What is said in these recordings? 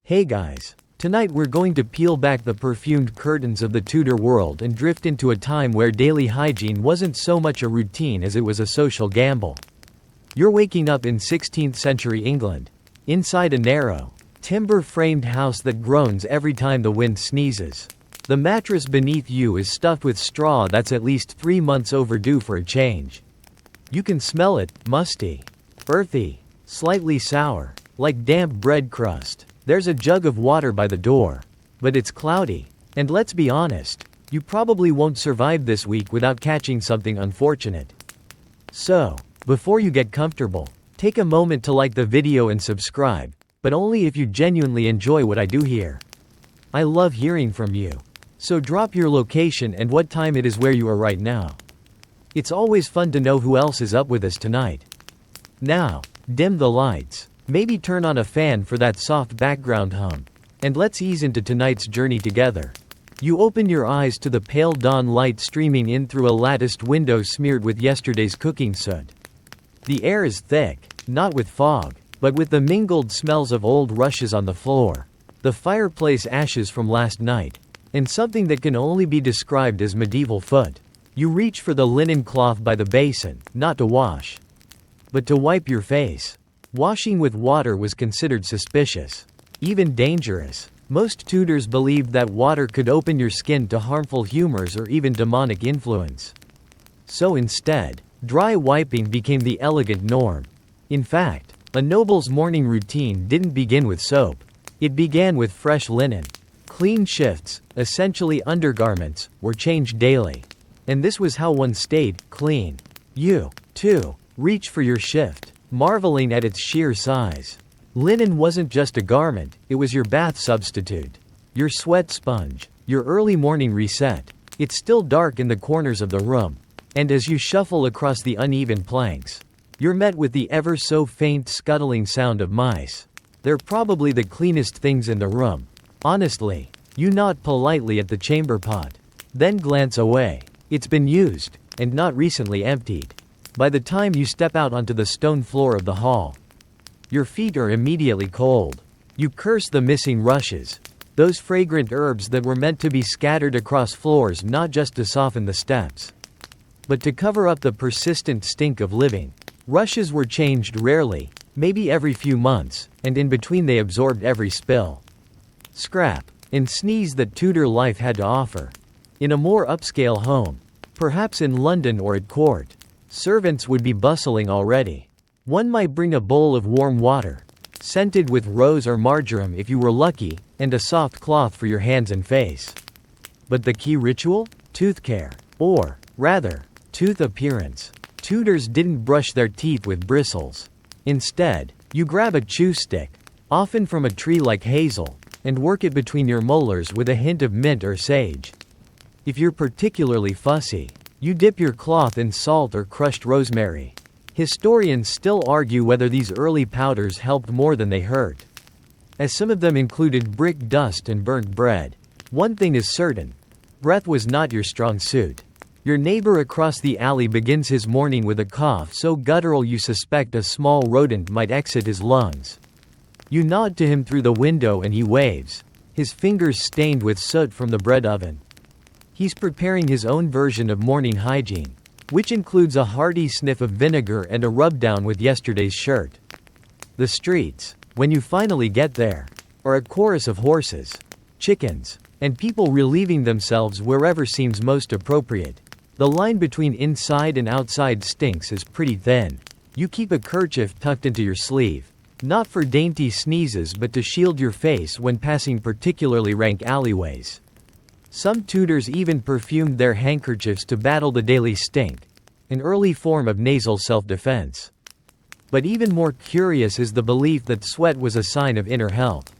Hey guys. Tonight we're going to peel back the perfumed curtains of the Tudor world and drift into a time where daily hygiene wasn't so much a routine as it was a social gamble. You're waking up in 16th century England, inside a narrow, timber-framed house that groans every time the wind sneezes. The mattress beneath you is stuffed with straw that's at least 3 months overdue for a change. You can smell it, musty, earthy, slightly sour, like damp bread crust. There's a jug of water by the door, but it's cloudy, and let's be honest, you probably won't survive this week without catching something unfortunate. So, before you get comfortable, take a moment to like the video and subscribe, but only if you genuinely enjoy what I do here. I love hearing from you. So drop your location and what time it is where you are right now. It's always fun to know who else is up with us tonight. Now, dim the lights. Maybe turn on a fan for that soft background hum. And let's ease into tonight's journey together. You open your eyes to the pale dawn light streaming in through a latticed window smeared with yesterday's cooking soot. The air is thick, not with fog, but with the mingled smells of old rushes on the floor, the fireplace ashes from last night, and something that can only be described as medieval foot. You reach for the linen cloth by the basin, not to wash, but to wipe your face. Washing with water was considered suspicious, even dangerous. Most Tudors believed that water could open your skin to harmful humors or even demonic influence. So instead, dry wiping became the elegant norm. In fact, a noble's morning routine didn't begin with soap. It began with fresh linen. Clean shifts, essentially undergarments, were changed daily. And this was how one stayed clean. You, too, reach for your shift, marveling at its sheer size. Linen wasn't just a garment, it was your bath substitute, your sweat sponge, your early morning reset. It's still dark in the corners of the room, and as you shuffle across the uneven planks, you're met with the ever so faint scuttling sound of mice. They're probably the cleanest things in the room. Honestly, you nod politely at the chamber pot, then glance away. It's been used, and not recently emptied. By the time you step out onto the stone floor of the hall, your feet are immediately cold. You curse the missing rushes, those fragrant herbs that were meant to be scattered across floors not just to soften the steps, but to cover up the persistent stink of living. Rushes were changed rarely, maybe every few months, and in between they absorbed every spill, scrap, and sneeze that Tudor life had to offer. In a more upscale home, perhaps in London or at court, servants would be bustling already. One might bring a bowl of warm water, scented with rose or marjoram if you were lucky, and a soft cloth for your hands and face. But the key ritual? Tooth care. Or, rather, tooth appearance. Tudors didn't brush their teeth with bristles. Instead, you grab a chew stick, often from a tree like hazel, and work it between your molars with a hint of mint or sage. If you're particularly fussy, you dip your cloth in salt or crushed rosemary. Historians still argue whether these early powders helped more than they hurt, as some of them included brick dust and burnt bread. One thing is certain: breath was not your strong suit. Your neighbor across the alley begins his morning with a cough so guttural you suspect a small rodent might exit his lungs. You nod to him through the window and he waves, his fingers stained with soot from the bread oven. He's preparing his own version of morning hygiene, which includes a hearty sniff of vinegar and a rub-down with yesterday's shirt. The streets, when you finally get there, are a chorus of horses, chickens, and people relieving themselves wherever seems most appropriate. The line between inside and outside stinks is pretty thin. You keep a kerchief tucked into your sleeve, not for dainty sneezes but to shield your face when passing particularly rank alleyways. Some Tudors even perfumed their handkerchiefs to battle the daily stink, an early form of nasal self-defense. But even more curious is the belief that sweat was a sign of inner health.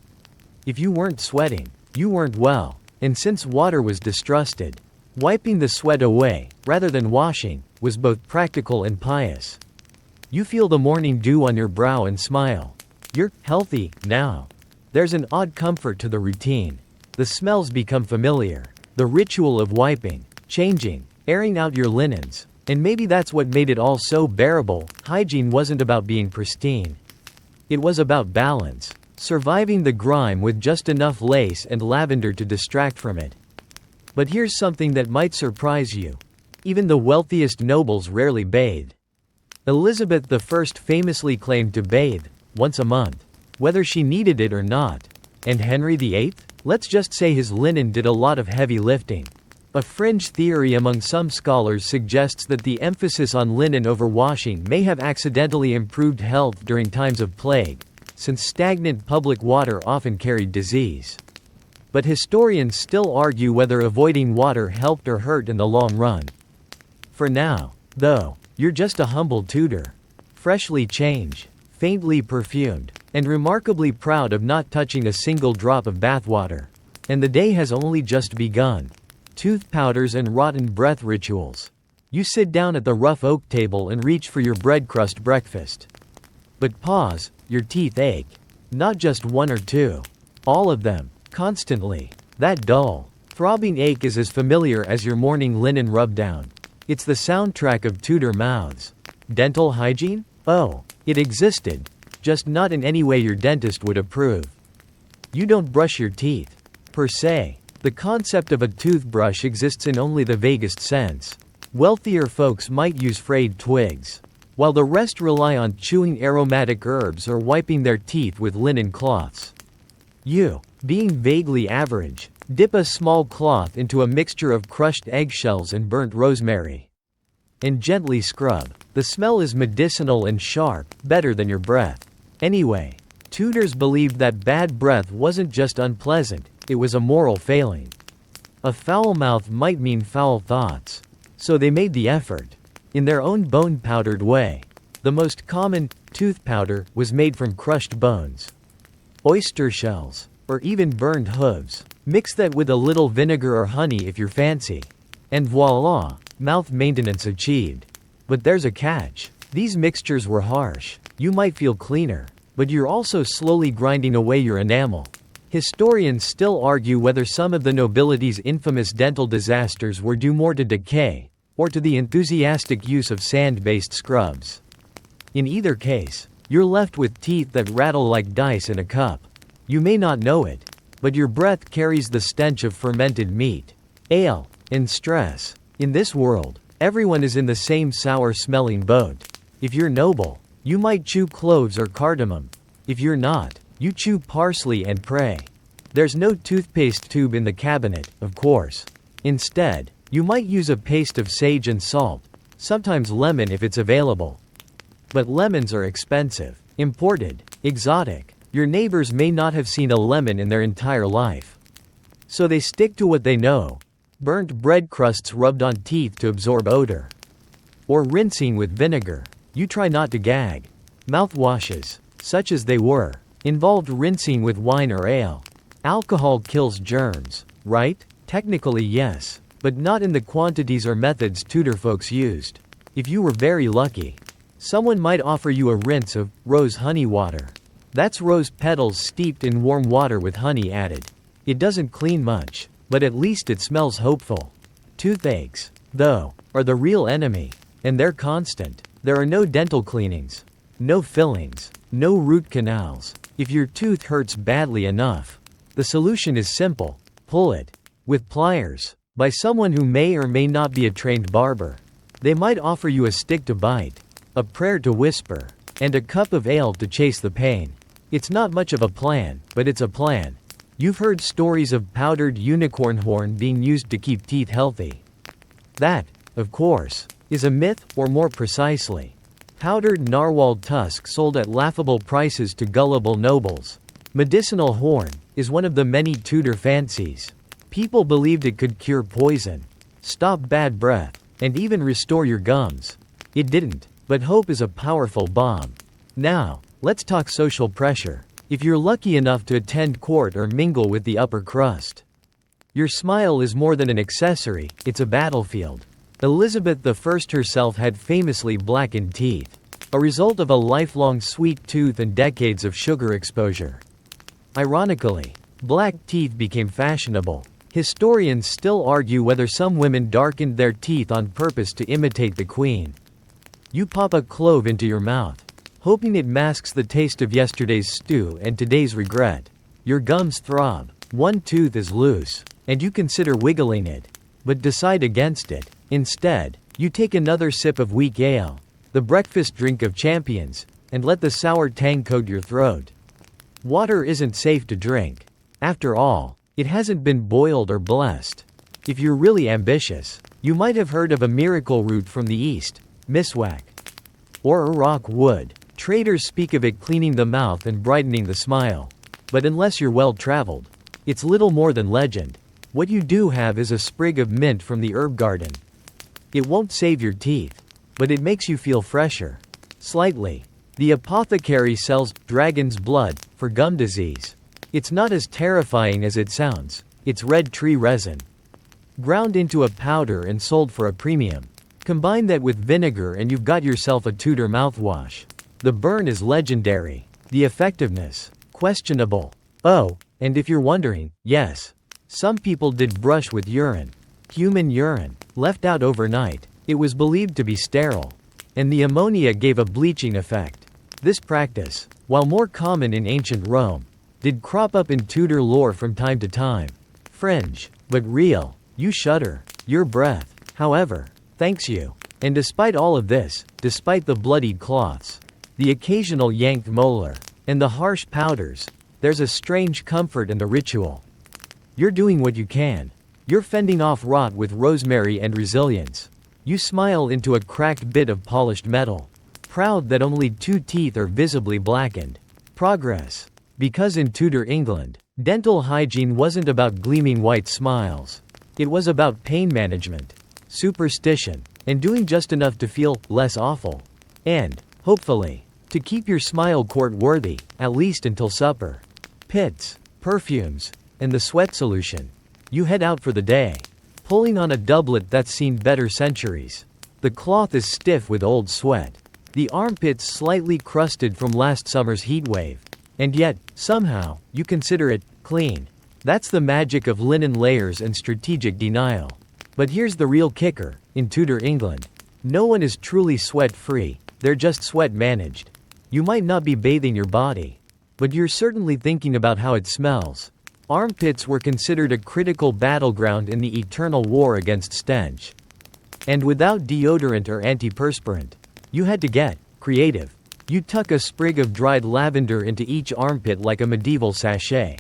If you weren't sweating, you weren't well, and since water was distrusted, wiping the sweat away, rather than washing, was both practical and pious. You feel the morning dew on your brow and smile. You're healthy now. There's an odd comfort to the routine. The smells become familiar. The ritual of wiping, changing, airing out your linens, and maybe that's what made it all so bearable. Hygiene wasn't about being pristine. It was about balance. surviving the grime with just enough lace and lavender to distract from it. But here's something that might surprise you. Even the wealthiest nobles rarely bathed. Elizabeth I famously claimed to bathe once a month, whether she needed it or not. And Henry VIII? Let's just say his linen did a lot of heavy lifting. A fringe theory among some scholars suggests that the emphasis on linen over washing may have accidentally improved health during times of plague, since stagnant public water often carried disease. But historians still argue whether avoiding water helped or hurt in the long run. For now, though, you're just a humble Tudor. Freshly changed, faintly perfumed, and remarkably proud of not touching a single drop of bathwater. And the day has only just begun. Tooth powders and rotten breath rituals. You sit down at the rough oak table and reach for your bread crust breakfast. But pause, your teeth ache. Not just one or two. All of them, constantly. That dull, throbbing ache is as familiar as your morning linen rub-down. It's the soundtrack of Tudor mouths. Dental hygiene? Oh, it existed. Just not in any way your dentist would approve. You don't brush your teeth. Per se. The concept of a toothbrush exists in only the vaguest sense. Wealthier folks might use frayed twigs, while the rest rely on chewing aromatic herbs or wiping their teeth with linen cloths. You, being vaguely average, dip a small cloth into a mixture of crushed eggshells and burnt rosemary. And gently scrub. The smell is medicinal and sharp, better than your breath. Anyway, Tudors believed that bad breath wasn't just unpleasant, it was a moral failing. A foul mouth might mean foul thoughts. So they made the effort. In their own bone-powdered way. The most common, tooth powder, was made from crushed bones. Oyster shells. Or even burned hooves. Mix that with a little vinegar or honey if you're fancy. And voila, mouth maintenance achieved. But there's a catch. These mixtures were harsh. You might feel cleaner. But you're also slowly grinding away your enamel. Historians still argue whether some of the nobility's infamous dental disasters were due more to decay, or to the enthusiastic use of sand-based scrubs. In either case, you're left with teeth that rattle like dice in a cup. You may not know it, but your breath carries the stench of fermented meat, ale, and stress. In this world, everyone is in the same sour-smelling boat. If you're noble, you might chew cloves or cardamom. If you're not, you chew parsley and pray. There's no toothpaste tube in the cabinet, of course. Instead, you might use a paste of sage and salt, sometimes lemon if it's available. But lemons are expensive, imported, exotic. Your neighbors may not have seen a lemon in their entire life. So they stick to what they know. Burnt bread crusts rubbed on teeth to absorb odor. Or rinsing with vinegar. You try not to gag. Mouthwashes, such as they were, involved rinsing with wine or ale. Alcohol kills germs, right? Technically yes, but not in the quantities or methods Tudor folks used. If you were very lucky, someone might offer you a rinse of rose honey water. That's rose petals steeped in warm water with honey added. It doesn't clean much, but at least it smells hopeful. Toothaches, though, are the real enemy, and they're constant. There are no dental cleanings, no fillings, no root canals. If your tooth hurts badly enough, the solution is simple: pull it with pliers by someone who may or may not be a trained barber. They might offer you a stick to bite, a prayer to whisper, and a cup of ale to chase the pain. It's not much of a plan, but it's a plan. You've heard stories of powdered unicorn horn being used to keep teeth healthy. That, of course, is a myth, or more precisely, powdered narwhal tusk sold at laughable prices to gullible nobles. Medicinal horn is one of the many Tudor fancies. People believed it could cure poison, stop bad breath, and even restore your gums. It didn't, but hope is a powerful bomb. Now, let's talk social pressure. If you're lucky enough to attend court or mingle with the upper crust, your smile is more than an accessory, it's a battlefield. Elizabeth I herself had famously blackened teeth, a result of a lifelong sweet tooth and decades of sugar exposure. Ironically, black teeth became fashionable. Historians still argue whether some women darkened their teeth on purpose to imitate the queen. You pop a clove into your mouth, hoping it masks the taste of yesterday's stew and today's regret. Your gums throb. One tooth is loose, and you consider wiggling it, but decide against it. Instead, you take another sip of weak ale, the breakfast drink of champions, and let the sour tang coat your throat. Water isn't safe to drink. After all, it hasn't been boiled or blessed. If you're really ambitious, you might have heard of a miracle root from the East, miswak, or Iraq wood. Traders speak of it cleaning the mouth and brightening the smile. But unless you're well-traveled, it's little more than legend. What you do have is a sprig of mint from the herb garden. It won't save your teeth, but it makes you feel fresher. Slightly. The apothecary sells dragon's blood for gum disease. It's not as terrifying as it sounds. It's red tree resin, ground into a powder and sold for a premium. Combine that with vinegar and you've got yourself a Tudor mouthwash. The burn is legendary. The effectiveness, questionable. Oh, and if you're wondering, yes, some people did brush with urine. Human urine, left out overnight. It was believed to be sterile, and the ammonia gave a bleaching effect. This practice, while more common in ancient Rome, did crop up in Tudor lore from time to time. Fringe, but real. You shudder. Your breath, however, thanks you. And despite all of this, despite the bloodied cloths, the occasional yanked molar, and the harsh powders, there's a strange comfort in the ritual. You're doing what you can. You're fending off rot with rosemary and resilience. You smile into a cracked bit of polished metal, proud that only 2 teeth are visibly blackened. Progress. Because in Tudor England, dental hygiene wasn't about gleaming white smiles. It was about pain management, superstition, and doing just enough to feel less awful. And, hopefully, to keep your smile court-worthy, at least until supper. Pits, perfumes, and the sweat solution. You head out for the day, pulling on a doublet that's seen better centuries. The cloth is stiff with old sweat. The armpits slightly crusted from last summer's heat wave. And yet, somehow, you consider it clean. That's the magic of linen layers and strategic denial. But here's the real kicker. In Tudor England, no one is truly sweat-free. They're just sweat-managed. You might not be bathing your body, but you're certainly thinking about how it smells. Armpits were considered a critical battleground in the eternal war against stench. And without deodorant or antiperspirant, you had to get creative. You tuck a sprig of dried lavender into each armpit like a medieval sachet.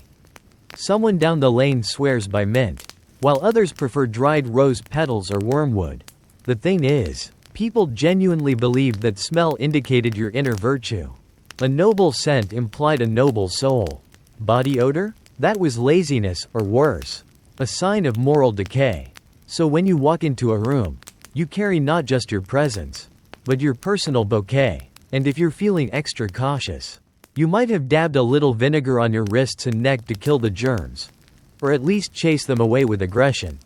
Someone down the lane swears by mint, while others prefer dried rose petals or wormwood. The thing is, people genuinely believed that smell indicated your inner virtue. A noble scent implied a noble soul. Body odor? That was laziness, or worse, a sign of moral decay. So when you walk into a room, you carry not just your presence, but your personal bouquet. And if you're feeling extra cautious, you might have dabbed a little vinegar on your wrists and neck to kill the germs, or at least chase them away with aggression.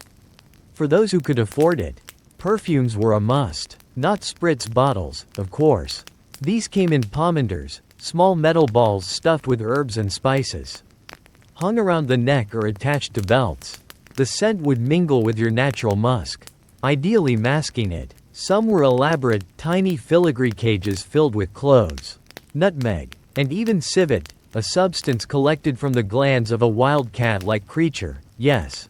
For those who could afford it, perfumes were a must. Not spritz bottles, of course. These came in pomanders, small metal balls stuffed with herbs and spices, hung around the neck or attached to belts. The scent would mingle with your natural musk, ideally masking it. Some were elaborate, tiny filigree cages filled with cloves, nutmeg, and even civet, a substance collected from the glands of a wild cat-like creature. Yes,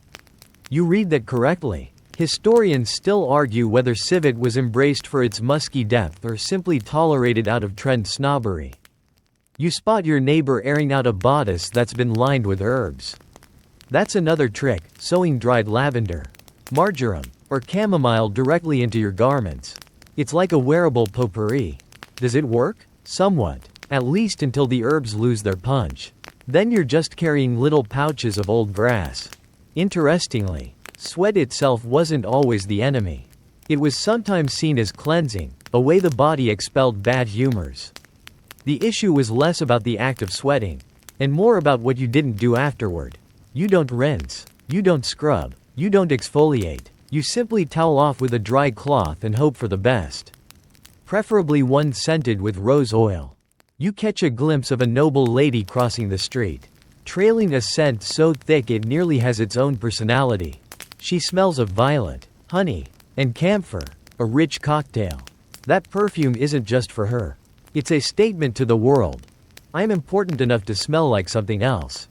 you read that correctly. Historians still argue whether civet was embraced for its musky depth or simply tolerated out of trend snobbery. You spot your neighbor airing out a bodice that's been lined with herbs. That's another trick, sewing dried lavender, marjoram, or chamomile directly into your garments. It's like a wearable potpourri. Does it work? Somewhat. At least until the herbs lose their punch. Then you're just carrying little pouches of old grass. Interestingly, sweat itself wasn't always the enemy. It was sometimes seen as cleansing, a way the body expelled bad humors. The issue was less about the act of sweating, and more about what you didn't do afterward. You don't rinse. You don't scrub. You don't exfoliate. You simply towel off with a dry cloth and hope for the best. Preferably one scented with rose oil. You catch a glimpse of a noble lady crossing the street, trailing a scent so thick it nearly has its own personality. She smells of violet, honey, and camphor, a rich cocktail. That perfume isn't just for her. It's a statement to the world. I am important enough to smell like something else.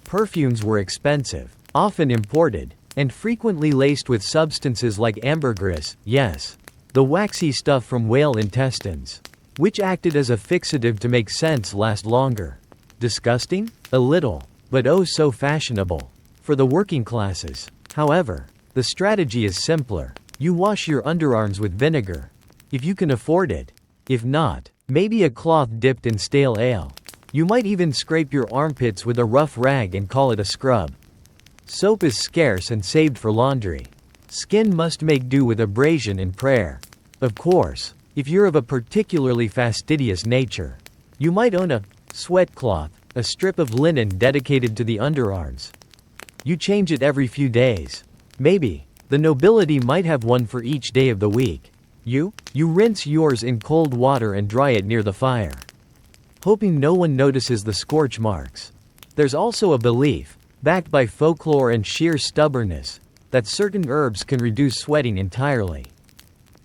Perfumes were expensive, often imported, and frequently laced with substances like ambergris, yes, the waxy stuff from whale intestines, which acted as a fixative to make scents last longer. Disgusting? A little, but oh so fashionable. For the working classes, however, the strategy is simpler. You wash your underarms with vinegar, if you can afford it. If not, maybe a cloth dipped in stale ale. You might even scrape your armpits with a rough rag and call it a scrub. Soap is scarce and saved for laundry. Skin must make do with abrasion and prayer. Of course, if you're of a particularly fastidious nature, you might own a sweat cloth, a strip of linen dedicated to the underarms. You change it every few days. Maybe the nobility might have one for each day of the week. You rinse yours in cold water and dry it near the fire, hoping no one notices the scorch marks. There's also a belief, backed by folklore and sheer stubbornness, that certain herbs can reduce sweating entirely.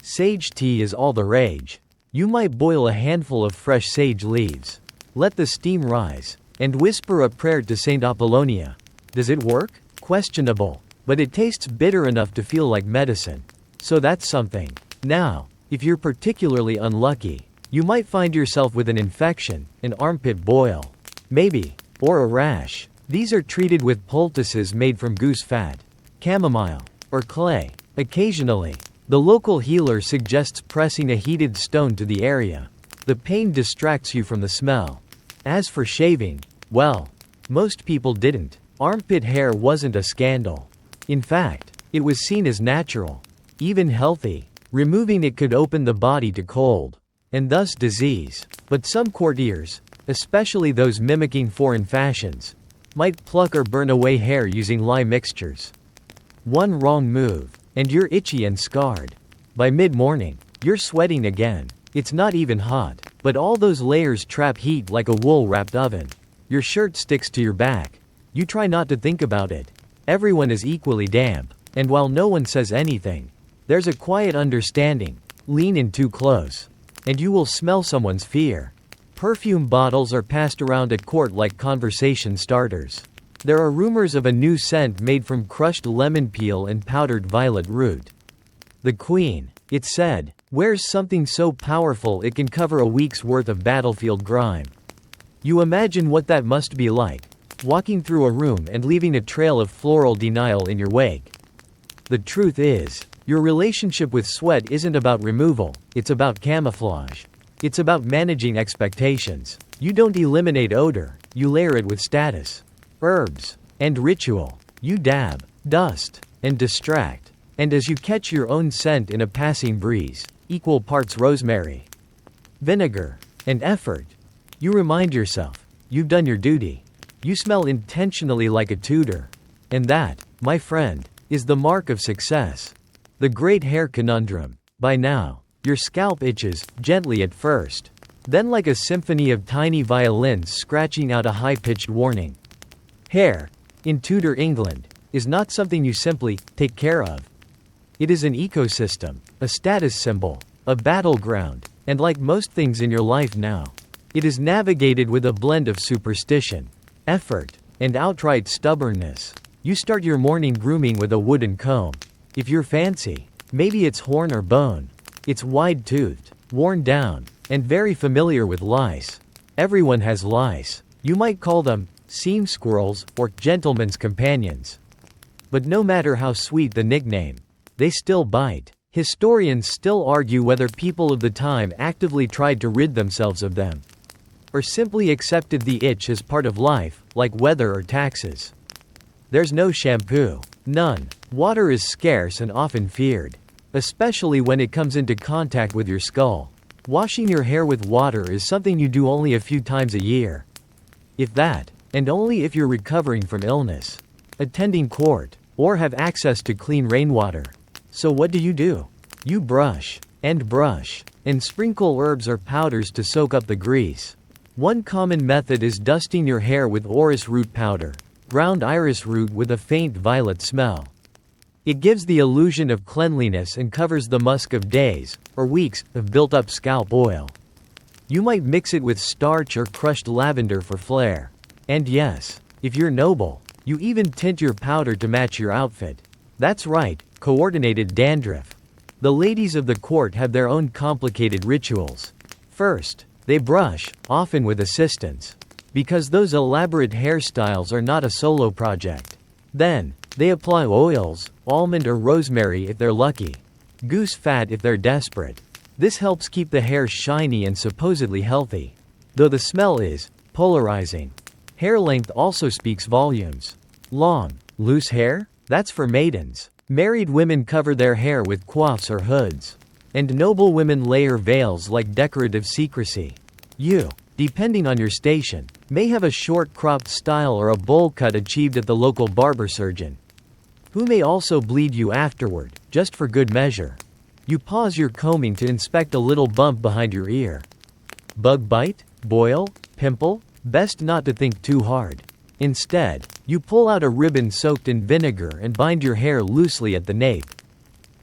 Sage tea is all the rage. You might boil a handful of fresh sage leaves, let the steam rise, and whisper a prayer to Saint Apollonia. Does it work? Questionable, but it tastes bitter enough to feel like medicine. So that's something. Now, if you're particularly unlucky, you might find yourself with an infection, an armpit boil, maybe, or a rash. These are treated with poultices made from goose fat, chamomile, or clay. Occasionally, the local healer suggests pressing a heated stone to the area. The pain distracts you from the smell. As for shaving, well, most people didn't. Armpit hair wasn't a scandal. In fact, it was seen as natural, even healthy. Removing it could open the body to cold, and thus disease. But some courtiers, especially those mimicking foreign fashions, might pluck or burn away hair using lye mixtures. One wrong move, and you're itchy and scarred. By mid-morning, you're sweating again. It's not even hot, but all those layers trap heat like a wool-wrapped oven. Your shirt sticks to your back. You try not to think about it. Everyone is equally damp, and while no one says anything, there's a quiet understanding. Lean in too close, and you will smell someone's fear. Perfume bottles are passed around at court like conversation starters. There are rumors of a new scent made from crushed lemon peel and powdered violet root. The Queen, it's said, wears something so powerful it can cover a week's worth of battlefield grime. You imagine what that must be like, walking through a room and leaving a trail of floral denial in your wake. The truth is, your relationship with sweat isn't about removal, it's about camouflage. It's about managing expectations. You don't eliminate odor, you layer it with status, herbs, and ritual. You dab, dust, and distract. And as you catch your own scent in a passing breeze, equal parts rosemary, vinegar, and effort, you remind yourself, you've done your duty. You smell intentionally like a Tudor. And that, my friend, is the mark of success. The great hair conundrum. By now, your scalp itches, gently at first. Then like a symphony of tiny violins scratching out a high-pitched warning. Hair, in Tudor England, is not something you simply take care of. It is an ecosystem, a status symbol, a battleground, and like most things in your life now, it is navigated with a blend of superstition, effort, and outright stubbornness. You start your morning grooming with a wooden comb. If you're fancy, maybe it's horn or bone. It's wide-toothed, worn down, and very familiar with lice. Everyone has lice. You might call them seam squirrels or gentlemen's companions. But no matter how sweet the nickname, they still bite. Historians still argue whether people of the time actively tried to rid themselves of them, or simply accepted the itch as part of life, like weather or taxes. There's no shampoo. None. Water is scarce and often feared, especially when it comes into contact with your skull. Washing your hair with water is something you do only a few times a year. If that, and only if you're recovering from illness, attending court, or have access to clean rainwater. So what do? You brush, and sprinkle herbs or powders to soak up the grease. One common method is dusting your hair with orris root powder, ground iris root with a faint violet smell. It gives the illusion of cleanliness and covers the musk of days, or weeks, of built-up scalp oil. You might mix it with starch or crushed lavender for flair. And yes, if you're noble, you even tint your powder to match your outfit. That's right, coordinated dandruff. The ladies of the court have their own complicated rituals. First, they brush, often with assistance, because those elaborate hairstyles are not a solo project. Then, they apply oils, almond or rosemary if they're lucky, goose fat if they're desperate. This helps keep the hair shiny and supposedly healthy, though the smell is polarizing. Hair length also speaks volumes. Long, loose hair? That's for maidens. Married women cover their hair with coifs or hoods. And noble women layer veils like decorative secrecy. You, depending on your station, may have a short cropped style or a bowl cut achieved at the local barber surgeon, who may also bleed you afterward, just for good measure. You pause your combing to inspect a little bump behind your ear. Bug bite? Boil? Pimple? Best not to think too hard. Instead, you pull out a ribbon soaked in vinegar and bind your hair loosely at the nape.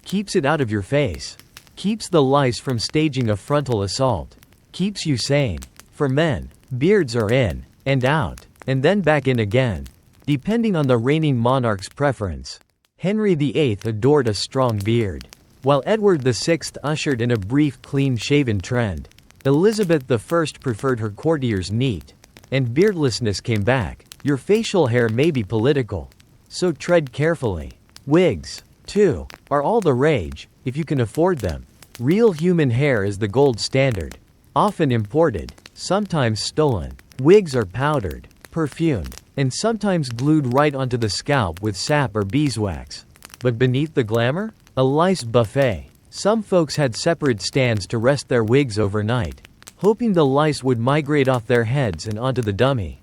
Keeps it out of your face. Keeps the lice from staging a frontal assault. Keeps you sane. For men, beards are in, and out, and then back in again, depending on the reigning monarch's preference. Henry VIII adored a strong beard, while Edward VI ushered in a brief clean-shaven trend. Elizabeth I preferred her courtiers neat, and beardlessness came back. Your facial hair may be political, so tread carefully. Wigs, too, are all the rage, if you can afford them. Real human hair is the gold standard, often imported, sometimes stolen. Wigs are powdered, perfumed, and sometimes glued right onto the scalp with sap or beeswax. But beneath the glamour? A lice buffet. Some folks had separate stands to rest their wigs overnight, hoping the lice would migrate off their heads and onto the dummy.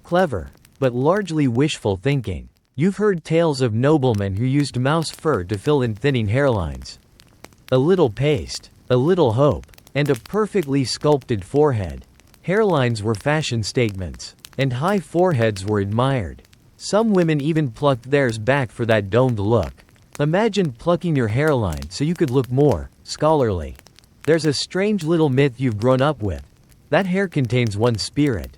Clever, but largely wishful thinking. You've heard tales of noblemen who used mouse fur to fill in thinning hairlines. A little paste, a little hope, and a perfectly sculpted forehead. Hairlines were fashion statements, and high foreheads were admired. Some women even plucked theirs back for that domed look. Imagine plucking your hairline so you could look more scholarly. There's a strange little myth you've grown up with. That hair contains one spirit.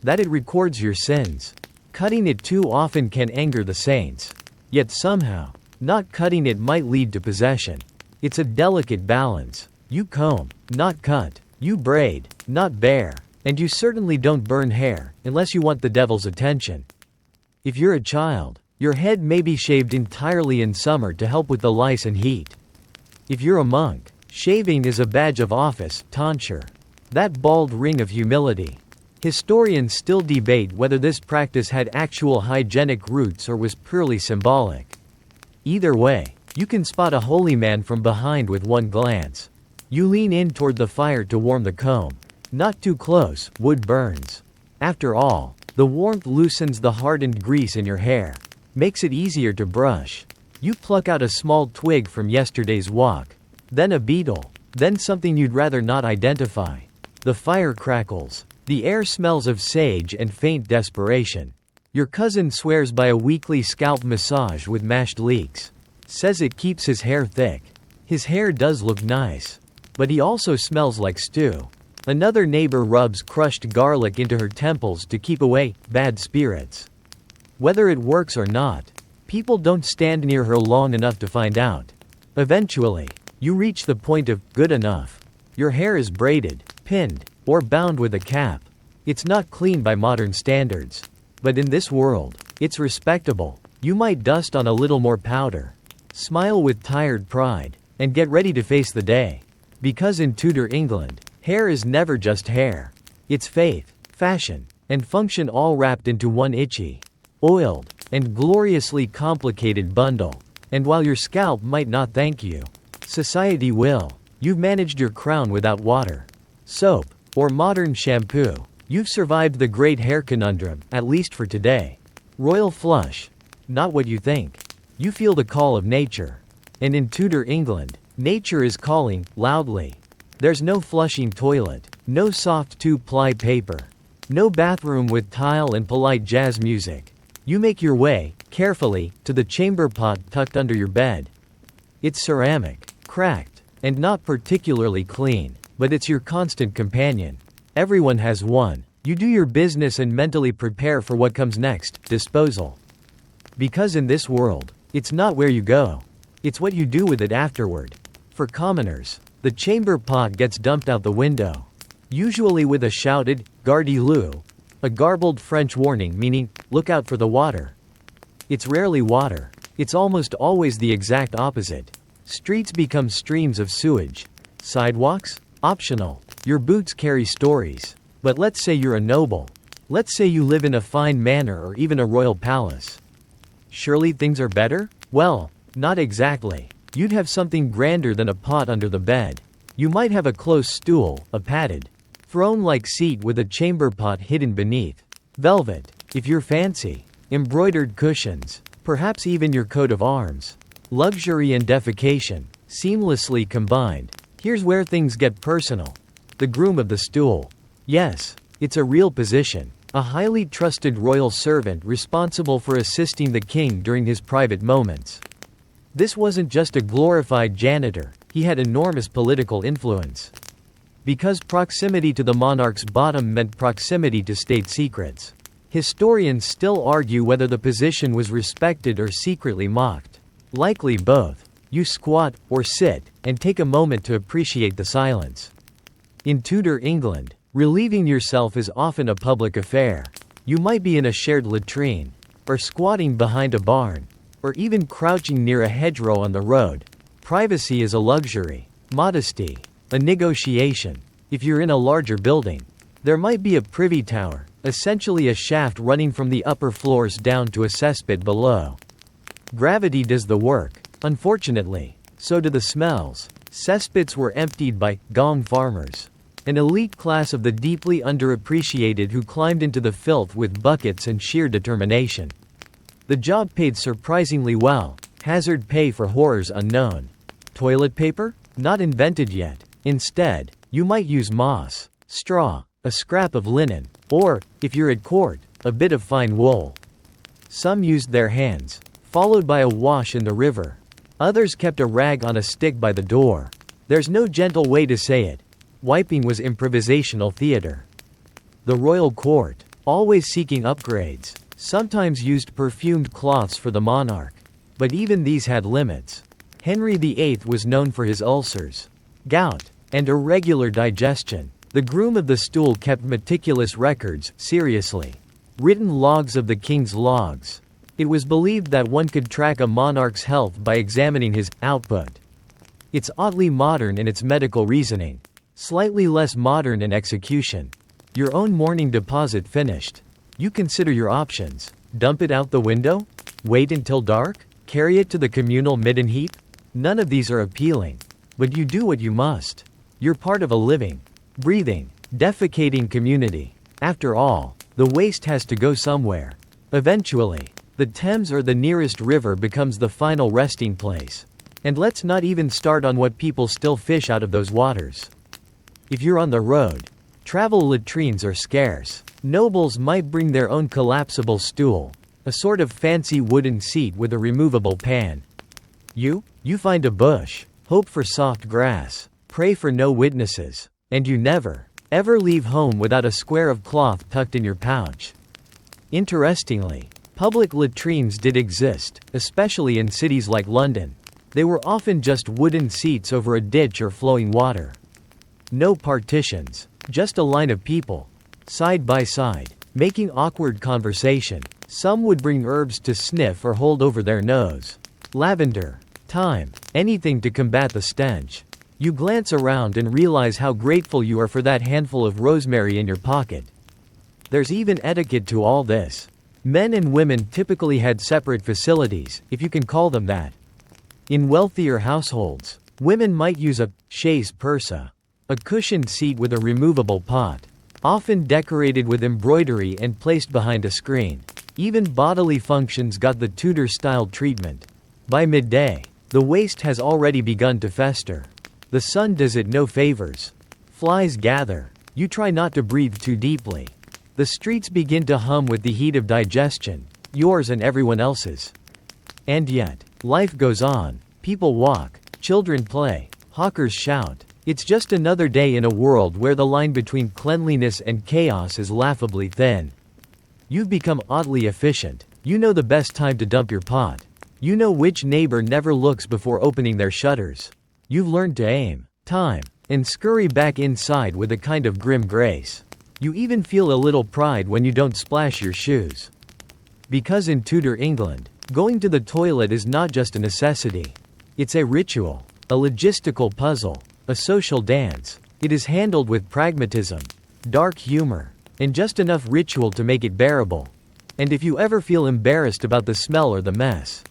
That it records your sins. Cutting it too often can anger the saints. Yet somehow, not cutting it might lead to possession. It's a delicate balance. You comb, not cut. You braid, not bare. And you certainly don't burn hair, unless you want the devil's attention. If you're a child, your head may be shaved entirely in summer to help with the lice and heat. If you're a monk, shaving is a badge of office, tonsure. That bald ring of humility. Historians still debate whether this practice had actual hygienic roots or was purely symbolic. Either way, you can spot a holy man from behind with one glance. You lean in toward the fire to warm the comb. Not too close, wood burns. After all, the warmth loosens the hardened grease in your hair, makes it easier to brush. You pluck out a small twig from yesterday's walk, then a beetle, then something you'd rather not identify. The fire crackles. The air smells of sage and faint desperation. Your cousin swears by a weekly scalp massage with mashed leeks. Says it keeps his hair thick. His hair does look nice, but he also smells like stew. Another neighbor rubs crushed garlic into her temples to keep away bad spirits. Whether it works or not, people don't stand near her long enough to find out. Eventually, you reach the point of good enough. Your hair is braided, pinned, or bound with a cap. It's not clean by modern standards, but in this world, it's respectable. You might dust on a little more powder, smile with tired pride, and get ready to face the day. Because in Tudor England, hair is never just hair. It's faith, fashion, and function all wrapped into one itchy, oiled, and gloriously complicated bundle. And while your scalp might not thank you, society will. You've managed your crown without water, soap, or modern shampoo. You've survived the great hair conundrum, at least for today. Royal flush. Not what you think. You feel the call of nature. And in Tudor England, nature is calling, loudly. There's no flushing toilet, no soft two-ply paper, no bathroom with tile and polite jazz music. You make your way, carefully, to the chamber pot tucked under your bed. It's ceramic, cracked, and not particularly clean. but it's your constant companion. Everyone has one. You do your business and mentally prepare for what comes next, disposal. Because in this world, it's not where you go. It's what you do with it afterward. For commoners, the chamber pot gets dumped out the window. Usually with a shouted, "Gardez-le," a garbled French warning meaning, "Look out for the water." It's rarely water. It's almost always the exact opposite. Streets become streams of sewage. Sidewalks? Optional. Your boots carry stories. But let's say you're a noble. Let's say you live in a fine manor or even a royal palace. Surely things are better? Well, not exactly. You'd have something grander than a pot under the bed. You might have a close stool, a padded, throne-like seat with a chamber pot hidden beneath. Velvet, if you're fancy. Embroidered cushions. Perhaps even your coat of arms. Luxury and defecation, seamlessly combined. Here's where things get personal. The groom of the stool. Yes, it's a real position. A highly trusted royal servant responsible for assisting the king during his private moments. This wasn't just a glorified janitor, he had enormous political influence. Because proximity to the monarch's bottom meant proximity to state secrets. Historians still argue whether the position was respected or secretly mocked. Likely both. You squat, or sit, and take a moment to appreciate the silence. In Tudor England, relieving yourself is often a public affair. You might be in a shared latrine, or squatting behind a barn, or even crouching near a hedgerow on the road. Privacy is a luxury. Modesty, a negotiation. If you're in a larger building, there might be a privy tower, essentially a shaft running from the upper floors down to a cesspit below. Gravity does the work, unfortunately. So do the smells. Cesspits were emptied by gong farmers, an elite class of the deeply underappreciated who climbed into the filth with buckets and sheer determination. The job paid surprisingly well, hazard pay for horrors unknown. Toilet paper? Not invented yet. Instead, you might use moss, straw, a scrap of linen, or, if you're at court, a bit of fine wool. Some used their hands, followed by a wash in the river. Others kept a rag on a stick by the door. There's no gentle way to say it. Wiping was improvisational theater. The royal court, always seeking upgrades, sometimes used perfumed cloths for the monarch. But even these had limits. Henry VIII was known for his ulcers, gout, and irregular digestion. The groom of the stool kept meticulous records, seriously. Written logs of the king's logs. It was believed that one could track a monarch's health by examining his output. It's oddly modern in its medical reasoning. Slightly less modern in execution. Your own morning deposit finished. You consider your options. Dump it out the window? Wait until dark? Carry it to the communal midden heap? None of these are appealing. But you do what you must. You're part of a living, breathing, defecating community. After all, the waste has to go somewhere. Eventually, the Thames or the nearest river becomes the final resting place. And let's not even start on what people still fish out of those waters. If you're on the road, travel latrines are scarce. Nobles might bring their own collapsible stool, a sort of fancy wooden seat with a removable pan. You find a bush, hope for soft grass, pray for no witnesses, and you never, ever leave home without a square of cloth tucked in your pouch. Interestingly, public latrines did exist, especially in cities like London. They were often just wooden seats over a ditch or flowing water. No partitions, just a line of people, side by side, making awkward conversation. Some would bring herbs to sniff or hold over their nose. Lavender, thyme, anything to combat the stench. You glance around and realize how grateful you are for that handful of rosemary in your pocket. There's even etiquette to all this. Men and women typically had separate facilities, if you can call them that. In wealthier households, women might use a chaise persa, a cushioned seat with a removable pot, often decorated with embroidery and placed behind a screen. Even bodily functions got the Tudor-style treatment. By midday, the waste has already begun to fester. The sun does it no favors. Flies gather. You try not to breathe too deeply. The streets begin to hum with the heat of digestion, yours and everyone else's. And yet, life goes on. People walk, children play, hawkers shout. It's just another day in a world where the line between cleanliness and chaos is laughably thin. You've become oddly efficient. You know the best time to dump your pot. You know which neighbor never looks before opening their shutters. You've learned to aim, time, and scurry back inside with a kind of grim grace. You even feel a little pride when you don't splash your shoes. Because in Tudor England, going to the toilet is not just a necessity. It's a ritual, a logistical puzzle, a social dance. It is handled with pragmatism, dark humor, and just enough ritual to make it bearable. And if you ever feel embarrassed about the smell or the mess,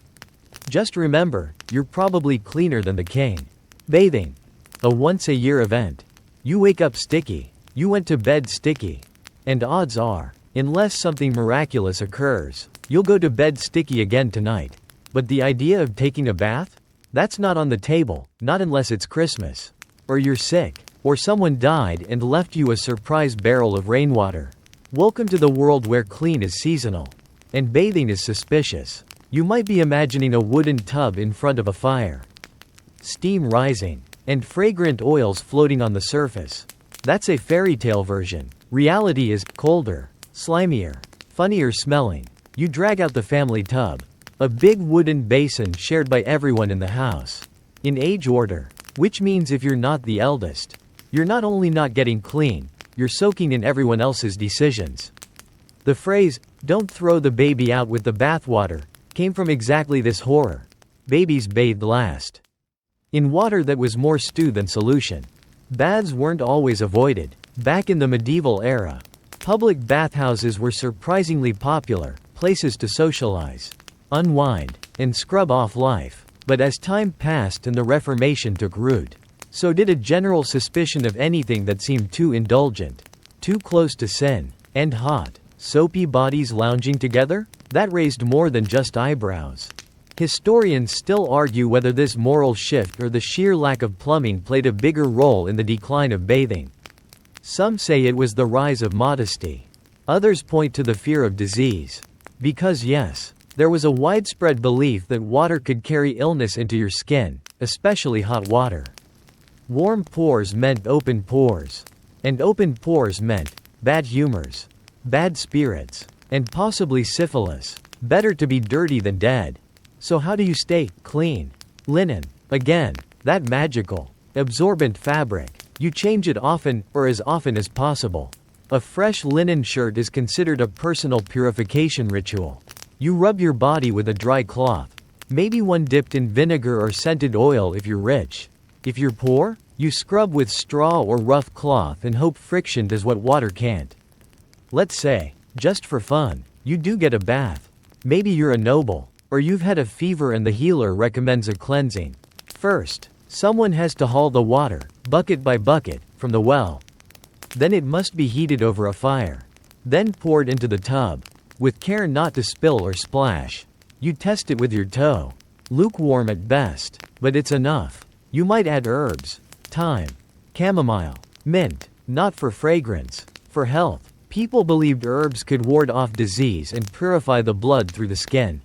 just remember, you're probably cleaner than the king. Bathing. A once-a-year event. You wake up sticky. You went to bed sticky. And odds are, unless something miraculous occurs, you'll go to bed sticky again tonight. But the idea of taking a bath? That's not on the table, not unless it's Christmas. Or you're sick. Or someone died and left you a surprise barrel of rainwater. Welcome to the world where clean is seasonal. And bathing is suspicious. You might be imagining a wooden tub in front of a fire. Steam rising. And fragrant oils floating on the surface. That's a fairy tale version. Reality is colder, slimier, funnier smelling. You drag out the family tub. A big wooden basin shared by everyone in the house. In age order. Which means if you're not the eldest, you're not only not getting clean, you're soaking in everyone else's decisions. The phrase, "Don't throw the baby out with the bathwater," came from exactly this horror. Babies bathed last. In water that was more stew than solution. Baths weren't always avoided. Back in the medieval era, public bathhouses were surprisingly popular, places to socialize, unwind, and scrub off life. But as time passed and the Reformation took root, so did a general suspicion of anything that seemed too indulgent, too close to sin, and hot. Soapy bodies lounging together? That raised more than just eyebrows. Historians still argue whether this moral shift or the sheer lack of plumbing played a bigger role in the decline of bathing. Some say it was the rise of modesty. Others point to the fear of disease. Because yes, there was a widespread belief that water could carry illness into your skin, especially hot water. Warm pores meant open pores. And open pores meant bad humors, bad spirits, and possibly syphilis. Better to be dirty than dead. So how do you stay clean? Linen. Again, that magical, absorbent fabric. You change it often, or as often as possible. A fresh linen shirt is considered a personal purification ritual. You rub your body with a dry cloth. Maybe one dipped in vinegar or scented oil if you're rich. If you're poor, you scrub with straw or rough cloth and hope friction does what water can't. Let's say, just for fun, you do get a bath. Maybe you're a noble, or you've had a fever and the healer recommends a cleansing. First, someone has to haul the water, bucket by bucket, from the well. Then it must be heated over a fire. Then poured into the tub. With care not to spill or splash. You test it with your toe. Lukewarm at best, but it's enough. You might add herbs, thyme, chamomile, mint, not for fragrance, for health. People believed herbs could ward off disease and purify the blood through the skin.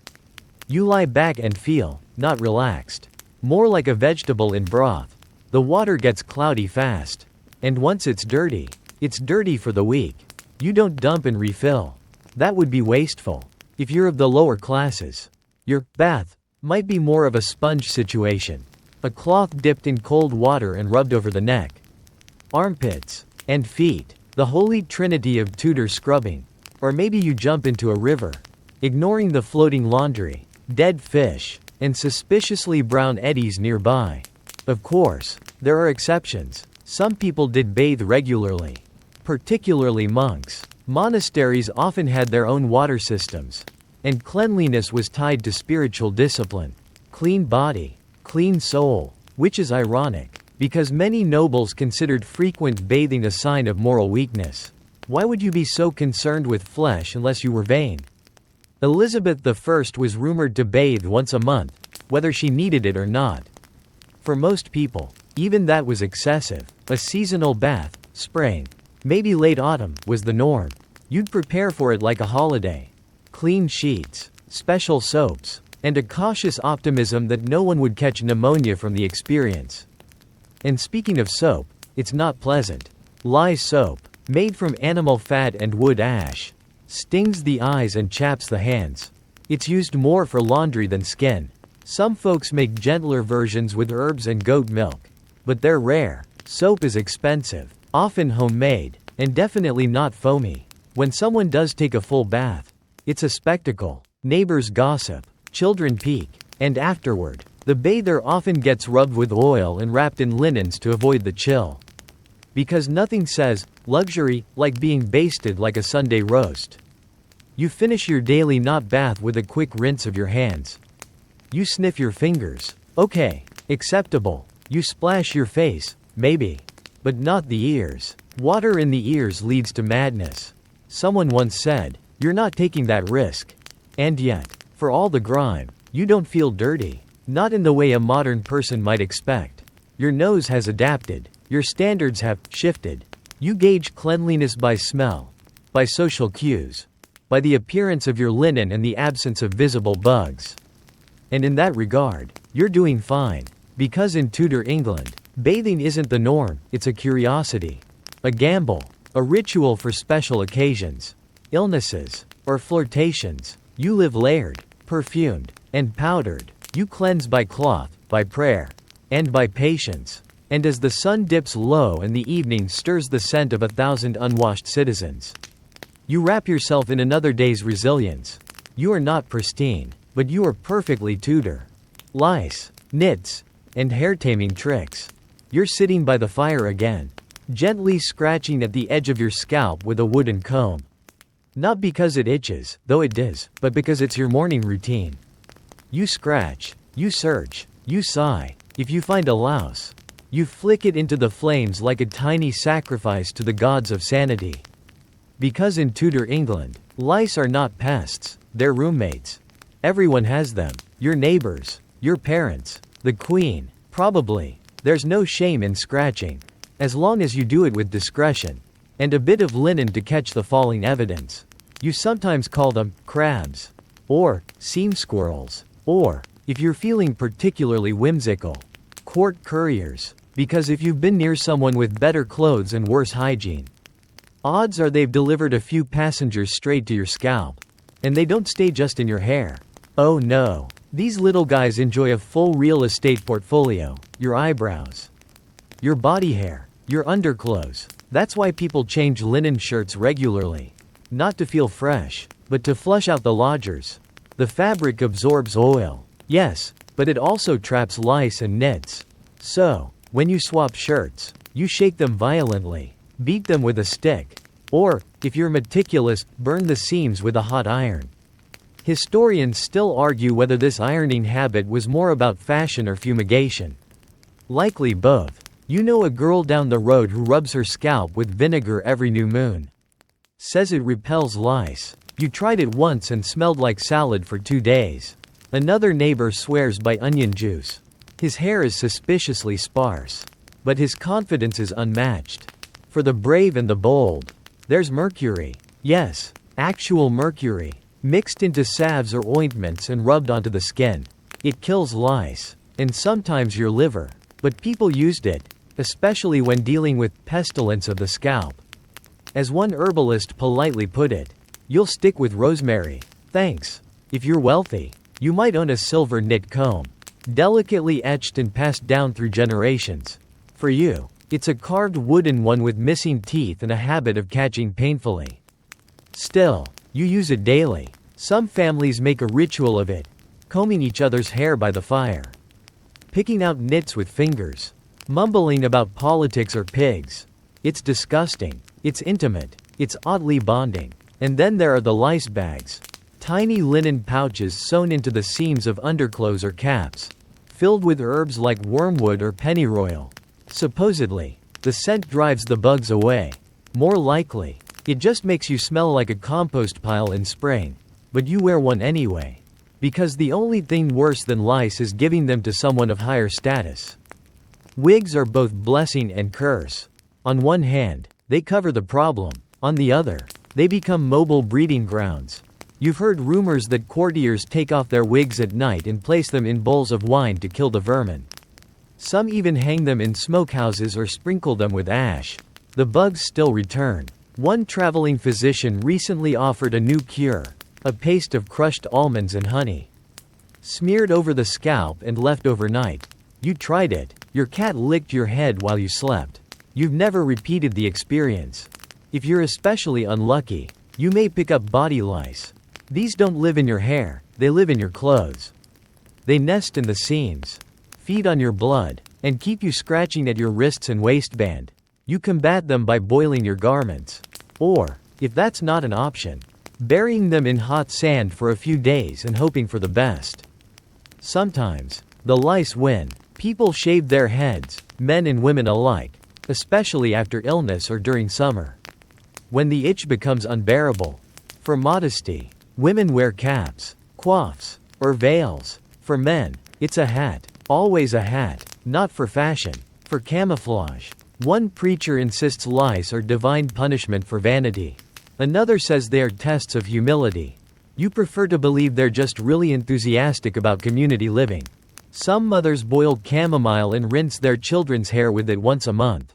You lie back and feel, not relaxed. More like a vegetable in broth. The water gets cloudy fast. And once it's dirty for the week. You don't dump and refill. That would be wasteful. If you're of the lower classes, your bath might be more of a sponge situation. A cloth dipped in cold water and rubbed over the neck, armpits, and feet. The holy trinity of Tudor scrubbing. Or maybe you jump into a river, ignoring the floating laundry, dead fish, and suspiciously brown eddies nearby. Of course, there are exceptions. Some people did bathe regularly, particularly monks. Monasteries often had their own water systems, and cleanliness was tied to spiritual discipline. Clean body, clean soul, which is ironic, because many nobles considered frequent bathing a sign of moral weakness. Why would you be so concerned with flesh unless you were vain? Elizabeth I was rumored to bathe once a month, whether she needed it or not. For most people, even that was excessive. A seasonal bath, spring, maybe late autumn, was the norm. You'd prepare for it like a holiday. Clean sheets, special soaps, and a cautious optimism that no one would catch pneumonia from the experience. And speaking of soap, It's not pleasant. Lye soap, made from animal fat and wood ash, stings the eyes and chaps the hands. It's used more for laundry than skin. Some folks make gentler versions with herbs and goat milk, but they're rare. Soap is expensive, often homemade, and definitely not foamy. When someone does take a full bath, it's a spectacle. Neighbors gossip, children peek, and afterward, the bather often gets rubbed with oil and wrapped in linens to avoid the chill. Because nothing says luxury like being basted like a Sunday roast. You finish your daily not bath with a quick rinse of your hands. You sniff your fingers. Okay, acceptable. You splash your face, maybe. But not the ears. Water in the ears leads to madness. Someone once said, "You're not taking that risk." And yet, for all the grime, you don't feel dirty. Not in the way a modern person might expect. Your nose has adapted. Your standards have shifted. You gauge cleanliness by smell, by social cues, by the appearance of your linen and the absence of visible bugs. And in that regard, you're doing fine. Because in Tudor England, bathing isn't the norm, it's a curiosity. A gamble. A ritual for special occasions. Illnesses. Or flirtations. You live layered, perfumed, and powdered. You cleanse by cloth, by prayer, and by patience. And as the sun dips low and the evening stirs the scent of 1,000 unwashed citizens, you wrap yourself in another day's resilience. You are not pristine, but you are perfectly Tudor. Lice, nits, and hair-taming tricks. You're sitting by the fire again, gently scratching at the edge of your scalp with a wooden comb. Not because it itches, though it does, but because it's your morning routine. You scratch, you search, you sigh. If you find a louse, you flick it into the flames like a tiny sacrifice to the gods of sanity. Because in Tudor England, lice are not pests, they're roommates. Everyone has them. Your neighbors, your parents, the Queen, probably. There's no shame in scratching, as long as you do it with discretion, and a bit of linen to catch the falling evidence. You sometimes call them crabs, or seam squirrels, or, if you're feeling particularly whimsical, court couriers, because if you've been near someone with better clothes and worse hygiene, odds are they've delivered a few passengers straight to your scalp. And they don't stay just in your hair. Oh no. These little guys enjoy a full real estate portfolio. Your eyebrows, your body hair, your underclothes. That's why people change linen shirts regularly. Not to feel fresh, but to flush out the lodgers. The fabric absorbs oil. Yes, but it also traps lice and nits. So, when you swap shirts, you shake them violently, beat them with a stick, or, if you're meticulous, burn the seams with a hot iron. Historians still argue whether this ironing habit was more about fashion or fumigation. Likely both. You know a girl down the road who rubs her scalp with vinegar every new moon. Says it repels lice. You tried it once and smelled like salad for 2 days. Another neighbor swears by onion juice. His hair is suspiciously sparse, but his confidence is unmatched. For the brave and the bold, there's mercury. Yes, actual mercury. Mixed into salves or ointments and rubbed onto the skin. It kills lice, and sometimes your liver. But people used it, especially when dealing with pestilence of the scalp. As one herbalist politely put it, you'll stick with rosemary. Thanks. If you're wealthy, you might own a silver knit comb, delicately etched and passed down through generations. For you, it's a carved wooden one with missing teeth and a habit of catching painfully. Still, you use it daily. Some families make a ritual of it, combing each other's hair by the fire, picking out nits with fingers, mumbling about politics or pigs. It's disgusting, it's intimate, it's oddly bonding. And then there are the lice bags, tiny linen pouches sewn into the seams of underclothes or caps, filled with herbs like wormwood or pennyroyal. Supposedly, the scent drives the bugs away. More likely, it just makes you smell like a compost pile in spring. But you wear one anyway. Because the only thing worse than lice is giving them to someone of higher status. Wigs are both blessing and curse. On one hand, they cover the problem. On the other, they become mobile breeding grounds. You've heard rumors that courtiers take off their wigs at night and place them in bowls of wine to kill the vermin. Some even hang them in smokehouses or sprinkle them with ash. The bugs still return. One traveling physician recently offered a new cure, a paste of crushed almonds and honey. Smeared over the scalp and left overnight. You tried it. Your cat licked your head while you slept. You've never repeated the experience. If you're especially unlucky, you may pick up body lice. These don't live in your hair, they live in your clothes. They nest in the seams, feed on your blood, and keep you scratching at your wrists and waistband. You combat them by boiling your garments. Or, if that's not an option, burying them in hot sand for a few days and hoping for the best. Sometimes, the lice win. People shave their heads, men and women alike, especially after illness or during summer. When the itch becomes unbearable. For modesty, women wear caps, coifs, or veils. For men, it's a hat. Always a hat. Not for fashion, for camouflage. One preacher insists lice are divine punishment for vanity. Another says they are tests of humility. You prefer to believe they're just really enthusiastic about community living. Some mothers boil chamomile and rinse their children's hair with it once a month.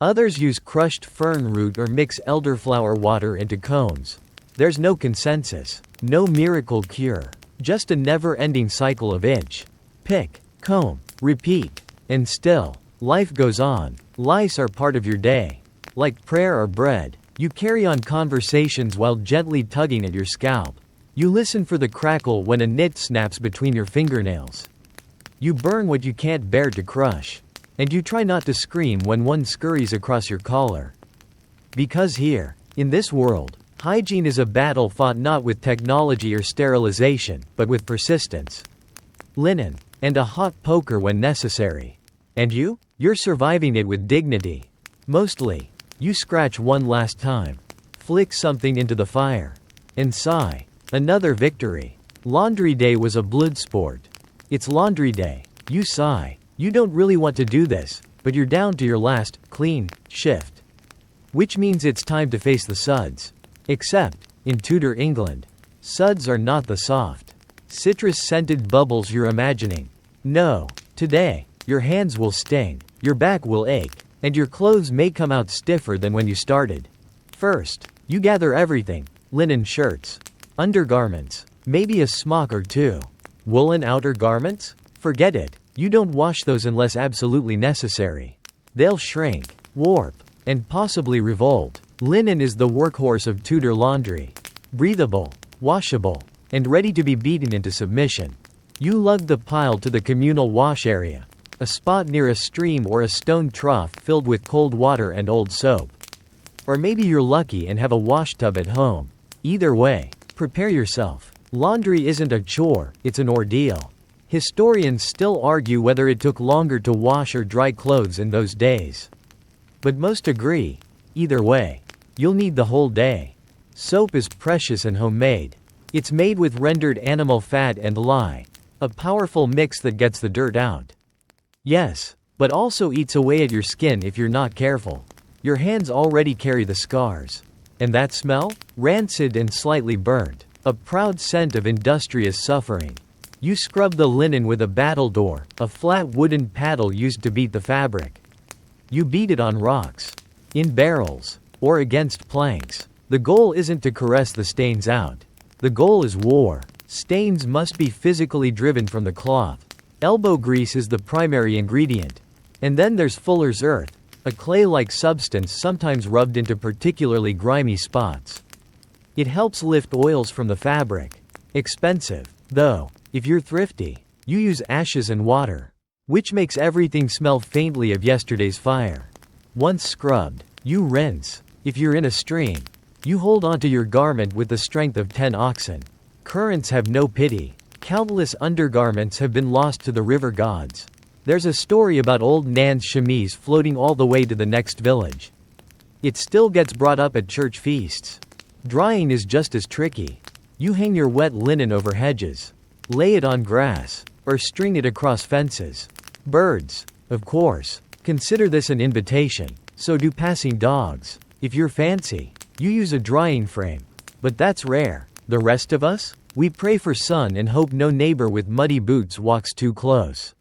Others use crushed fern root or mix elderflower water into combs. There's no consensus, no miracle cure, just a never-ending cycle of itch, pick, comb, repeat. And still, life goes on. Lice are part of your day. Like prayer or bread, you carry on conversations while gently tugging at your scalp. You listen for the crackle when a nit snaps between your fingernails. You burn what you can't bear to crush. And you try not to scream when one scurries across your collar. Because here, in this world, hygiene is a battle fought not with technology or sterilization, but with persistence. Linen, and a hot poker when necessary. And you? You're surviving it with dignity. Mostly, you scratch one last time, flick something into the fire, and sigh. Another victory. Laundry day was a blood sport. It's laundry day. You sigh. You don't really want to do this, but you're down to your last, clean, shift. Which means it's time to face the suds. Except, in Tudor England, suds are not the soft, citrus-scented bubbles you're imagining. No. Today, your hands will sting, your back will ache, and your clothes may come out stiffer than when you started. First, you gather everything: linen shirts, undergarments, maybe a smock or two. Woolen outer garments? Forget it. You don't wash those unless absolutely necessary. They'll shrink, warp, and possibly revolt. Linen is the workhorse of Tudor laundry. Breathable, washable, and ready to be beaten into submission. You lug the pile to the communal wash area, a spot near a stream or a stone trough filled with cold water and old soap. Or maybe you're lucky and have a washtub at home. Either way, prepare yourself. Laundry isn't a chore, it's an ordeal. Historians still argue whether it took longer to wash or dry clothes in those days. But most agree, either way, you'll need the whole day. Soap is precious and homemade. It's made with rendered animal fat and lye, a powerful mix that gets the dirt out. Yes, but also eats away at your skin if you're not careful. Your hands already carry the scars. And that smell? Rancid and slightly burnt, a proud scent of industrious suffering. You scrub the linen with a battledore, a flat wooden paddle used to beat the fabric. You beat it on rocks, in barrels, or against planks. The goal isn't to caress the stains out. The goal is war. Stains must be physically driven from the cloth. Elbow grease is the primary ingredient. And then there's fuller's earth, a clay-like substance sometimes rubbed into particularly grimy spots. It helps lift oils from the fabric. Expensive, though. If you're thrifty, you use ashes and water, which makes everything smell faintly of yesterday's fire. Once scrubbed, you rinse. If you're in a stream, you hold onto your garment with the strength of 10 oxen. Currents have no pity. Countless undergarments have been lost to the river gods. There's a story about old Nan's chemise floating all the way to the next village. It still gets brought up at church feasts. Drying is just as tricky. You hang your wet linen over hedges, lay it on grass, or string it across fences. Birds, of course, consider this an invitation. So do passing dogs. If you're fancy, you use a drying frame. But that's rare. The rest of us? We pray for sun and hope no neighbor with muddy boots walks too close.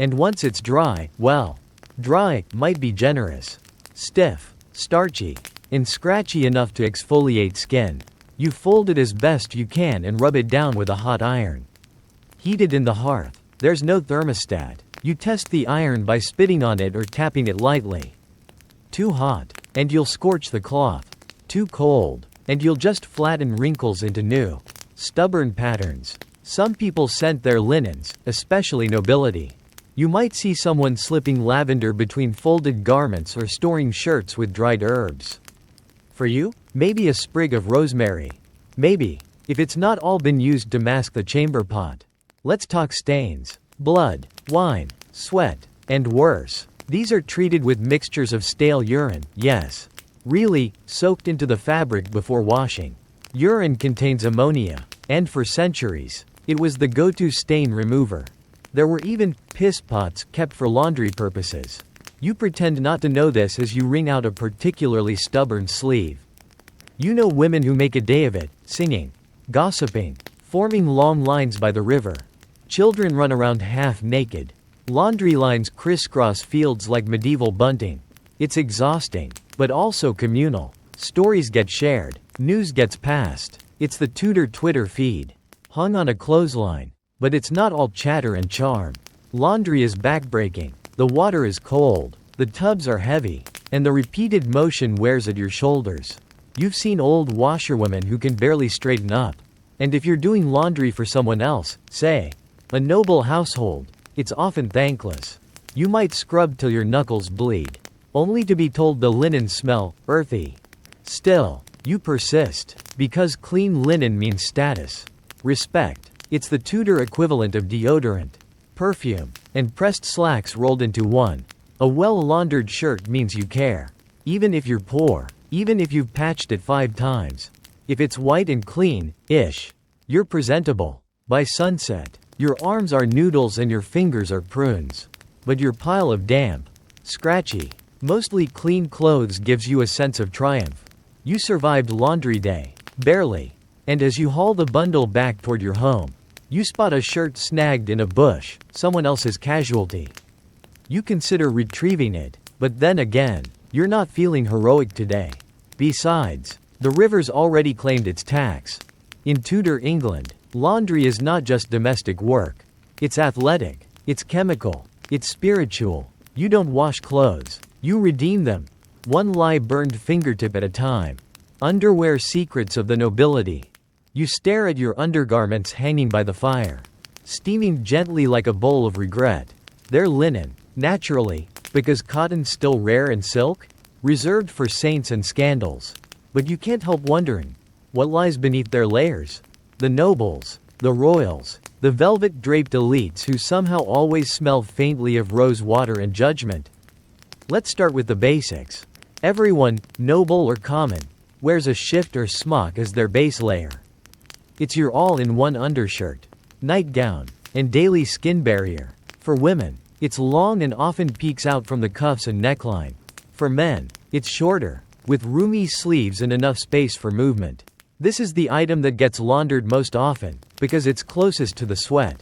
And once it's dry, well, dry might be generous. Stiff, starchy, and scratchy enough to exfoliate skin. You fold it as best you can and rub it down with a hot iron. Heat it in the hearth. There's no thermostat. You test the iron by spitting on it or tapping it lightly. Too hot, and you'll scorch the cloth. Too cold, and you'll just flatten wrinkles into new, stubborn patterns. Some people scent their linens, especially nobility. You might see someone slipping lavender between folded garments or storing shirts with dried herbs. For you, maybe a sprig of rosemary. Maybe, if it's not all been used to mask the chamber pot. Let's talk stains. Blood, wine, sweat, and worse. These are treated with mixtures of stale urine, yes. Really, soaked into the fabric before washing. Urine contains ammonia, and for centuries, it was the go-to stain remover. There were even piss pots kept for laundry purposes. You pretend not to know this as you wring out a particularly stubborn sleeve. You know women who make a day of it, singing, gossiping, forming long lines by the river. Children run around half naked. Laundry lines crisscross fields like medieval bunting. It's exhausting, but also communal. Stories get shared. News gets passed. It's the Tudor Twitter feed. Hung on a clothesline. But it's not all chatter and charm. Laundry is backbreaking. The water is cold. The tubs are heavy. And the repeated motion wears at your shoulders. You've seen old washerwomen who can barely straighten up. And if you're doing laundry for someone else, say, a noble household, it's often thankless. You might scrub till your knuckles bleed, only to be told the linen smell earthy. Still, you persist, because clean linen means status, respect. It's the Tudor equivalent of deodorant, perfume, and pressed slacks rolled into one. A well-laundered shirt means you care. Even if you're poor, even if you've patched it 5 times. If it's white and clean-ish, you're presentable. By sunset, your arms are noodles and your fingers are prunes. But your pile of damp, scratchy, mostly clean clothes gives you a sense of triumph. You survived laundry day, barely. And as you haul the bundle back toward your home, you spot a shirt snagged in a bush, someone else's casualty. You consider retrieving it, but then again, you're not feeling heroic today. Besides, the river's already claimed its tax. In Tudor England, laundry is not just domestic work. It's athletic, it's chemical, it's spiritual. You don't wash clothes, you redeem them. One lye-burned fingertip at a time. Underwear secrets of the nobility. You stare at your undergarments hanging by the fire, steaming gently like a bowl of regret. They're linen, naturally, because cotton's still rare and silk, reserved for saints and scandals. But you can't help wondering, what lies beneath their layers? The nobles, the royals, the velvet-draped elites who somehow always smell faintly of rose water and judgment. Let's start with the basics. Everyone, noble or common, wears a shift or smock as their base layer. It's your all-in-one undershirt, nightgown, and daily skin barrier. For women, it's long and often peeks out from the cuffs and neckline. For men, it's shorter, with roomy sleeves and enough space for movement. This is the item that gets laundered most often, because it's closest to the sweat.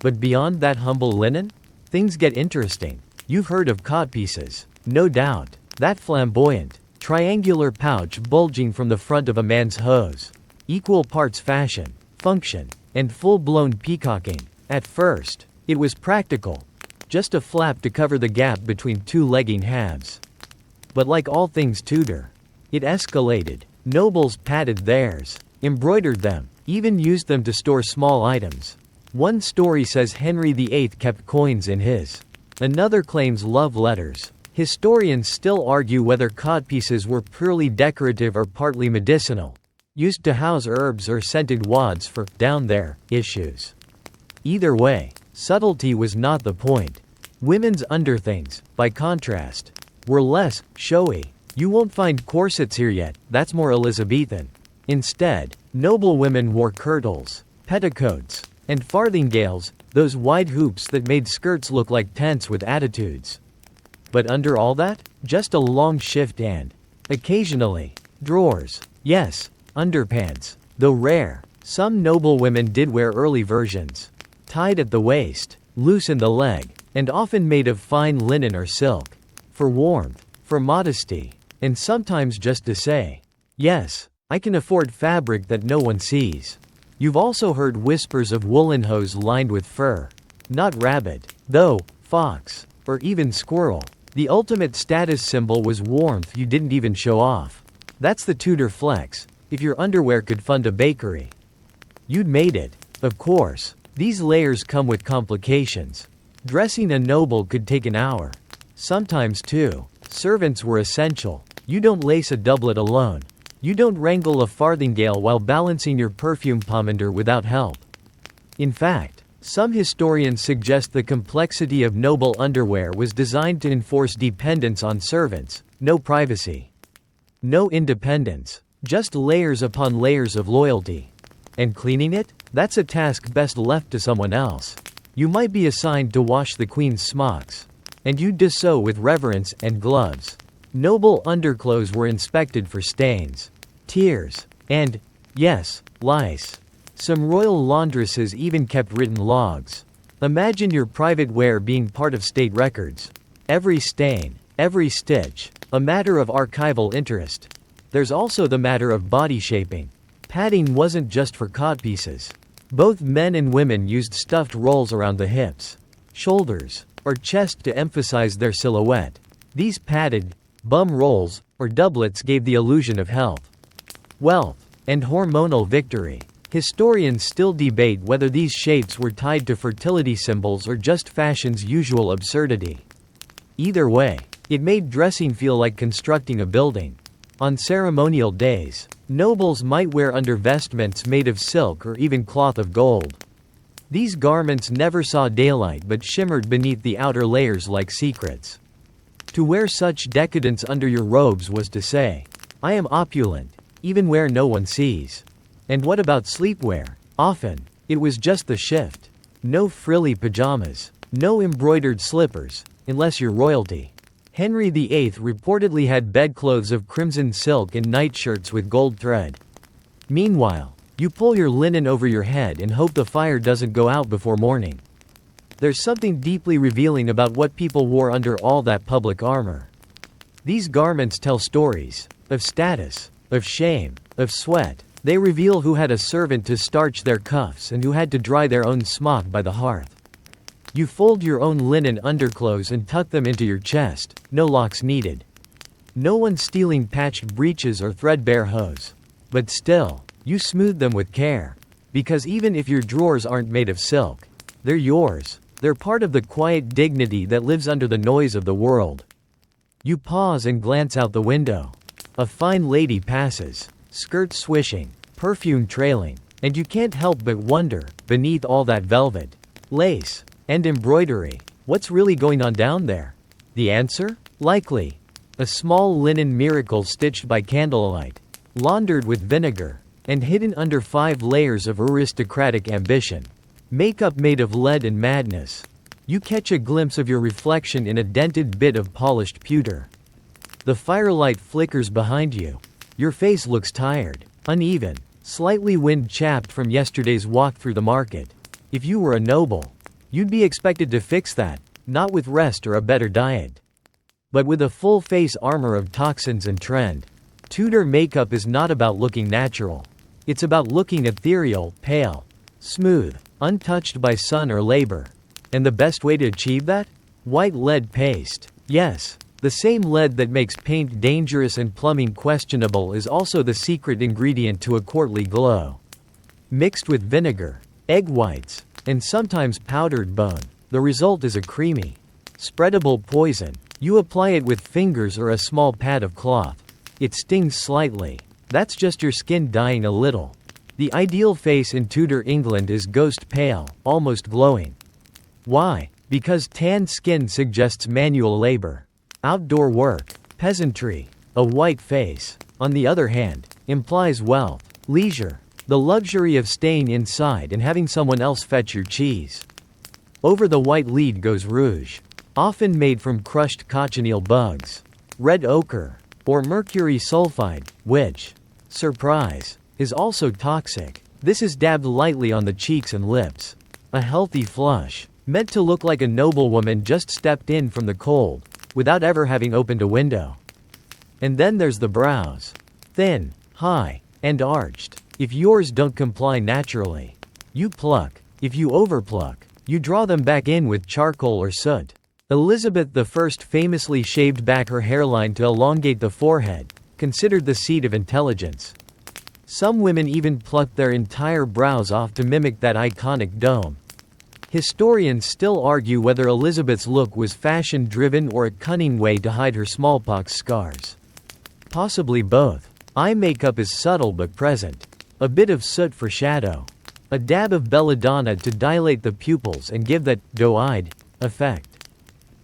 But beyond that humble linen, things get interesting. You've heard of codpieces, no doubt. That flamboyant, triangular pouch bulging from the front of a man's hose. Equal parts fashion, function, and full-blown peacocking. At first, it was practical. Just a flap to cover the gap between 2 legging halves. But like all things Tudor, it escalated. Nobles padded theirs, embroidered them, even used them to store small items. One story says Henry VIII kept coins in his. Another claims love letters. Historians still argue whether codpieces were purely decorative or partly medicinal, used to house herbs or scented wads for down there issues. Either way, subtlety was not the point. Women's underthings, by contrast, were less showy. You won't find corsets here yet, that's more Elizabethan. Instead, noble women wore kirtles, petticoats, and farthingales, those wide hoops that made skirts look like tents with attitudes. But under all that, just a long shift and, occasionally, drawers. Yes, underpants. Though rare, some noble women did wear early versions. Tied at the waist, loose in the leg, and often made of fine linen or silk. For warmth, for modesty, and sometimes just to say, yes, I can afford fabric that no one sees. You've also heard whispers of woolen hose lined with fur. Not rabbit, though, fox, or even squirrel. The ultimate status symbol was warmth you didn't even show off. That's the Tudor flex, if your underwear could fund a bakery. You'd made it. Of course, these layers come with complications. Dressing a noble could take an hour. Sometimes two. Servants were essential. You don't lace a doublet alone. You don't wrangle a farthingale while balancing your perfume pomander without help. In fact, some historians suggest the complexity of noble underwear was designed to enforce dependence on servants, no privacy. No independence, just layers upon layers of loyalty. And cleaning it? That's a task best left to someone else. You might be assigned to wash the queen's smocks. And you'd do so with reverence and gloves. Noble underclothes were inspected for stains, tears, and, yes, lice. Some royal laundresses even kept written logs. Imagine your private wear being part of state records. Every stain, every stitch, a matter of archival interest. There's also the matter of body shaping. Padding wasn't just for codpieces. Both men and women used stuffed rolls around the hips, shoulders, or chest to emphasize their silhouette. These padded, bum rolls, or doublets gave the illusion of health, wealth, and hormonal victory. Historians still debate whether these shapes were tied to fertility symbols or just fashion's usual absurdity. Either way, it made dressing feel like constructing a building. On ceremonial days, nobles might wear undervestments made of silk or even cloth of gold. These garments never saw daylight but shimmered beneath the outer layers like secrets. To wear such decadence under your robes was to say, I am opulent, even where no one sees. And what about sleepwear? Often, it was just the shift. No frilly pajamas, no embroidered slippers, unless you're royalty. Henry VIII reportedly had bedclothes of crimson silk and nightshirts with gold thread. Meanwhile, you pull your linen over your head and hope the fire doesn't go out before morning. There's something deeply revealing about what people wore under all that public armor. These garments tell stories of status, of shame, of sweat. They reveal who had a servant to starch their cuffs and who had to dry their own smock by the hearth. You fold your own linen underclothes and tuck them into your chest, no locks needed. No one stealing patched breeches or threadbare hose. But still, you smooth them with care. Because even if your drawers aren't made of silk, they're yours. They're part of the quiet dignity that lives under the noise of the world. You pause and glance out the window. A fine lady passes, skirt swishing, perfume trailing, and you can't help but wonder, beneath all that velvet, lace, and embroidery, what's really going on down there? The answer? Likely. A small linen miracle stitched by candlelight, laundered with vinegar, and hidden under 5 layers of aristocratic ambition. Makeup made of lead and madness. You catch a glimpse of your reflection in a dented bit of polished pewter. The firelight flickers behind you. Your face looks tired, uneven, slightly wind-chapped from yesterday's walk through the market. If you were a noble, you'd be expected to fix that, not with rest or a better diet, but with a full-face armor of toxins and trend. Tudor makeup is not about looking natural. It's about looking ethereal, pale, smooth, untouched by sun or labor. And the best way to achieve that? White lead paste. Yes, the same lead that makes paint dangerous and plumbing questionable is also the secret ingredient to a courtly glow. Mixed with vinegar, egg whites, and sometimes powdered bone, the result is a creamy, spreadable poison. You apply it with fingers or a small pad of cloth. It stings slightly. That's just your skin dying a little. The ideal face in Tudor England is ghost pale, almost glowing. Why? Because tanned skin suggests manual labor, outdoor work, peasantry. A white face, on the other hand, implies wealth, leisure, the luxury of staying inside and having someone else fetch your cheese. Over the white lead goes rouge, often made from crushed cochineal bugs, red ochre, or mercury sulfide, which, surprise, is also toxic. This is dabbed lightly on the cheeks and lips. A healthy flush, Meant to look like a noblewoman just stepped in from the cold, without ever having opened a window. And then there's the brows. Thin, high, and arched. If yours don't comply naturally, you pluck. If you overpluck, you draw them back in with charcoal or soot. Elizabeth I famously shaved back her hairline to elongate the forehead, considered the seat of intelligence. Some women even plucked their entire brows off to mimic that iconic dome. Historians still argue whether Elizabeth's look was fashion-driven or a cunning way to hide her smallpox scars. Possibly both. Eye makeup is subtle but present. A bit of soot for shadow. A dab of belladonna to dilate the pupils and give that doe-eyed effect.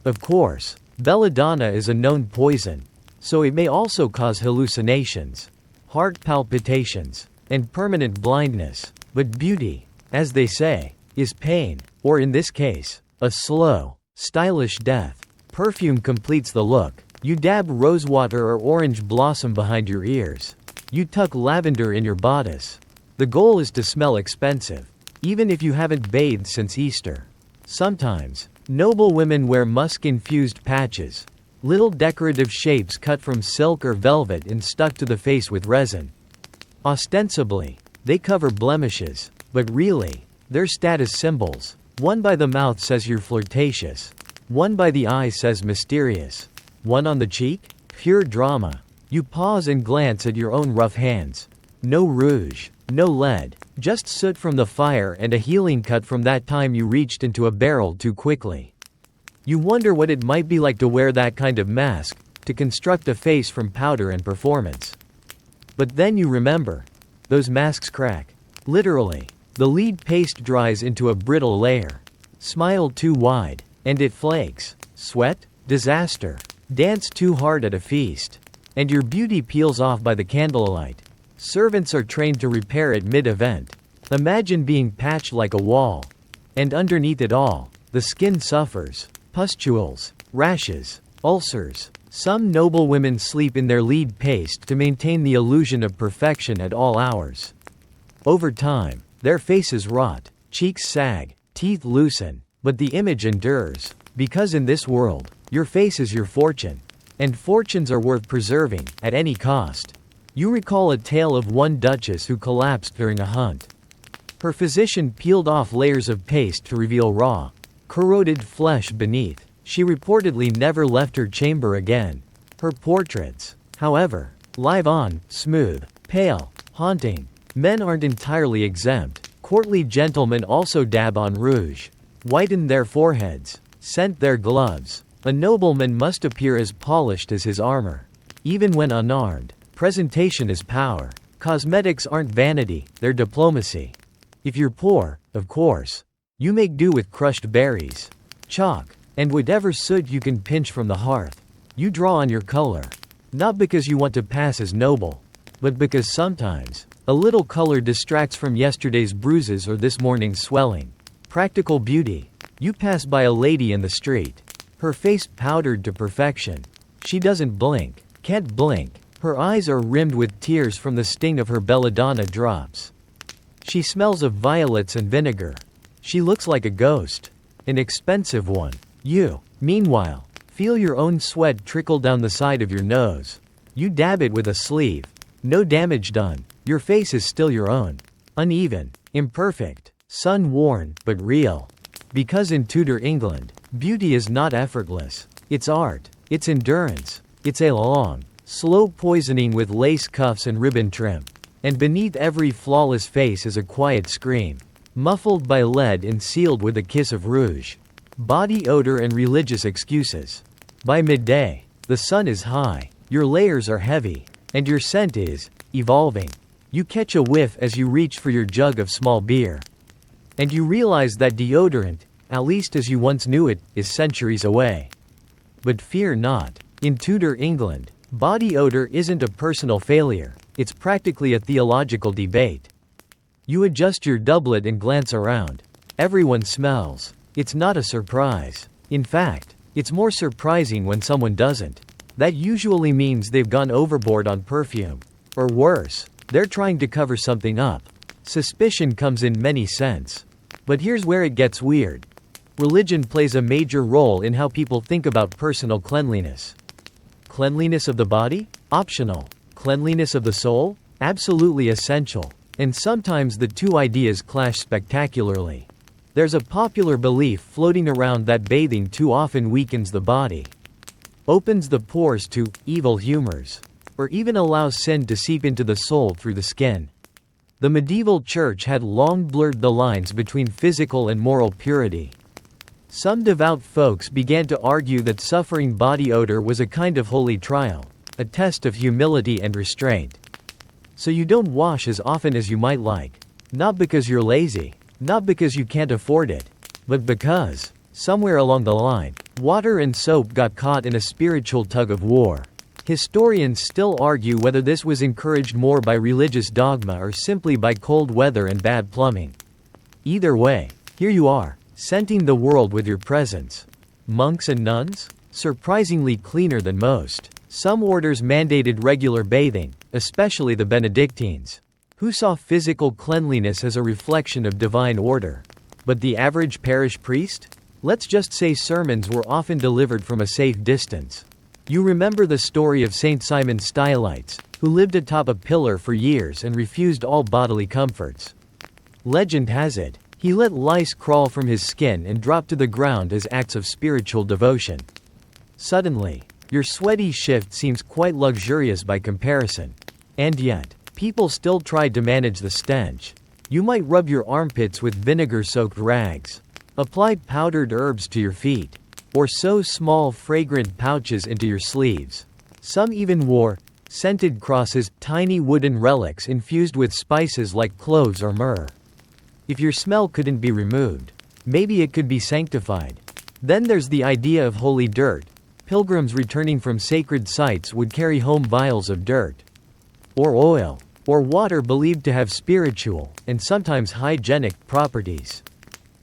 Of course, belladonna is a known poison, so it may also cause hallucinations, heart palpitations, and permanent blindness. But beauty, as they say, is pain, or in this case, a slow, stylish death. Perfume completes the look. You dab rosewater or orange blossom behind your ears. You tuck lavender in your bodice. The goal is to smell expensive, even if you haven't bathed since Easter. Sometimes, noble women wear musk-infused patches, little decorative shapes cut from silk or velvet and stuck to the face with resin. Ostensibly, they cover blemishes, but really, they're status symbols. One by the mouth says you're flirtatious. One by the eye says mysterious. One on the cheek? Pure drama. You pause and glance at your own rough hands. No rouge, no lead, just soot from the fire and a healing cut from that time you reached into a barrel too quickly. You wonder what it might be like to wear that kind of mask, to construct a face from powder and performance. But then you remember. Those masks crack. Literally. The lead paste dries into a brittle layer. Smile too wide, and it flakes. Sweat? Disaster. Dance too hard at a feast, and your beauty peels off by the candlelight. Servants are trained to repair it mid-event. Imagine being patched like a wall. And underneath it all, the skin suffers. Pustules, rashes, ulcers. Some noble women sleep in their lead paste to maintain the illusion of perfection at all hours. Over time, their faces rot, cheeks sag, teeth loosen, but the image endures. Because in this world, your face is your fortune. And fortunes are worth preserving, at any cost. You recall a tale of one duchess who collapsed during a hunt. Her physician peeled off layers of paste to reveal raw, corroded flesh beneath. She reportedly never left her chamber again. Her portraits, however, live on, smooth, pale, haunting. Men aren't entirely exempt. Courtly gentlemen also dab on rouge, whiten their foreheads, scent their gloves. A nobleman must appear as polished as his armor. Even when unarmed, presentation is power. Cosmetics aren't vanity, they're diplomacy. If you're poor, of course, you make do with crushed berries, chalk, and whatever soot you can pinch from the hearth. You draw on your color. Not because you want to pass as noble, but because sometimes, a little color distracts from yesterday's bruises or this morning's swelling. Practical beauty. You pass by a lady in the street. Her face powdered to perfection. She doesn't blink, can't blink. Her eyes are rimmed with tears from the sting of her belladonna drops. She smells of violets and vinegar. She looks like a ghost. An expensive one. You, meanwhile, feel your own sweat trickle down the side of your nose. You dab it with a sleeve. No damage done. Your face is still your own. Uneven, imperfect, sun-worn, but real. Because in Tudor England, beauty is not effortless. It's art. It's endurance. It's a long, slow poisoning with lace cuffs and ribbon trim. And beneath every flawless face is a quiet scream, muffled by lead and sealed with a kiss of rouge. Body odor and religious excuses. By midday, the sun is high, your layers are heavy, and your scent is evolving. You catch a whiff as you reach for your jug of small beer. And you realize that deodorant, at least as you once knew it, is centuries away. But fear not. In Tudor England, body odor isn't a personal failure, it's practically a theological debate. You adjust your doublet and glance around. Everyone smells. It's not a surprise. In fact, it's more surprising when someone doesn't. That usually means they've gone overboard on perfume. Or worse, they're trying to cover something up. Suspicion comes in many scents. But here's where it gets weird. Religion plays a major role in how people think about personal cleanliness. Cleanliness of the body? Optional. Cleanliness of the soul? Absolutely essential. And sometimes the two ideas clash spectacularly. There's a popular belief floating around that bathing too often weakens the body, opens the pores to evil humors, or even allows sin to seep into the soul through the skin. The medieval church had long blurred the lines between physical and moral purity. Some devout folks began to argue that suffering body odor was a kind of holy trial, a test of humility and restraint. So you don't wash as often as you might like, not because you're lazy, not because you can't afford it, but because, somewhere along the line, water and soap got caught in a spiritual tug-of-war. Historians still argue whether this was encouraged more by religious dogma or simply by cold weather and bad plumbing. Either way, here you are, scenting the world with your presence. Monks and nuns? Surprisingly cleaner than most. Some orders mandated regular bathing, especially the Benedictines, who saw physical cleanliness as a reflection of divine order. But the average parish priest? Let's just say sermons were often delivered from a safe distance. You remember the story of Saint Simon Stylites, who lived atop a pillar for years and refused all bodily comforts. Legend has it, he let lice crawl from his skin and drop to the ground as acts of spiritual devotion. Suddenly, your sweaty shift seems quite luxurious by comparison. And yet, people still tried to manage the stench. You might rub your armpits with vinegar-soaked rags, apply powdered herbs to your feet, or sew small fragrant pouches into your sleeves. Some even wore scented crosses, tiny wooden relics infused with spices like cloves or myrrh. If your smell couldn't be removed, maybe it could be sanctified. Then there's the idea of holy dirt. Pilgrims returning from sacred sites would carry home vials of dirt, or oil, or water believed to have spiritual, and sometimes hygienic, properties.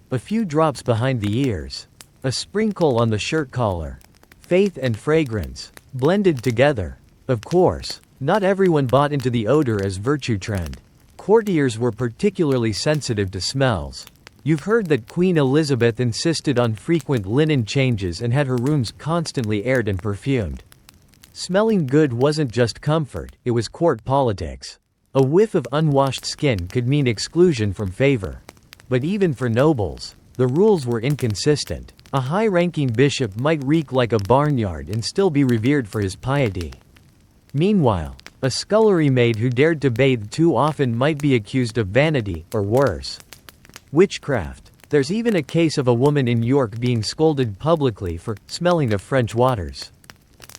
A few drops behind the ears, a sprinkle on the shirt collar. Faith and fragrance, blended together. Of course, not everyone bought into the odor as virtue trend. Courtiers were particularly sensitive to smells. You've heard that Queen Elizabeth insisted on frequent linen changes and had her rooms constantly aired and perfumed. Smelling good wasn't just comfort, it was court politics. A whiff of unwashed skin could mean exclusion from favor. But even for nobles, the rules were inconsistent. A high-ranking bishop might reek like a barnyard and still be revered for his piety. Meanwhile, a scullery maid who dared to bathe too often might be accused of vanity, or worse, witchcraft. There's even a case of a woman in York being scolded publicly for smelling of French waters,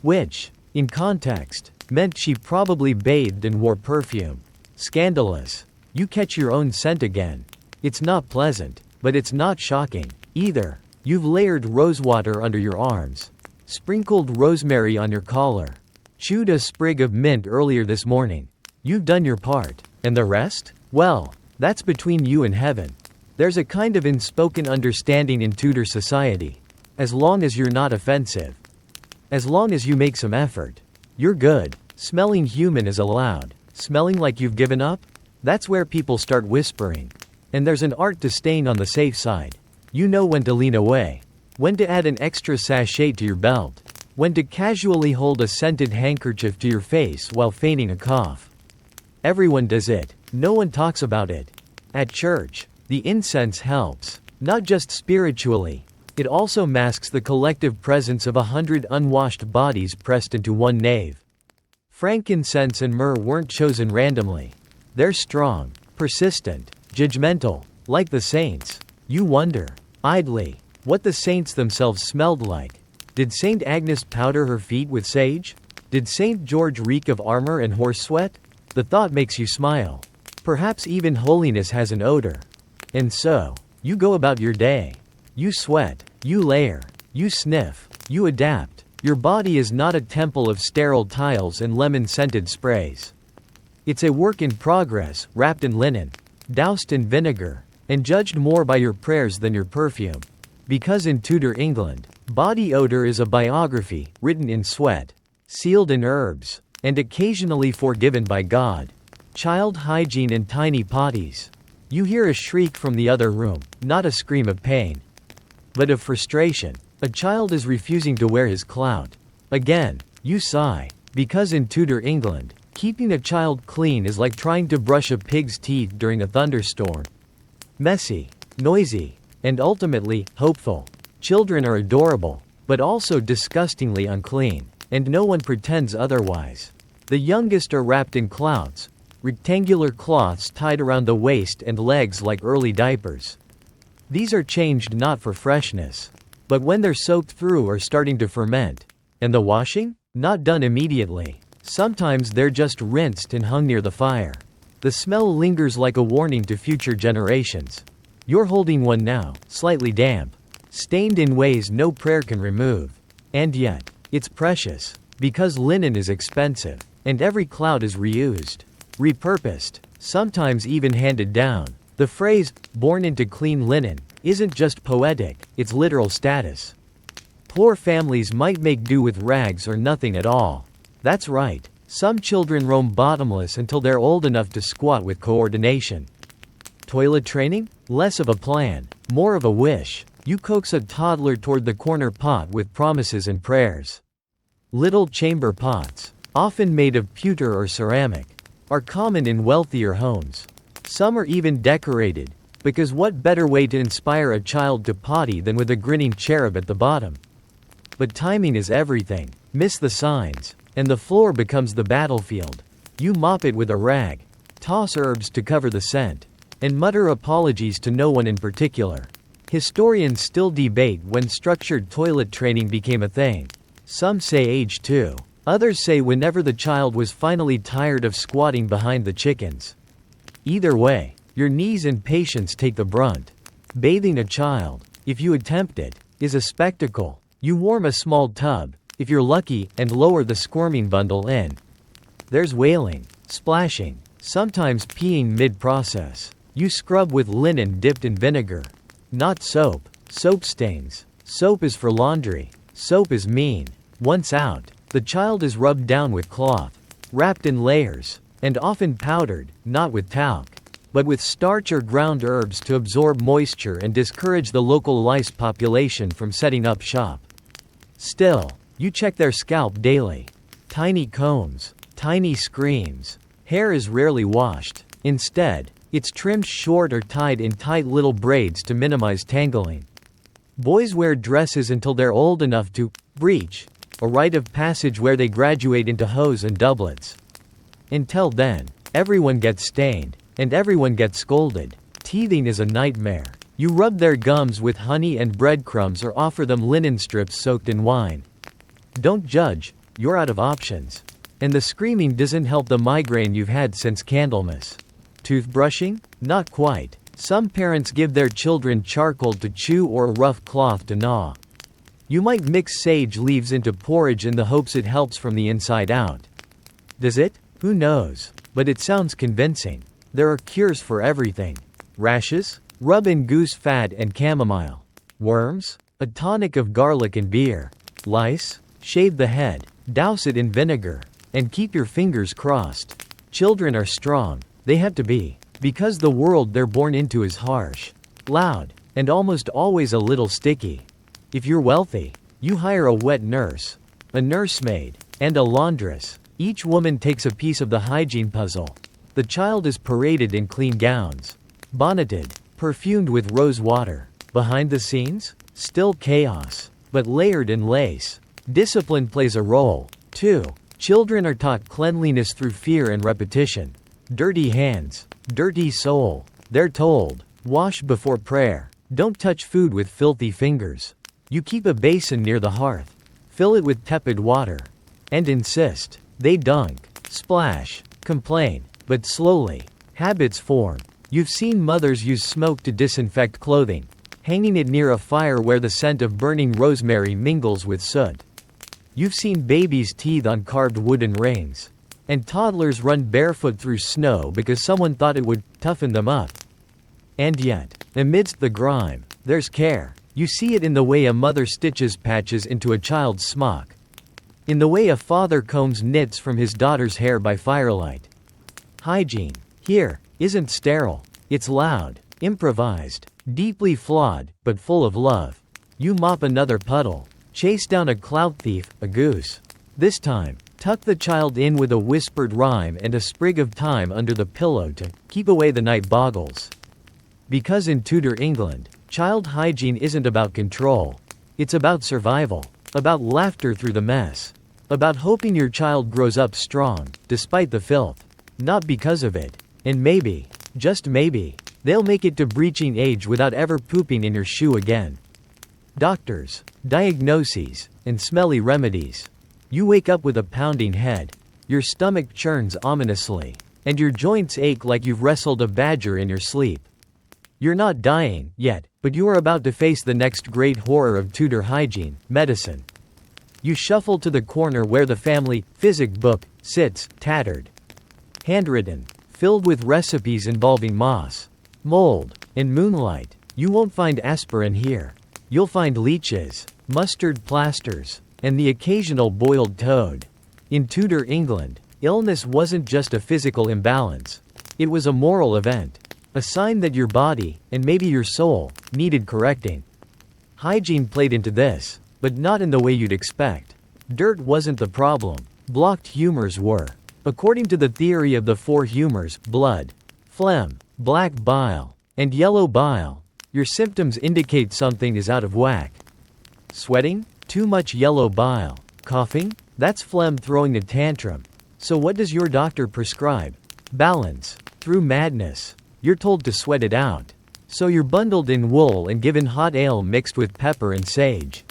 which, in context, meant she probably bathed and wore perfume. Scandalous. You catch your own scent again. It's not pleasant, but it's not shocking, either. You've layered rosewater under your arms, sprinkled rosemary on your collar, chewed a sprig of mint earlier this morning. You've done your part. And the rest? Well, that's between you and heaven. There's a kind of unspoken understanding in Tudor society. As long as you're not offensive, as long as you make some effort, you're good. Smelling human is allowed. Smelling like you've given up? That's where people start whispering. And there's an art to staying on the safe side. You know when to lean away, when to add an extra sachet to your belt, when to casually hold a scented handkerchief to your face while feigning a cough. Everyone does it. No one talks about it. At church, the incense helps, not just spiritually. It also masks the collective presence of 100 unwashed bodies pressed into one nave. Frankincense and myrrh weren't chosen randomly. They're strong, persistent, judgmental, like the saints. You wonder, idly, what the saints themselves smelled like. Did Saint Agnes powder her feet with sage? Did Saint George reek of armor and horse sweat? The thought makes you smile. Perhaps even holiness has an odor. And so, you go about your day. You sweat, you layer, you sniff, you adapt. Your body is not a temple of sterile tiles and lemon-scented sprays. It's a work in progress, wrapped in linen, doused in vinegar, and judged more by your prayers than your perfume. Because in Tudor England, body odor is a biography, written in sweat, sealed in herbs, and occasionally forgiven by God. Child hygiene and tiny potties. You hear a shriek from the other room, not a scream of pain. but of frustration. A child is refusing to wear his clout. Again, you sigh. Because in Tudor England, keeping a child clean is like trying to brush a pig's teeth during a thunderstorm. Messy, noisy, and ultimately, hopeful. Children are adorable, but also disgustingly unclean, and no one pretends otherwise. The youngest are wrapped in clouts, rectangular cloths tied around the waist and legs like early diapers. These are changed not for freshness, but when they're soaked through or starting to ferment. And the washing? Not done immediately. Sometimes they're just rinsed and hung near the fire. The smell lingers like a warning to future generations. You're holding one now, slightly damp, stained in ways no prayer can remove. And yet, it's precious, because linen is expensive, and every clout is reused, repurposed, sometimes even handed down. The phrase, born into clean linen, isn't just poetic, it's literal status. Poor families might make do with rags or nothing at all. That's right, some children roam bottomless until they're old enough to squat with coordination. Toilet training? Less of a plan, more of a wish. You coax a toddler toward the corner pot with promises and prayers. Little chamber pots, often made of pewter or ceramic, are common in wealthier homes. Some are even decorated, because what better way to inspire a child to potty than with a grinning cherub at the bottom? But timing is everything. Miss the signs, and the floor becomes the battlefield. You mop it with a rag, toss herbs to cover the scent, and mutter apologies to no one in particular. Historians still debate when structured toilet training became a thing. Some say age 2. Others say whenever the child was finally tired of squatting behind the chickens. Either way, your knees and patience take the brunt. Bathing a child, if you attempt it, is a spectacle. You warm a small tub, if you're lucky, and lower the squirming bundle in. There's wailing, splashing, sometimes peeing mid-process. You scrub with linen dipped in vinegar. Not soap. Soap stains. Soap is for laundry. Soap is mean. Once out, the child is rubbed down with cloth, wrapped in layers, and often powdered, not with talc, but with starch or ground herbs to absorb moisture and discourage the local lice population from setting up shop. Still, you check their scalp daily. Tiny combs, tiny screams. Hair is rarely washed. Instead, it's trimmed short or tied in tight little braids to minimize tangling. Boys wear dresses until they're old enough to breech, a rite of passage where they graduate into hose and doublets. Until then, everyone gets stained, and everyone gets scolded. Teething is a nightmare. You rub their gums with honey and breadcrumbs or offer them linen strips soaked in wine. Don't judge, you're out of options. And the screaming doesn't help the migraine you've had since Candlemas. Toothbrushing? Not quite. Some parents give their children charcoal to chew or a rough cloth to gnaw. You might mix sage leaves into porridge in the hopes it helps from the inside out. Does it? Who knows? But it sounds convincing. There are cures for everything. Rashes? Rub in goose fat and chamomile. Worms? A tonic of garlic and beer. Lice? Shave the head, douse it in vinegar, and keep your fingers crossed. Children are strong. They have to be. Because the world they're born into is harsh, loud, and almost always a little sticky. If you're wealthy, you hire a wet nurse, a nursemaid, and a laundress. Each woman takes a piece of the hygiene puzzle. The child is paraded in clean gowns, bonneted, perfumed with rose water. Behind the scenes, still chaos, but layered in lace. Discipline plays a role, too. Children are taught cleanliness through fear and repetition. Dirty hands, dirty soul. They're told, wash before prayer. Don't touch food with filthy fingers. You keep a basin near the hearth. Fill it with tepid water. And insist. They dunk, splash, complain. But slowly, habits form. You've seen mothers use smoke to disinfect clothing, hanging it near a fire where the scent of burning rosemary mingles with soot. You've seen babies teethe on carved wooden rings. And toddlers run barefoot through snow because someone thought it would toughen them up. And yet, amidst the grime, there's care. You see it in the way a mother stitches patches into a child's smock. In the way a father combs knits from his daughter's hair by firelight. Hygiene, here, isn't sterile. It's loud, improvised, deeply flawed, but full of love. You mop another puddle. Chase down a clout thief, a goose. This time, tuck the child in with a whispered rhyme and a sprig of thyme under the pillow to keep away the night boggles. Because in Tudor England, child hygiene isn't about control. It's about survival. About laughter through the mess. About hoping your child grows up strong, despite the filth. Not because of it. And maybe, just maybe, they'll make it to breaching age without ever pooping in your shoe again. Doctors, diagnoses, and smelly remedies. You wake up with a pounding head. Your stomach churns ominously. And your joints ache like you've wrestled a badger in your sleep. You're not dying, yet, but you are about to face the next great horror of Tudor hygiene, medicine. You shuffle to the corner where the family physic book sits, tattered. Handwritten, filled with recipes involving moss, mold, and moonlight. You won't find aspirin here. You'll find leeches, mustard plasters, and the occasional boiled toad. In Tudor England, illness wasn't just a physical imbalance. It was a moral event. A sign that your body, and maybe your soul, needed correcting. Hygiene played into this, but not in the way you'd expect. Dirt wasn't the problem. Blocked humors were. According to the theory of the four humors, blood, phlegm, black bile, and yellow bile, your symptoms indicate something is out of whack. Sweating? Too much yellow bile. Coughing? That's phlegm throwing a tantrum. So what does your doctor prescribe? Balance. Through madness. You're told to sweat it out. So you're bundled in wool and given hot ale mixed with pepper and sage.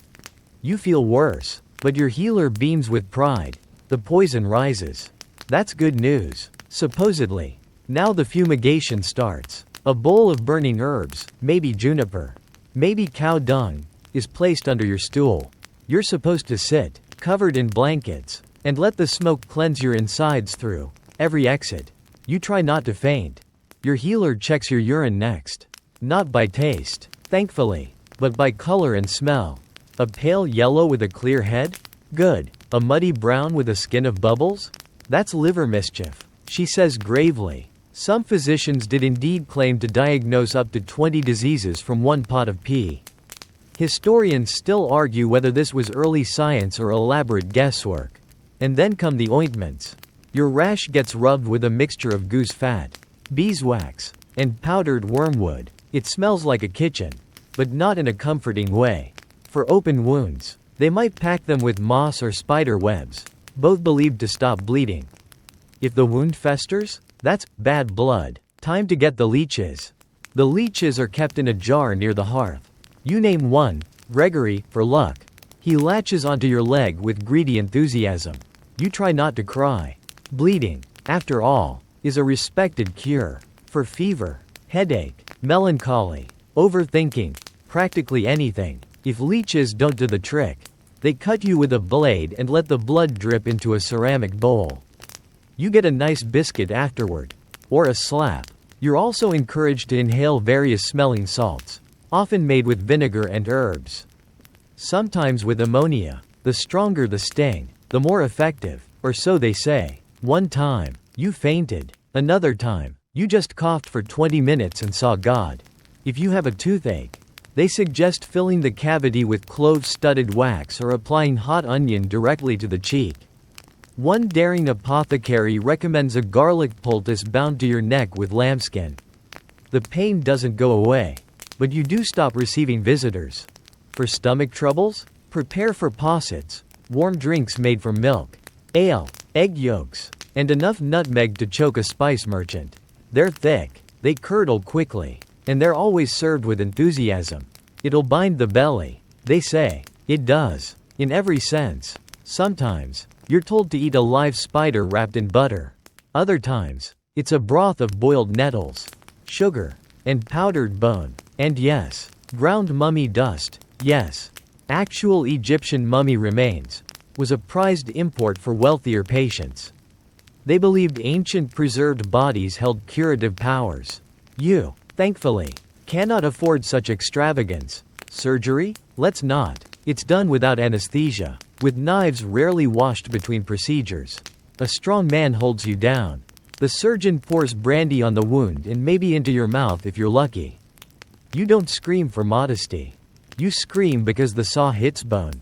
You feel worse, but your healer beams with pride. The poison rises. That's good news, supposedly. Now the fumigation starts. A bowl of burning herbs, maybe juniper, maybe cow dung, is placed under your stool. You're supposed to sit, covered in blankets, and let the smoke cleanse your insides through every exit. You try not to faint. Your healer checks your urine next. Not by taste, thankfully, but by color and smell. A pale yellow with a clear head? Good. A muddy brown with a skin of bubbles? That's liver mischief, she says gravely. Some physicians did indeed claim to diagnose up to 20 diseases from one pot of pee. Historians still argue whether this was early science or elaborate guesswork. And then come the ointments. Your rash gets rubbed with a mixture of goose fat, beeswax, and powdered wormwood. It smells like a kitchen, but not in a comforting way. For open wounds, they might pack them with moss or spider webs, both believed to stop bleeding. If the wound festers, that's bad blood. Time to get the leeches. The leeches are kept in a jar near the hearth. You name one, Gregory, for luck. He latches onto your leg with greedy enthusiasm. You try not to cry. Bleeding, after all, is a respected cure. For fever, headache, melancholy, overthinking, practically anything. If leeches don't do the trick, they cut you with a blade and let the blood drip into a ceramic bowl. You get a nice biscuit afterward. Or a slap. You're also encouraged to inhale various smelling salts, often made with vinegar and herbs. Sometimes with ammonia. The stronger the sting, the more effective, or so they say. One time, you fainted. Another time, you just coughed for 20 minutes and saw God. If you have a toothache, they suggest filling the cavity with clove-studded wax or applying hot onion directly to the cheek. One daring apothecary recommends a garlic poultice bound to your neck with lambskin. The pain doesn't go away, but you do stop receiving visitors. For stomach troubles? Prepare for possets, warm drinks made from milk, ale, egg yolks, and enough nutmeg to choke a spice merchant. They're thick, they curdle quickly, and they're always served with enthusiasm. It'll bind the belly, they say. It does, in every sense. Sometimes, you're told to eat a live spider wrapped in butter. Other times, it's a broth of boiled nettles, sugar, and powdered bone. And yes, ground mummy dust. Yes, actual Egyptian mummy remains was a prized import for wealthier patients. They believed ancient preserved bodies held curative powers. You, thankfully, cannot afford such extravagance. Surgery? Let's not. It's done without anesthesia, with knives rarely washed between procedures. A strong man holds you down. The surgeon pours brandy on the wound and maybe into your mouth if you're lucky. You don't scream for modesty. You scream because the saw hits bone.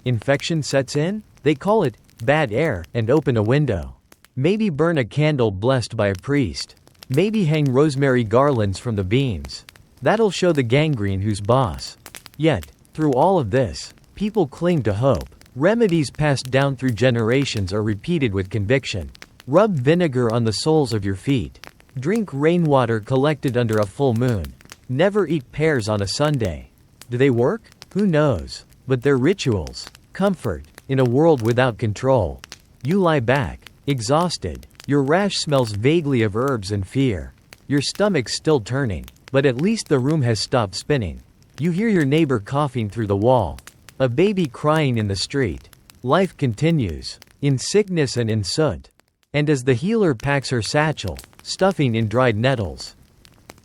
Infection sets in? They call it bad air and open a window. Maybe burn a candle blessed by a priest. Maybe hang rosemary garlands from the beams. That'll show the gangrene who's boss. Yet, through all of this, people cling to hope. Remedies passed down through generations are repeated with conviction. Rub vinegar on the soles of your feet. Drink rainwater collected under a full moon. Never eat pears on a Sunday. Do they work? Who knows? But they're rituals. Comfort, in a world without control. You lie back, exhausted. Your rash smells vaguely of herbs and fear. Your stomach's still turning, but at least the room has stopped spinning. You hear your neighbor coughing through the wall. A baby crying in the street. Life continues, in sickness and in soot. And as the healer packs her satchel, stuffing in dried nettles,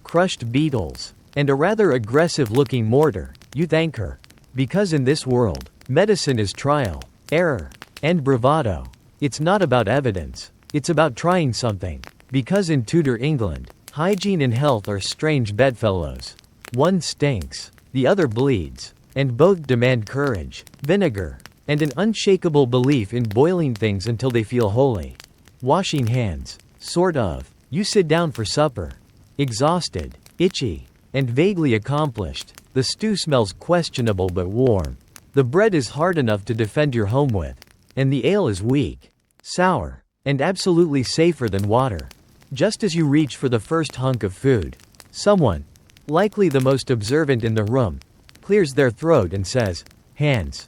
crushed beetles, and a rather aggressive-looking mortar, you thank her. Because in this world, medicine is trial, error, and bravado. It's not about evidence. It's about trying something. Because in Tudor England, hygiene and health are strange bedfellows. One stinks, the other bleeds, and both demand courage, vinegar, and an unshakable belief in boiling things until they feel holy. Washing hands, sort of. You sit down for supper. Exhausted, itchy, and vaguely accomplished. The stew smells questionable but warm. The bread is hard enough to defend your home with. And the ale is weak, sour, and absolutely safer than water. Just as you reach for the first hunk of food, someone, likely the most observant in the room, clears their throat and says, "Hands."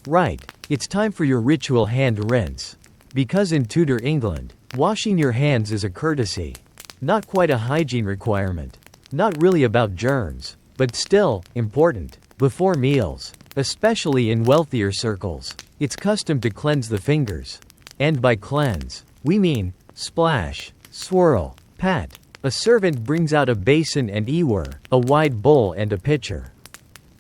Right, it's time for your ritual hand rinse. Because in Tudor England, washing your hands is a courtesy. Not quite a hygiene requirement. Not really about germs, but still, important. Before meals, especially in wealthier circles, it's custom to cleanse the fingers. And by cleanse, we mean splash, swirl, pat. A servant brings out a basin and ewer, a wide bowl and a pitcher.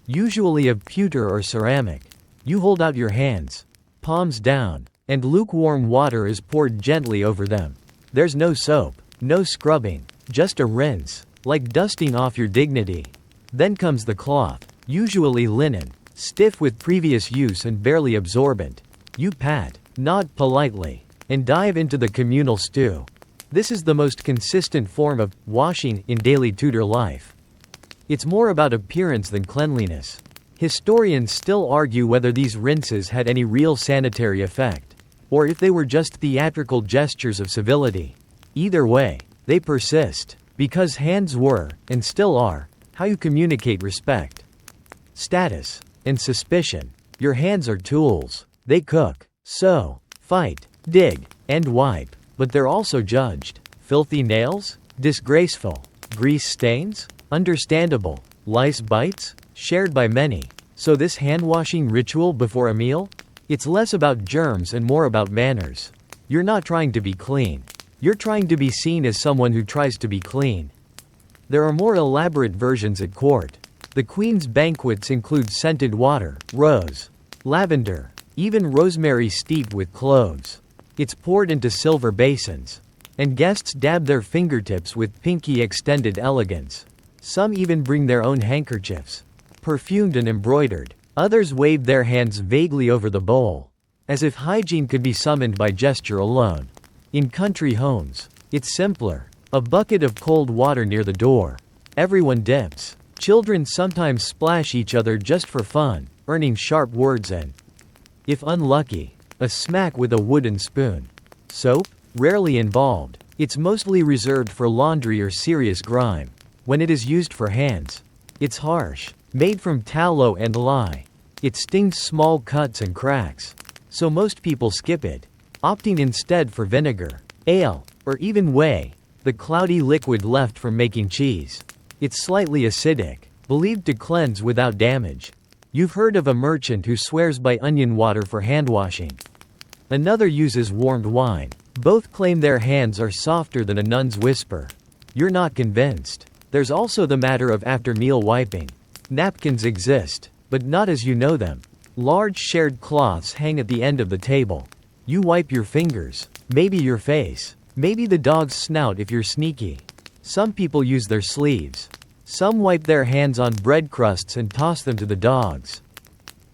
Usually of pewter or ceramic. You hold out your hands, palms down, and lukewarm water is poured gently over them. There's no soap, no scrubbing, just a rinse, like dusting off your dignity. Then comes the cloth, usually linen, stiff with previous use and barely absorbent. You pat, nod politely, and dive into the communal stew. This is the most consistent form of washing in daily Tudor life. It's more about appearance than cleanliness. Historians still argue whether these rinses had any real sanitary effect, or if they were just theatrical gestures of civility. Either way, they persist, because hands were, and still are, how you communicate respect, status, and suspicion. Your hands are tools. They cook, sew, fight, dig, and wipe. But they're also judged. Filthy nails? Disgraceful. Grease stains? Understandable. Lice bites? Shared by many. So this hand-washing ritual before a meal? It's less about germs and more about manners. You're not trying to be clean. You're trying to be seen as someone who tries to be clean. There are more elaborate versions at court. The Queen's banquets include scented water, rose, lavender, even rosemary steeped with cloves. It's poured into silver basins, and guests dab their fingertips with pinky extended elegance. Some even bring their own handkerchiefs, perfumed and embroidered. Others wave their hands vaguely over the bowl, as if hygiene could be summoned by gesture alone. In country homes, it's simpler. A bucket of cold water near the door. Everyone dips. Children sometimes splash each other just for fun, earning sharp words and, if unlucky, a smack with a wooden spoon. Soap? Rarely involved. It's mostly reserved for laundry or serious grime. When it is used for hands, it's harsh, made from tallow and lye. It stings small cuts and cracks. So most people skip it, opting instead for vinegar, ale, or even whey, the cloudy liquid left from making cheese. It's slightly acidic, believed to cleanse without damage. You've heard of a merchant who swears by onion water for hand washing. Another uses warmed wine. Both claim their hands are softer than a nun's whisper. You're not convinced. There's also the matter of after-meal wiping. Napkins exist, but not as you know them. Large shared cloths hang at the end of the table. You wipe your fingers, maybe your face, maybe the dog's snout if you're sneaky. Some people use their sleeves. Some wipe their hands on bread crusts and toss them to the dogs.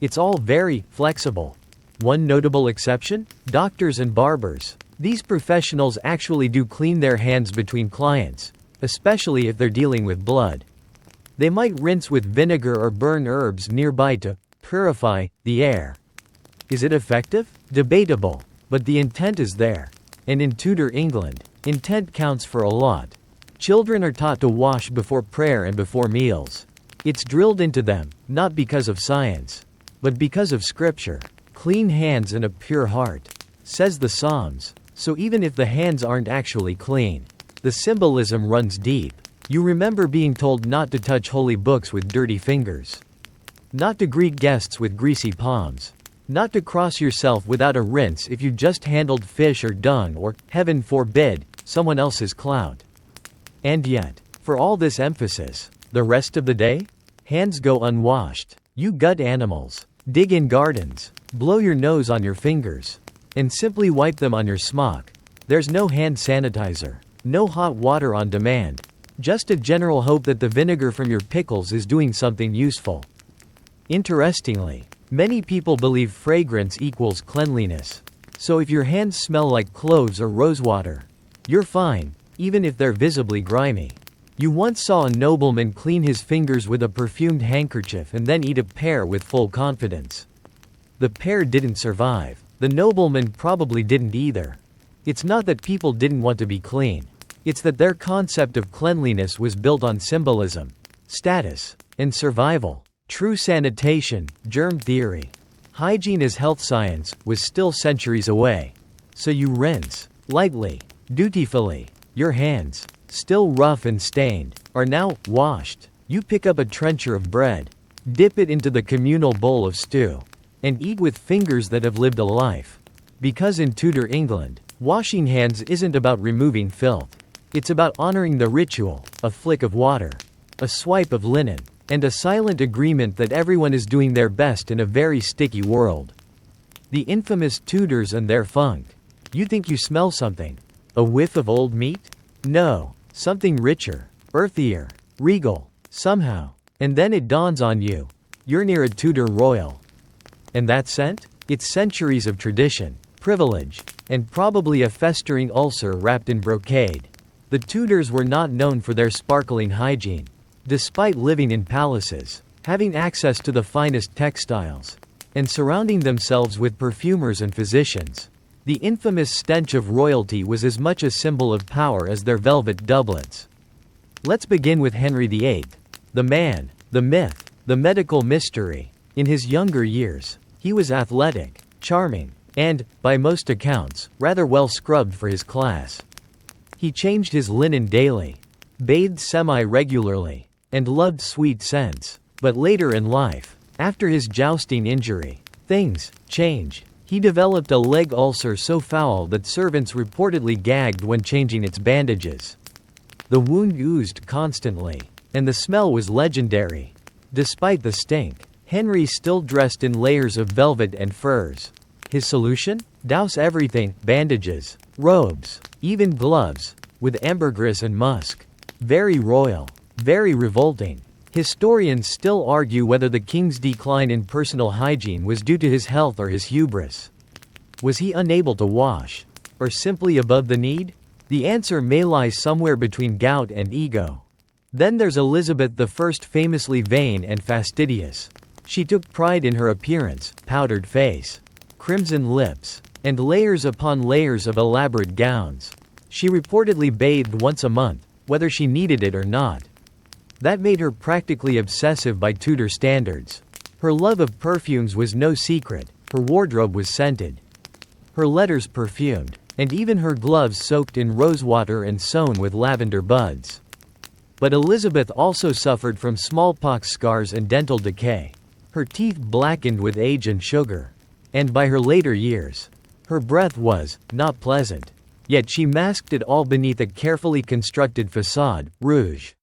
It's all very flexible. One notable exception? Doctors and barbers. These professionals actually do clean their hands between clients, especially if they're dealing with blood. They might rinse with vinegar or burn herbs nearby to purify the air. Is it effective? Debatable, but the intent is there. And in Tudor England, intent counts for a lot. Children are taught to wash before prayer and before meals. It's drilled into them, not because of science, but because of scripture. Clean hands and a pure heart, says the Psalms. So even if the hands aren't actually clean, the symbolism runs deep. You remember being told not to touch holy books with dirty fingers, not to greet guests with greasy palms, not to cross yourself without a rinse if you just handled fish or dung or, heaven forbid, someone else's clout. And yet, for all this emphasis, the rest of the day? Hands go unwashed. You gut animals, dig in gardens, blow your nose on your fingers, and simply wipe them on your smock. There's no hand sanitizer, no hot water on demand, just a general hope that the vinegar from your pickles is doing something useful. Interestingly, many people believe fragrance equals cleanliness. So if your hands smell like cloves or rosewater, you're fine, even if they're visibly grimy. You once saw a nobleman clean his fingers with a perfumed handkerchief and then eat a pear with full confidence. The pear didn't survive. The nobleman probably didn't either. It's not that people didn't want to be clean. It's that their concept of cleanliness was built on symbolism, status, and survival. True sanitation, germ theory, hygiene as health science, was still centuries away. So you rinse, lightly, dutifully. Your hands, still rough and stained, are now washed. You pick up a trencher of bread, dip it into the communal bowl of stew, and eat with fingers that have lived a life. Because in Tudor England, washing hands isn't about removing filth. It's about honoring the ritual, a flick of water, a swipe of linen, and a silent agreement that everyone is doing their best in a very sticky world. The infamous Tudors and their funk. You think you smell something? A whiff of old meat? No, something richer, earthier, regal, somehow. And then it dawns on you. You're near a Tudor royal. And that scent? It's centuries of tradition, privilege, and probably a festering ulcer wrapped in brocade. The Tudors were not known for their sparkling hygiene. Despite living in palaces, having access to the finest textiles, and surrounding themselves with perfumers and physicians, the infamous stench of royalty was as much a symbol of power as their velvet doublets. Let's begin with Henry VIII. The man, the myth, the medical mystery. In his younger years, he was athletic, charming, and, by most accounts, rather well scrubbed for his class. He changed his linen daily, bathed semi-regularly, and loved sweet scents. But later in life, after his jousting injury, things change. He developed a leg ulcer so foul that servants reportedly gagged when changing its bandages. The wound oozed constantly, and the smell was legendary. Despite the stink, Henry still dressed in layers of velvet and furs. His solution? Douse everything, bandages, robes, even gloves, with ambergris and musk. Very royal, very revolting. Historians still argue whether the king's decline in personal hygiene was due to his health or his hubris. Was he unable to wash? Or simply above the need? The answer may lie somewhere between gout and ego. Then there's Elizabeth I, famously vain and fastidious. She took pride in her appearance, powdered face, crimson lips, and layers upon layers of elaborate gowns. She reportedly bathed once a month, whether she needed it or not. That made her practically obsessive by Tudor standards. Her love of perfumes was no secret. Her wardrobe was scented, her letters perfumed, and even her gloves soaked in rosewater and sown with lavender buds. But Elizabeth also suffered from smallpox scars and dental decay. Her teeth blackened with age and sugar. And by her later years, her breath was not pleasant. Yet she masked it all beneath a carefully constructed facade, rouge,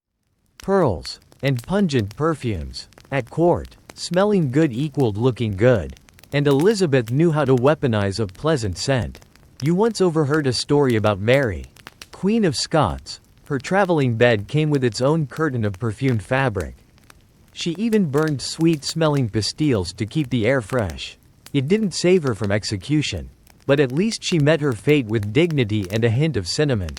pearls, and pungent perfumes. At court, smelling good equaled looking good. And Elizabeth knew how to weaponize a pleasant scent. You once overheard a story about Mary, Queen of Scots, Her traveling bed came with its own curtain of perfumed fabric. She even burned sweet-smelling pastilles to keep the air fresh. It didn't save her from execution, but at least she met her fate with dignity and a hint of cinnamon.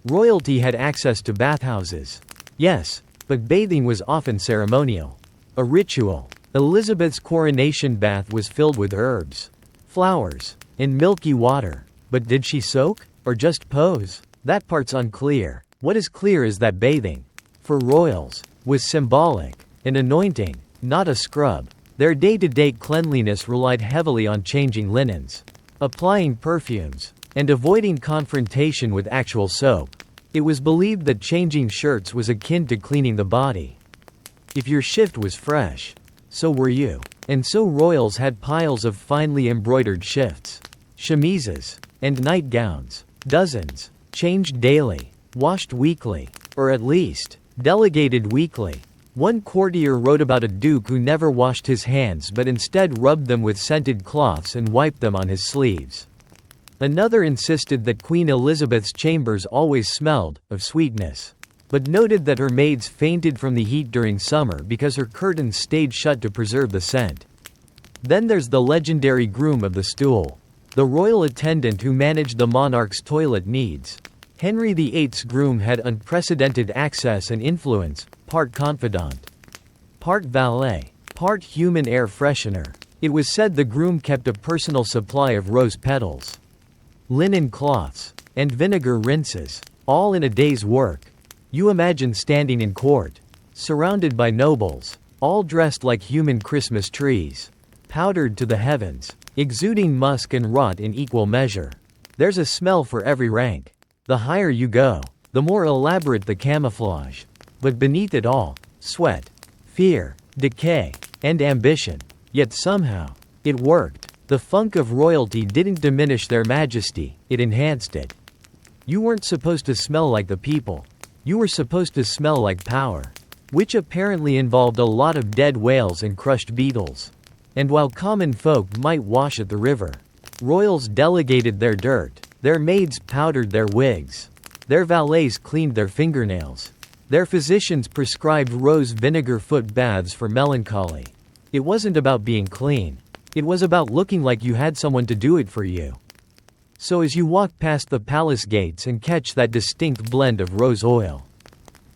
Royalty had access to bathhouses. Yes, but bathing was often ceremonial. A ritual. Elizabeth's coronation bath was filled with herbs, flowers, and milky water. But did she soak? Or just pose? That part's unclear. What is clear is that bathing, for royals, was symbolic. An anointing, not a scrub. Their day-to-day cleanliness relied heavily on changing linens, applying perfumes, and avoiding confrontation with actual soap. It was believed that changing shirts was akin to cleaning the body. If your shift was fresh, so were you. And so royals had piles of finely embroidered shifts, chemises, and nightgowns, dozens, changed daily, washed weekly, or at least, delegated weekly. One courtier wrote about a duke who never washed his hands but instead rubbed them with scented cloths and wiped them on his sleeves. Another insisted that Queen Elizabeth's chambers always smelled of sweetness, but noted that her maids fainted from the heat during summer because her curtains stayed shut to preserve the scent. Then there's the legendary groom of the stool, the royal attendant who managed the monarch's toilet needs. Henry VIII's groom had unprecedented access and influence, part confidant, part valet, part human air freshener. It was said the groom kept a personal supply of rose petals, linen cloths, and vinegar rinses, all in a day's work. You imagine standing in court, surrounded by nobles, all dressed like human Christmas trees, powdered to the heavens, exuding musk and rot in equal measure. There's a smell for every rank. The higher you go, the more elaborate the camouflage. But beneath it all, sweat, fear, decay, and ambition. Yet somehow, it worked. The funk of royalty didn't diminish their majesty, it enhanced it. You weren't supposed to smell like the people. You were supposed to smell like power, which apparently involved a lot of dead whales and crushed beetles. And while common folk might wash at the river, royals delegated their dirt. Their maids powdered their wigs. Their valets cleaned their fingernails. Their physicians prescribed rose vinegar foot baths for melancholy. It wasn't about being clean. It was about looking like you had someone to do it for you. So as you walk past the palace gates and catch that distinct blend of rose oil,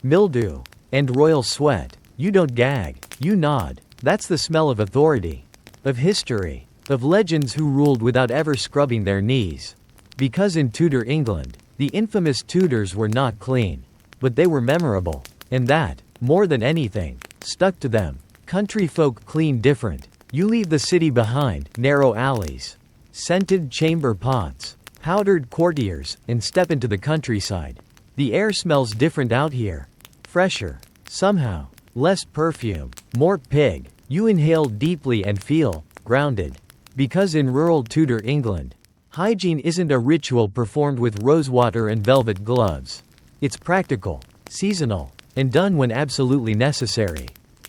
mildew, and royal sweat, you don't gag, you nod. That's the smell of authority, of history, of legends who ruled without ever scrubbing their knees. Because in Tudor England, the infamous Tudors were not clean, but they were memorable, and that, more than anything, stuck to them. Country folk clean different. You leave the city behind, narrow alleys, scented chamber pots, powdered courtiers, and step into the countryside. The air smells different out here. Fresher, somehow, less perfume, more pig. You inhale deeply and feel grounded. Because in rural Tudor England, hygiene isn't a ritual performed with rosewater and velvet gloves. It's practical, seasonal, and done when absolutely necessary.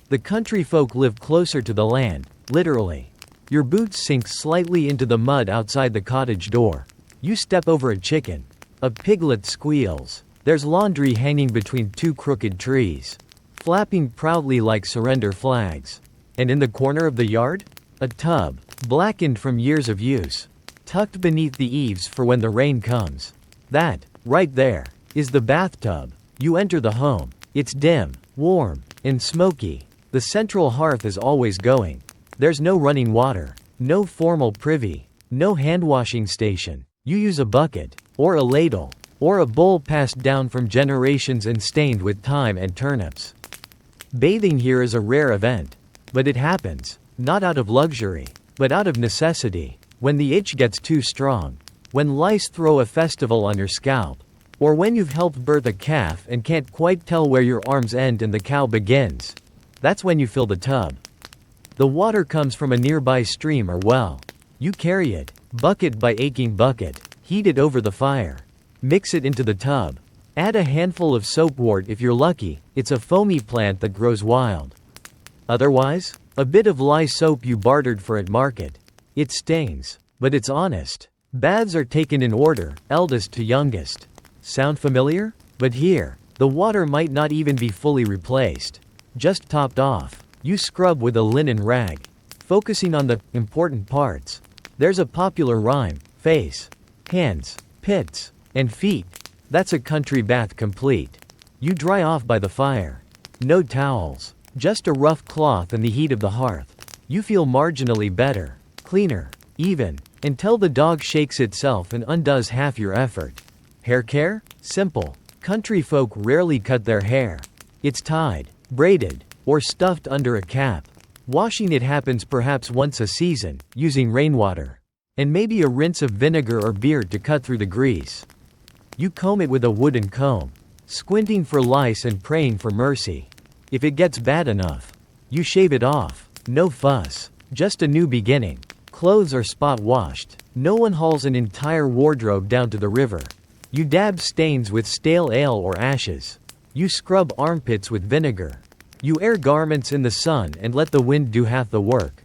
The country folk live closer to the land, literally. Your boots sink slightly into the mud outside the cottage door. You step over a chicken. A piglet squeals. There's laundry hanging between two crooked trees, flapping proudly like surrender flags. And in the corner of the yard? A tub, blackened from years of use, tucked beneath the eaves for when the rain comes. That, right there, is the bathtub. You enter the home. It's dim, warm, and smoky. The central hearth is always going. There's no running water, no formal privy, no hand-washing station. You use a bucket, or a ladle, or a bowl passed down from generations and stained with thyme and turnips. Bathing here is a rare event, but it happens, not out of luxury, but out of necessity. When the itch gets too strong, when lice throw a festival on your scalp, or when you've helped birth a calf and can't quite tell where your arms end and the cow begins, that's when you fill the tub. The water comes from a nearby stream or well. You carry it, bucket by aching bucket, heat it over the fire, mix it into the tub. Add a handful of soapwort if you're lucky. It's a foamy plant that grows wild. Otherwise, a bit of lye soap you bartered for at market. It stings, but it's honest. Baths are taken in order, eldest to youngest. Sound familiar? But here, the water might not even be fully replaced. Just topped off. You scrub with a linen rag, focusing on the important parts. There's a popular rhyme: face, hands, pits, and feet. That's a country bath complete. You dry off by the fire. No towels, just a rough cloth and the heat of the hearth. You feel marginally better, cleaner, even, until the dog shakes itself and undoes half your effort. Hair care? Simple. Country folk rarely cut their hair. It's tied, braided, or stuffed under a cap. Washing it happens perhaps once a season, using rainwater. And maybe a rinse of vinegar or beer to cut through the grease. You comb it with a wooden comb, squinting for lice and praying for mercy. If it gets bad enough, you shave it off. No fuss, just a new beginning. Clothes are spot washed. No one hauls an entire wardrobe down to the river. You dab stains with stale ale or ashes. You scrub armpits with vinegar. You air garments in the sun and let the wind do half the work.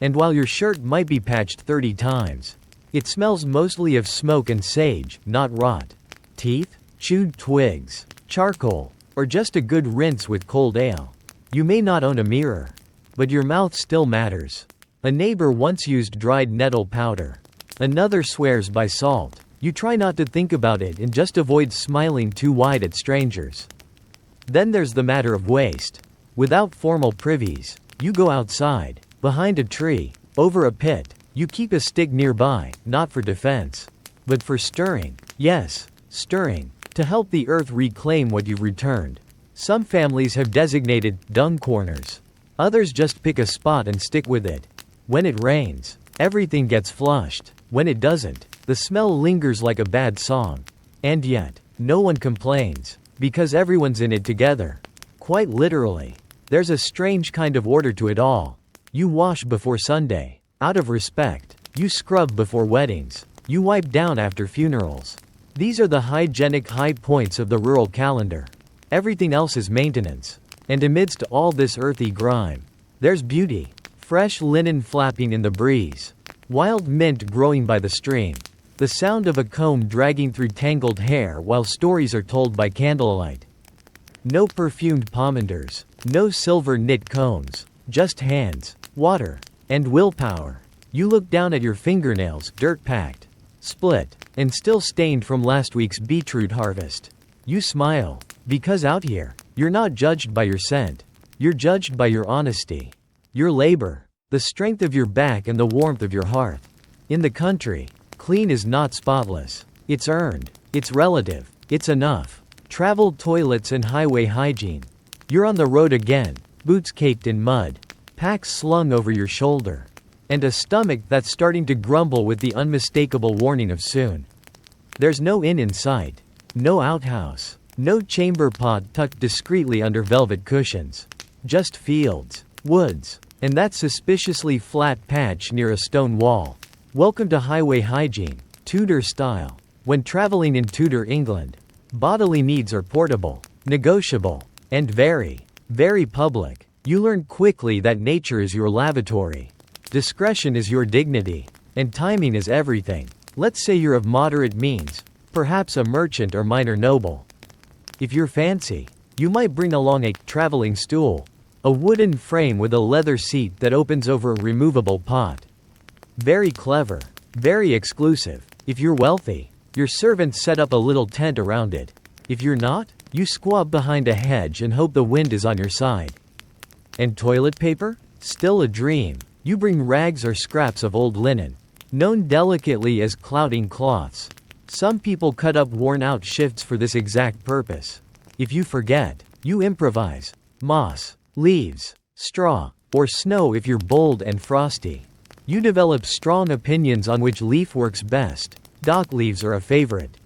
And while your shirt might be patched 30 times, it smells mostly of smoke and sage, not rot. Teeth? Chewed twigs, charcoal, or just a good rinse with cold ale. You may not own a mirror, but your mouth still matters. A neighbor once used dried nettle powder. Another swears by salt. You try not to think about it and just avoid smiling too wide at strangers. Then there's the matter of waste. Without formal privies, you go outside, behind a tree, over a pit. You keep a stick nearby, not for defense, but for stirring. Yes, stirring, to help the earth reclaim what you've returned. Some families have designated dung corners. Others just pick a spot and stick with it. When it rains, everything gets flushed. When it doesn't, the smell lingers like a bad song. And yet, no one complains, because everyone's in it together. Quite literally. There's a strange kind of order to it all. You wash before Sunday, out of respect. You scrub before weddings. You wipe down after funerals. These are the hygienic high points of the rural calendar. Everything else is maintenance. And amidst all this earthy grime, there's beauty. Fresh linen flapping in the breeze. Wild mint growing by the stream. The sound of a comb dragging through tangled hair while stories are told by candlelight. No perfumed pomanders. No silver knit combs. Just hands, water, and willpower. You look down at your fingernails, dirt-packed, split, and still stained from last week's beetroot harvest. You smile, because out here, you're not judged by your scent. You're judged by your honesty, your labor, the strength of your back and the warmth of your heart. In the country, clean is not spotless. It's earned. It's relative. It's enough. Traveled toilets and highway hygiene. You're on the road again, boots caked in mud, packs slung over your shoulder, and a stomach that's starting to grumble with the unmistakable warning of soon. There's no inn in sight. No outhouse. No chamber pot tucked discreetly under velvet cushions. Just fields, woods, and that suspiciously flat patch near a stone wall. Welcome to highway hygiene, Tudor style. When traveling in Tudor England, bodily needs are portable, negotiable, and very, very public. You learn quickly that nature is your lavatory. Discretion is your dignity. And timing is everything. Let's say you're of moderate means, perhaps a merchant or minor noble. If you're fancy, you might bring along a traveling stool, a wooden frame with a leather seat that opens over a removable pot. Very clever, very exclusive. If you're wealthy, your servants set up a little tent around it. If you're not, you squat behind a hedge and hope the wind is on your side. And toilet paper? Still a dream. You bring rags or scraps of old linen, known delicately as clouting cloths. Some people cut up worn-out shifts for this exact purpose. If you forget, you improvise. Moss, leaves, straw, or snow if you're bold and frosty. You develop strong opinions on which leaf works best. Dock leaves are a favorite.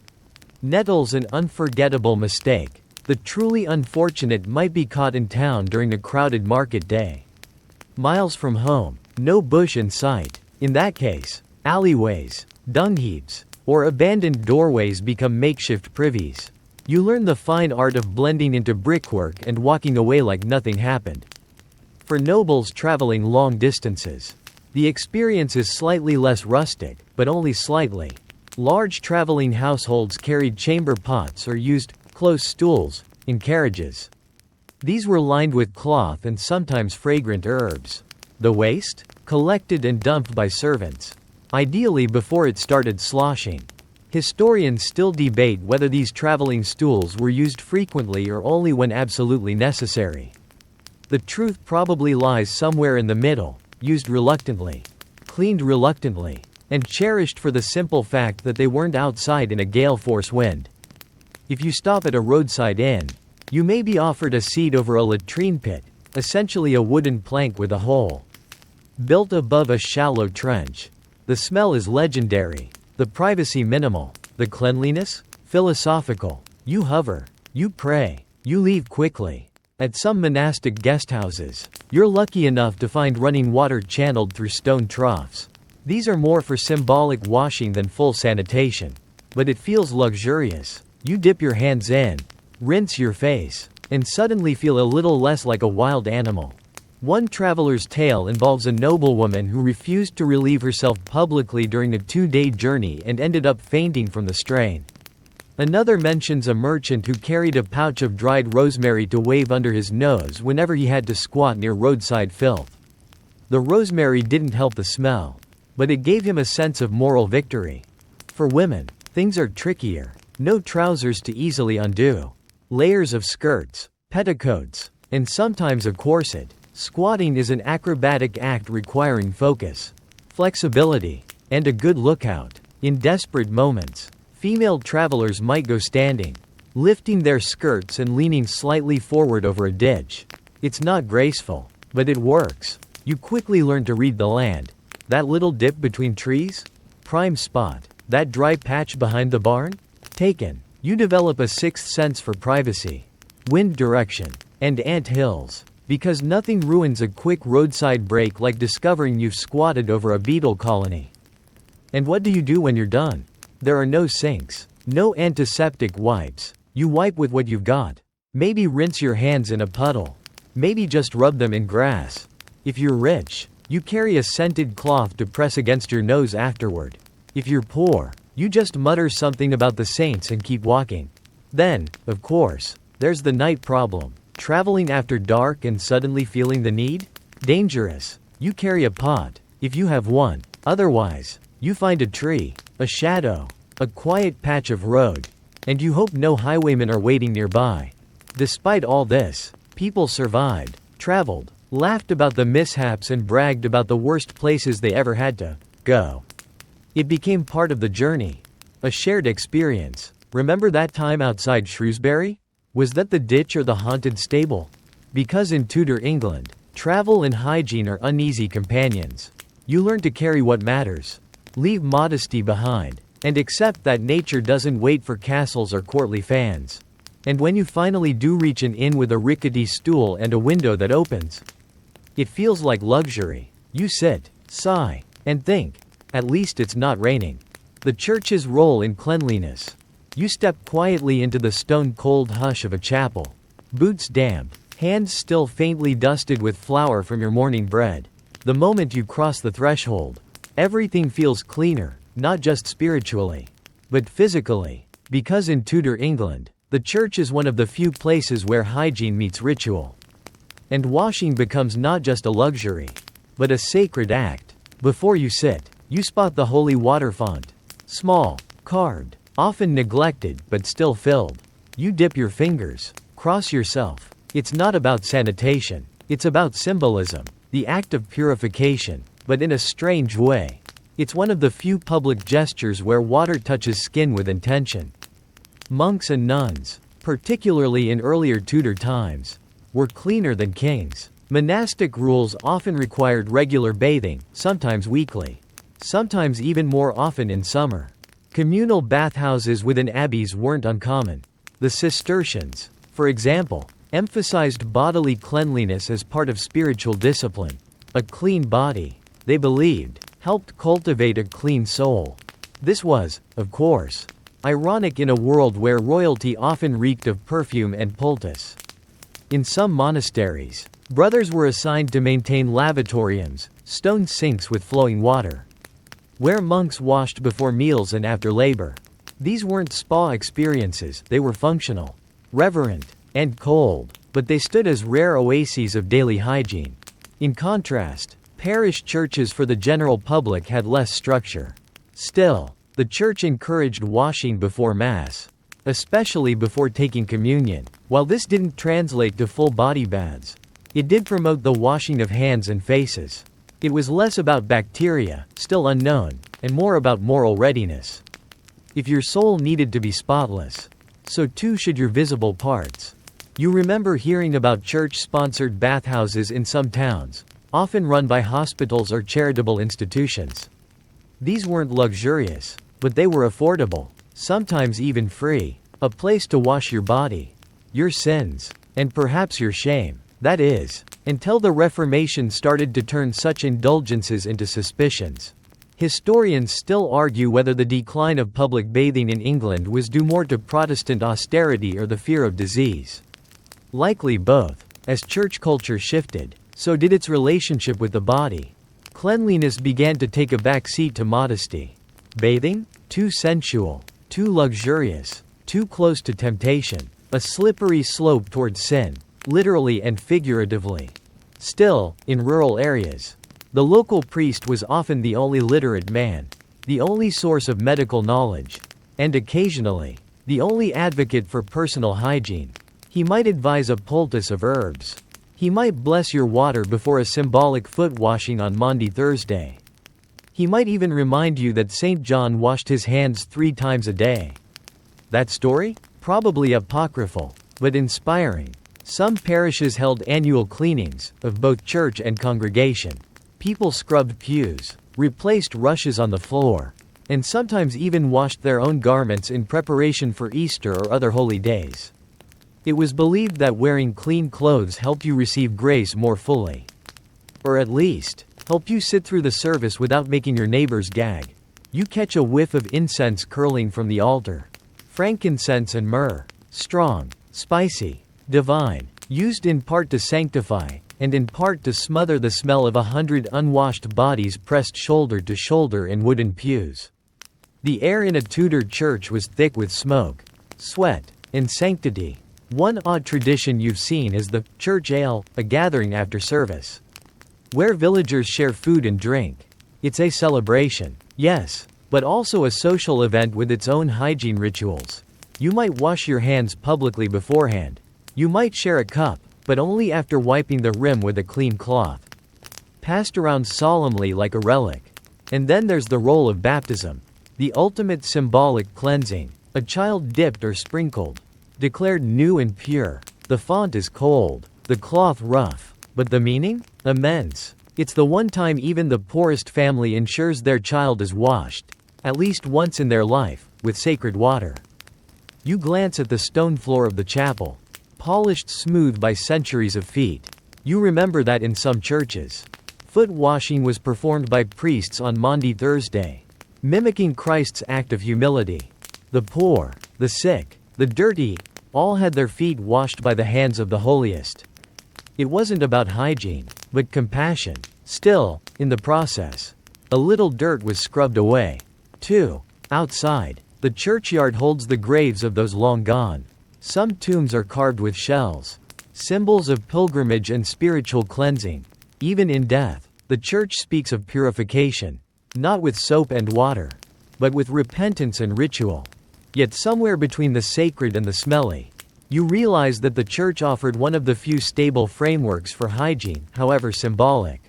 Nettles an unforgettable mistake. The truly unfortunate might be caught in town during a crowded market day. Miles from home, no bush in sight. In that case, alleyways, dung heaps, or abandoned doorways become makeshift privies. You learn the fine art of blending into brickwork and walking away like nothing happened. For nobles traveling long distances, the experience is slightly less rustic, but only slightly. Large traveling households carried chamber pots or used close stools, in carriages. These were lined with cloth and sometimes fragrant herbs. The waste? Collected and dumped by servants. Ideally before it started sloshing. Historians still debate whether these traveling stools were used frequently or only when absolutely necessary. The truth probably lies somewhere in the middle, used reluctantly, cleaned reluctantly, and cherished for the simple fact that they weren't outside in a gale force wind. If you stop at a roadside inn, you may be offered a seat over a latrine pit, essentially a wooden plank with a hole built above a shallow trench. The smell is legendary, the privacy minimal, the cleanliness philosophical. You hover, you pray, you leave quickly. At some monastic guesthouses, you're lucky enough to find running water channeled through stone troughs. These are more for symbolic washing than full sanitation. But it feels luxurious. You dip your hands in, rinse your face, and suddenly feel a little less like a wild animal. One traveler's tale involves a noblewoman who refused to relieve herself publicly during a 2-day journey and ended up fainting from the strain. Another mentions a merchant who carried a pouch of dried rosemary to wave under his nose whenever he had to squat near roadside filth. The rosemary didn't help the smell, but it gave him a sense of moral victory. For women, things are trickier. No trousers to easily undo. Layers of skirts, petticoats, and sometimes a corset. Squatting is an acrobatic act requiring focus, flexibility, and a good lookout. In desperate moments, female travelers might go standing, lifting their skirts and leaning slightly forward over a ditch. It's not graceful, but it works. You quickly learn to read the land. That little dip between trees? Prime spot. That dry patch behind the barn? Taken. You develop a sixth sense for privacy, wind direction, and ant hills. Because nothing ruins a quick roadside break like discovering you've squatted over a beetle colony. And what do you do when you're done? There are no sinks, no antiseptic wipes. You wipe with what you've got. Maybe rinse your hands in a puddle. Maybe just rub them in grass. If you're rich, you carry a scented cloth to press against your nose afterward. If you're poor, you just mutter something about the saints and keep walking. Then, of course, there's the night problem. Traveling after dark and suddenly feeling the need? Dangerous. You carry a pot, if you have one. Otherwise, you find a tree, a shadow, a quiet patch of road, and you hope no highwaymen are waiting nearby. Despite all this, people survived, traveled, laughed about the mishaps and bragged about the worst places they ever had to go. It became part of the journey, a shared experience. Remember that time outside Shrewsbury? Was that the ditch or the haunted stable? Because in Tudor England, travel and hygiene are uneasy companions. You learn to carry what matters, leave modesty behind, and accept that nature doesn't wait for castles or courtly fans. And when you finally do reach an inn with a rickety stool and a window that opens, it feels like luxury. You sit, sigh, and think, at least it's not raining. The church's role in cleanliness. You step quietly into the stone-cold hush of a chapel. Boots damp, hands still faintly dusted with flour from your morning bread. The moment you cross the threshold, everything feels cleaner, not just spiritually, but physically. Because in Tudor England, the church is one of the few places where hygiene meets ritual. And washing becomes not just a luxury, but a sacred act. Before you sit, you spot the holy water font. Small, carved, often neglected but still filled. You dip your fingers, cross yourself. It's not about sanitation, it's about symbolism, the act of purification, but in a strange way. It's one of the few public gestures where water touches skin with intention. Monks and nuns, particularly in earlier Tudor times, were cleaner than kings. Monastic rules often required regular bathing, sometimes weekly, sometimes even more often in summer. Communal bathhouses within abbeys weren't uncommon. The Cistercians, for example, emphasized bodily cleanliness as part of spiritual discipline. A clean body, they believed, helped cultivate a clean soul. This was, of course, ironic in a world where royalty often reeked of perfume and poultice. In some monasteries, brothers were assigned to maintain lavatoriums, stone sinks with flowing water, where monks washed before meals and after labor. These weren't spa experiences, they were functional. reverent, and cold, but they stood as rare oases of daily hygiene. In contrast, parish churches for the general public had less structure. Still, the church encouraged washing before Mass, especially before taking communion. While this didn't translate to full body baths, it did promote the washing of hands and faces. It was less about bacteria, still unknown, and more about moral readiness. If your soul needed to be spotless, so too should your visible parts. You remember hearing about church-sponsored bathhouses in some towns, often run by hospitals or charitable institutions. These weren't luxurious, but they were affordable, sometimes even free. A place to wash your body, your sins, and perhaps your shame. That is, until the Reformation started to turn such indulgences into suspicions. Historians still argue whether the decline of public bathing in England was due more to Protestant austerity or the fear of disease. Likely both. As church culture shifted, so did its relationship with the body. Cleanliness began to take a back seat to modesty. Bathing? Too sensual, too luxurious, too close to temptation. A slippery slope toward sin, literally and figuratively. Still, in rural areas, the local priest was often the only literate man, the only source of medical knowledge, and occasionally, the only advocate for personal hygiene. He might advise a poultice of herbs. He might bless your water before a symbolic foot washing on Maundy Thursday. He might even remind you that St. John washed his hands 3 times a day. That story? Probably apocryphal, but inspiring. Some parishes held annual cleanings, of both church and congregation. People scrubbed pews, replaced rushes on the floor, and sometimes even washed their own garments in preparation for Easter or other holy days. It was believed that wearing clean clothes helped you receive grace more fully. Or at least, helped you sit through the service without making your neighbors gag. You catch a whiff of incense curling from the altar. Frankincense and myrrh. Strong, spicy, divine, used in part to sanctify, and in part to smother the smell of 100 unwashed bodies pressed shoulder to shoulder in wooden pews. The air in a Tudor church was thick with smoke, sweat, and sanctity. One odd tradition you've seen is the church ale, a gathering after service, where villagers share food and drink. It's a celebration, yes, but also a social event with its own hygiene rituals. You might wash your hands publicly beforehand. You might share a cup, but only after wiping the rim with a clean cloth, passed around solemnly like a relic. And then there's the role of baptism, the ultimate symbolic cleansing. A child dipped or sprinkled, declared new and pure. The font is cold, the cloth rough, but the meaning? Immense. It's the one time even the poorest family ensures their child is washed, at least once in their life, with sacred water. You glance at the stone floor of the chapel, polished smooth by centuries of feet. You remember that in some churches, foot washing was performed by priests on Maundy Thursday, mimicking Christ's act of humility. The poor, the sick, the dirty, all had their feet washed by the hands of the holiest. It wasn't about hygiene, but compassion. Still, in the process, a little dirt was scrubbed away. 2. Outside, the churchyard holds the graves of those long gone. Some tombs are carved with shells, symbols of pilgrimage and spiritual cleansing. Even in death, the church speaks of purification, not with soap and water, but with repentance and ritual. Yet somewhere between the sacred and the smelly, you realize that the church offered one of the few stable frameworks for hygiene, however symbolic.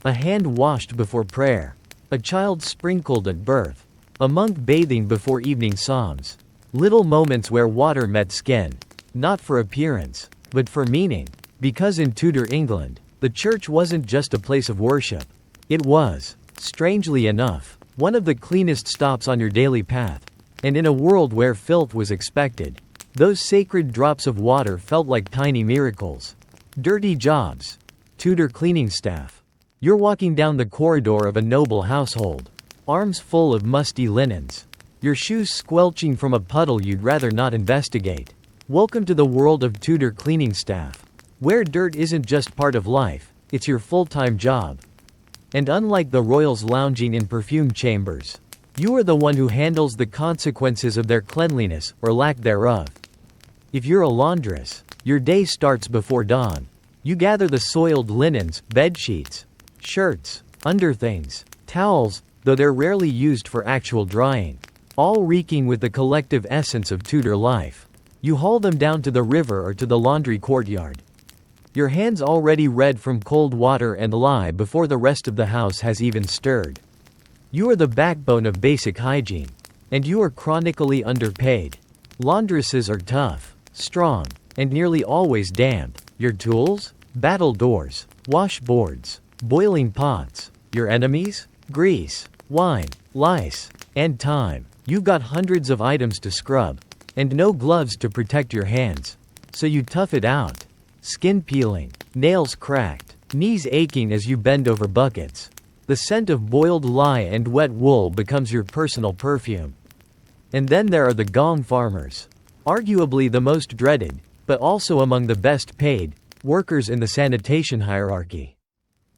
A hand washed before prayer, a child sprinkled at birth, a monk bathing before evening psalms. Little moments where water met skin, not for appearance, but for meaning. Because in Tudor England, the church wasn't just a place of worship. It was, strangely enough, one of the cleanest stops on your daily path. And in a world where filth was expected, those sacred drops of water felt like tiny miracles. Dirty jobs. Tudor cleaning staff. You're walking down the corridor of a noble household, arms full of musty linens, your shoes squelching from a puddle you'd rather not investigate. Welcome to the world of Tudor cleaning staff, where dirt isn't just part of life, it's your full-time job. And unlike the royals lounging in perfumed chambers, you are the one who handles the consequences of their cleanliness, or lack thereof. If you're a laundress, your day starts before dawn. You gather the soiled linens, bedsheets, shirts, underthings, towels, though they're rarely used for actual drying, all reeking with the collective essence of Tudor life. You haul them down to the river or to the laundry courtyard. Your hands already red from cold water and lye before the rest of the house has even stirred. You are the backbone of basic hygiene. And you are chronically underpaid. Laundresses are tough, strong, and nearly always damp. Your tools? Battle doors, washboards, boiling pots. Your enemies? Grease, wine, lice, and time. You've got hundreds of items to scrub, and no gloves to protect your hands. So you tough it out. Skin peeling, nails cracked, knees aching as you bend over buckets. The scent of boiled lye and wet wool becomes your personal perfume. And then there are the gong farmers. Arguably the most dreaded, but also among the best paid, workers in the sanitation hierarchy.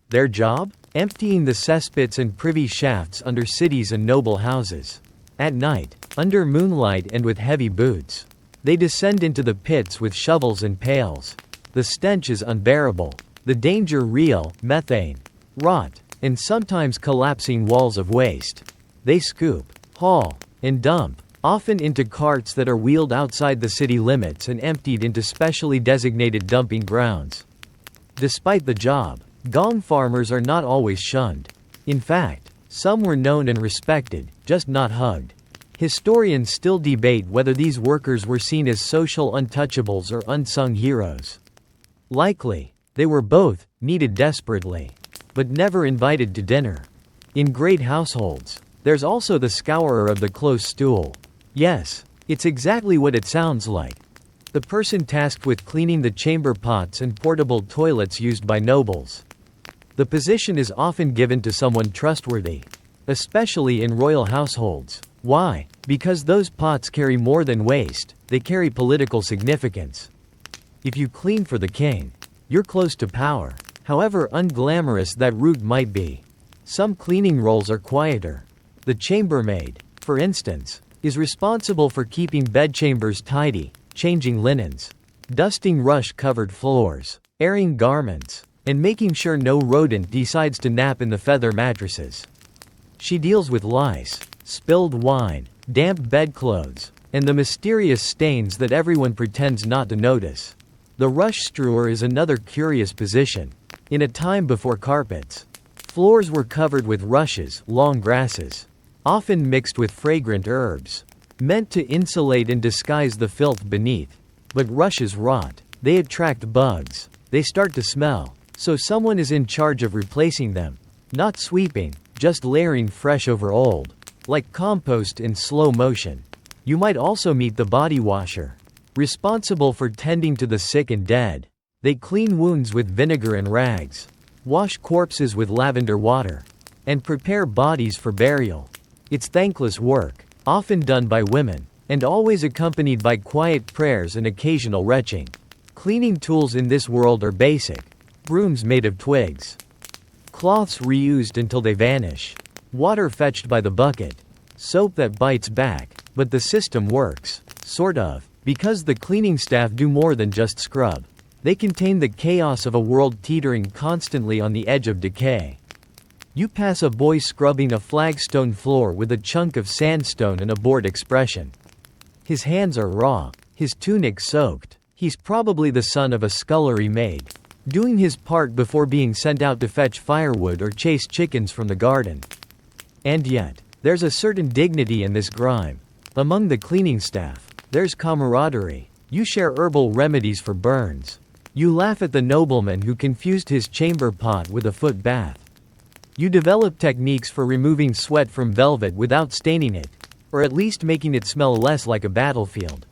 Their job? Emptying the cesspits and privy shafts under cities and noble houses. At night, under moonlight and with heavy boots, they descend into the pits with shovels and pails. The stench is unbearable. The danger real: methane, rot, and sometimes collapsing walls of waste. They scoop, haul, and dump, often into carts that are wheeled outside the city limits and emptied into specially designated dumping grounds. Despite the job, gong farmers are not always shunned. In fact, some were known and respected, just not hugged. Historians still debate whether these workers were seen as social untouchables or unsung heroes. Likely, they were both, needed desperately, but never invited to dinner. In great households, there's also the scourer of the close stool. Yes, it's exactly what it sounds like. The person tasked with cleaning the chamber pots and portable toilets used by nobles. The position is often given to someone trustworthy, especially in royal households. Why? Because those pots carry more than waste, they carry political significance. If you clean for the king, you're close to power, however unglamorous that route might be. Some cleaning roles are quieter. The chambermaid, for instance, is responsible for keeping bedchambers tidy, changing linens, dusting rush-covered floors, airing garments, and making sure no rodent decides to nap in the feather mattresses. She deals with lice, spilled wine, damp bedclothes, and the mysterious stains that everyone pretends not to notice. The rush strewer is another curious position. In a time before carpets, floors were covered with rushes, long grasses, often mixed with fragrant herbs, meant to insulate and disguise the filth beneath. But rushes rot. They attract bugs. They start to smell. So someone is in charge of replacing them. Not sweeping, just layering fresh over old. Like compost in slow motion. You might also meet the body washer, responsible for tending to the sick and dead. They clean wounds with vinegar and rags, wash corpses with lavender water, and prepare bodies for burial. It's thankless work, often done by women, and always accompanied by quiet prayers and occasional retching. Cleaning tools in this world are basic. Brooms made of twigs, cloths reused until they vanish, water fetched by the bucket, soap that bites back, but the system works, sort of, because the cleaning staff do more than just scrub. They contain the chaos of a world teetering constantly on the edge of decay. You pass a boy scrubbing a flagstone floor with a chunk of sandstone and a bored expression. His hands are raw, his tunic soaked. He's probably the son of a scullery maid, doing his part before being sent out to fetch firewood or chase chickens from the garden. And yet, there's a certain dignity in this grime. Among the cleaning staff, there's camaraderie. You share herbal remedies for burns. You laugh at the nobleman who confused his chamber pot with a foot bath. You develop techniques for removing sweat from velvet without staining it, or at least making it smell less like a battlefield.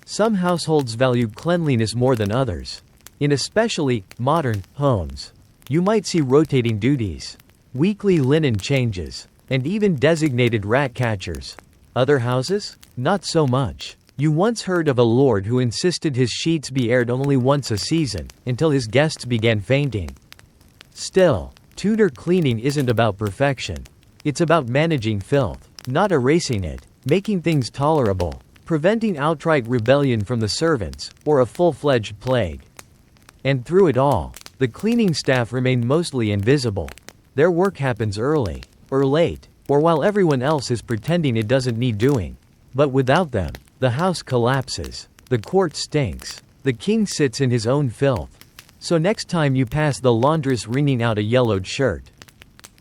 Some households value cleanliness more than others. In especially modern homes, you might see rotating duties, weekly linen changes, and even designated rat catchers. Other houses? Not so much. You once heard of a lord who insisted his sheets be aired only once a season, until his guests began fainting. Still, Tudor cleaning isn't about perfection. It's about managing filth, not erasing it, making things tolerable. preventing outright rebellion from the servants, or a full-fledged plague. And through it all, the cleaning staff remain mostly invisible. Their work happens early, or late, or while everyone else is pretending it doesn't need doing. But without them, the house collapses, the court stinks, the king sits in his own filth. So next time you pass the laundress wringing out a yellowed shirt,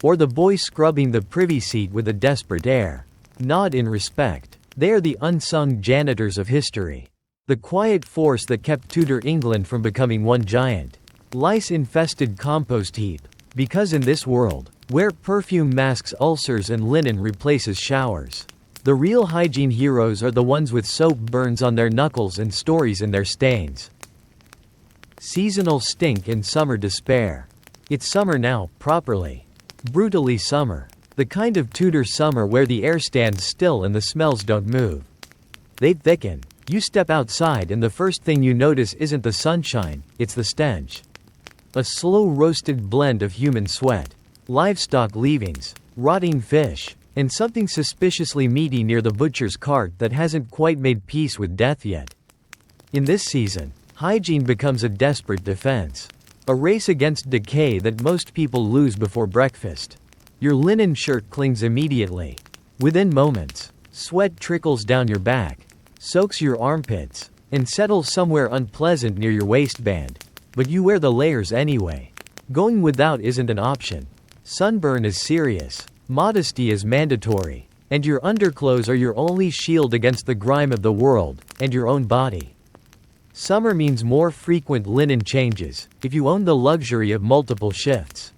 or the boy scrubbing the privy seat with a desperate air, nod in respect. They are the unsung janitors of history. The quiet force that kept Tudor England from becoming one giant, lice-infested compost heap. Because in this world, where perfume masks ulcers and linen replaces showers, the real hygiene heroes are the ones with soap burns on their knuckles and stories in their stains. Seasonal stink and summer despair. It's summer now, properly. Brutally summer. The kind of Tudor summer where the air stands still and the smells don't move. They thicken. You step outside and the first thing you notice isn't the sunshine, it's the stench. A slow-roasted blend of human sweat, livestock leavings, rotting fish, and something suspiciously meaty near the butcher's cart that hasn't quite made peace with death yet. In this season, hygiene becomes a desperate defense. A race against decay that most people lose before breakfast. Your linen shirt clings immediately. Within moments, sweat trickles down your back, soaks your armpits, and settles somewhere unpleasant near your waistband. But you wear the layers anyway. Going without isn't an option. Sunburn is serious. Modesty is mandatory. And your underclothes are your only shield against the grime of the world, and your own body. Summer means more frequent linen changes, if you own the luxury of multiple shifts.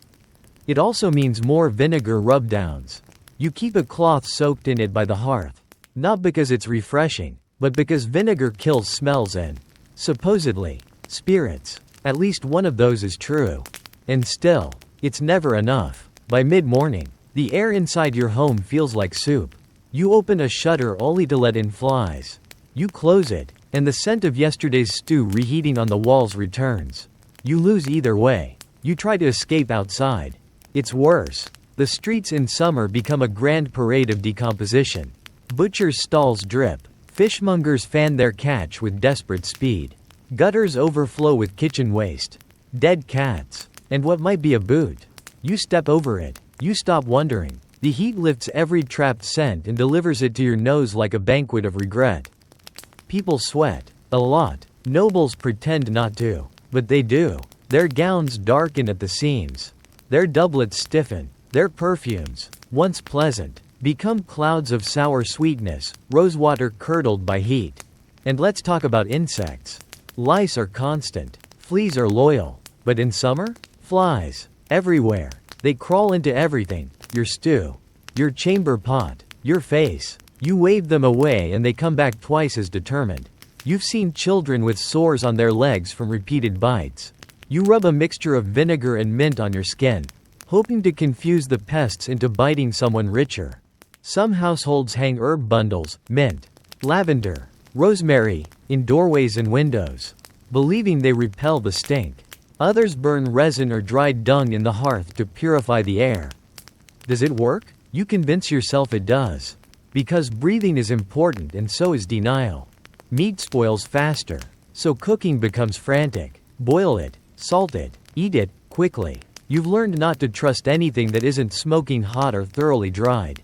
It also means more vinegar rub-downs. You keep a cloth soaked in it by the hearth. Not because it's refreshing, but because vinegar kills smells and, supposedly, spirits. At least one of those is true. And still, it's never enough. By mid-morning, the air inside your home feels like soup. You open a shutter only to let in flies. You close it, and the scent of yesterday's stew reheating on the walls returns. You lose either way. You try to escape outside. It's worse. The streets in summer become a grand parade of decomposition. Butchers' stalls drip. Fishmongers fan their catch with desperate speed. Gutters overflow with kitchen waste. Dead cats. And what might be a boot. You step over it. You stop wondering. The heat lifts every trapped scent and delivers it to your nose like a banquet of regret. People sweat. A lot. Nobles pretend not to. But they do. Their gowns darken at the seams. Their doublets stiffen. Their perfumes, once pleasant, become clouds of sour sweetness, rosewater curdled by heat. And let's talk about insects. Lice are constant. Fleas are loyal. But in summer? Flies. Everywhere. They crawl into everything. Your stew. Your chamber pot. Your face. You wave them away and they come back twice as determined. You've seen children with sores on their legs from repeated bites. You rub a mixture of vinegar and mint on your skin, hoping to confuse the pests into biting someone richer. Some households hang herb bundles, mint, lavender, rosemary, in doorways and windows, believing they repel the stink. Others burn resin or dried dung in the hearth to purify the air. Does it work? You convince yourself it does. Because breathing is important and so is denial. Meat spoils faster, so cooking becomes frantic. Boil it, salt it, eat it, quickly. You've learned not to trust anything that isn't smoking hot or thoroughly dried.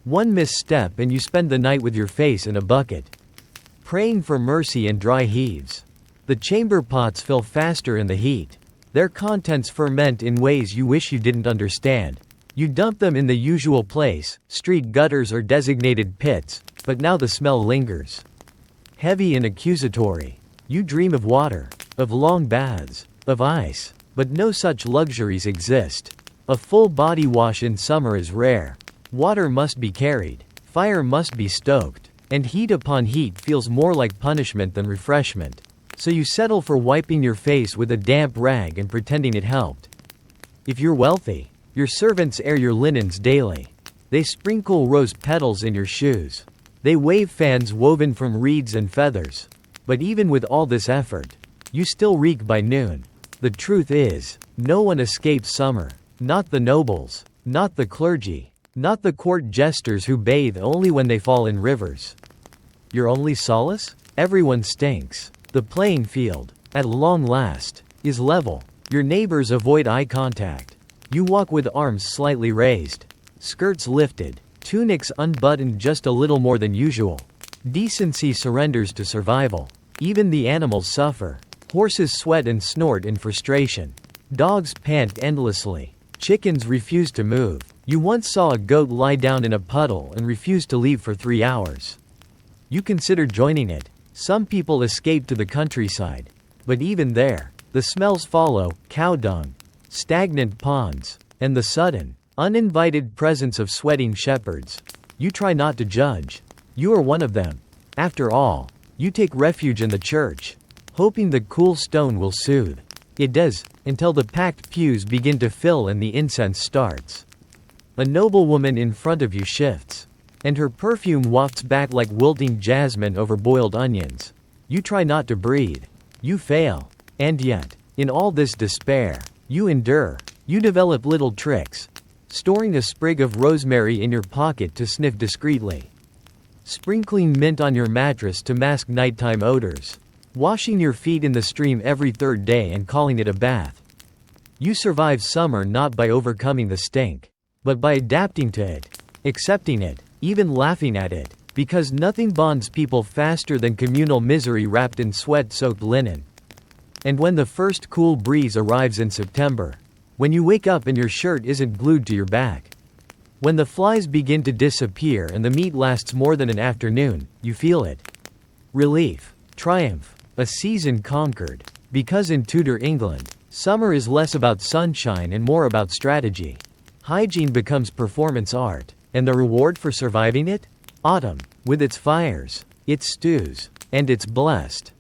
One misstep and you spend the night with your face in a bucket, praying for mercy and dry heaves. The chamber pots fill faster in the heat. Their contents ferment in ways you wish you didn't understand. You dump them in the usual place, street gutters or designated pits, but now the smell lingers. Heavy and accusatory. You dream of water, of long baths, of ice, but no such luxuries exist. A full body wash in summer is rare. Water must be carried, fire must be stoked, and heat upon heat feels more like punishment than refreshment. So you settle for wiping your face with a damp rag and pretending it helped. If you're wealthy, your servants air your linens daily. They sprinkle rose petals in your shoes. They wave fans woven from reeds and feathers. But even with all this effort, you still reek by noon. The truth is, no one escapes summer. Not the nobles, not the clergy, not the court jesters who bathe only when they fall in rivers. Your only solace? Everyone stinks. The playing field, at long last, is level. Your neighbors avoid eye contact. You walk with arms slightly raised, skirts lifted, tunics unbuttoned just a little more than usual. Decency surrenders to survival. Even the animals suffer. Horses sweat and snort in frustration. Dogs pant endlessly. Chickens refuse to move. You once saw a goat lie down in a puddle and refuse to leave for 3 hours. You consider joining it. Some people escape to the countryside. But even there, the smells follow: cow dung, stagnant ponds, and the sudden, uninvited presence of sweating shepherds. You try not to judge. You are one of them. After all, you take refuge in the church, hoping the cool stone will soothe. It does, until the packed pews begin to fill and the incense starts. A noblewoman in front of you shifts, and her perfume wafts back like wilting jasmine over boiled onions. You try not to breathe. You fail. And yet, in all this despair, you endure. You develop little tricks, storing a sprig of rosemary in your pocket to sniff discreetly, sprinkling mint on your mattress to mask nighttime odors, washing your feet in the stream every third day and calling it a bath. You survive summer not by overcoming the stink, but by adapting to it, accepting it, even laughing at it, because nothing bonds people faster than communal misery wrapped in sweat-soaked linen. And when the first cool breeze arrives in September, when you wake up and your shirt isn't glued to your back, when the flies begin to disappear and the meat lasts more than an afternoon, you feel it. Relief. Triumph. A season conquered. Because in Tudor England, summer is less about sunshine and more about strategy. Hygiene becomes performance art. And the reward for surviving it? Autumn. With its fires, its stews, and its blessed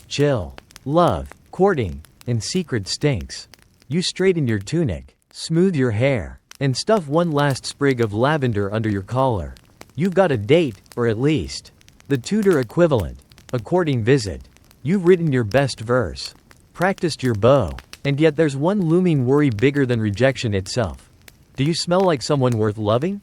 chill, love, courting, and secret stinks. You straighten your tunic, smooth your hair, and stuff one last sprig of lavender under your collar. You've got a date, or at least the Tudor equivalent, a courting visit. You've written your best verse, practiced your bow, and yet there's one looming worry bigger than rejection itself. Do you smell like someone worth loving?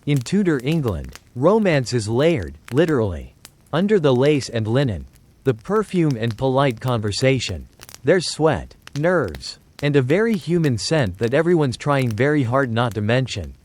In Tudor England, romance is layered, literally. Under the lace and linen, the perfume and polite conversation, there's sweat, nerves, and a very human scent that everyone's trying very hard not to mention.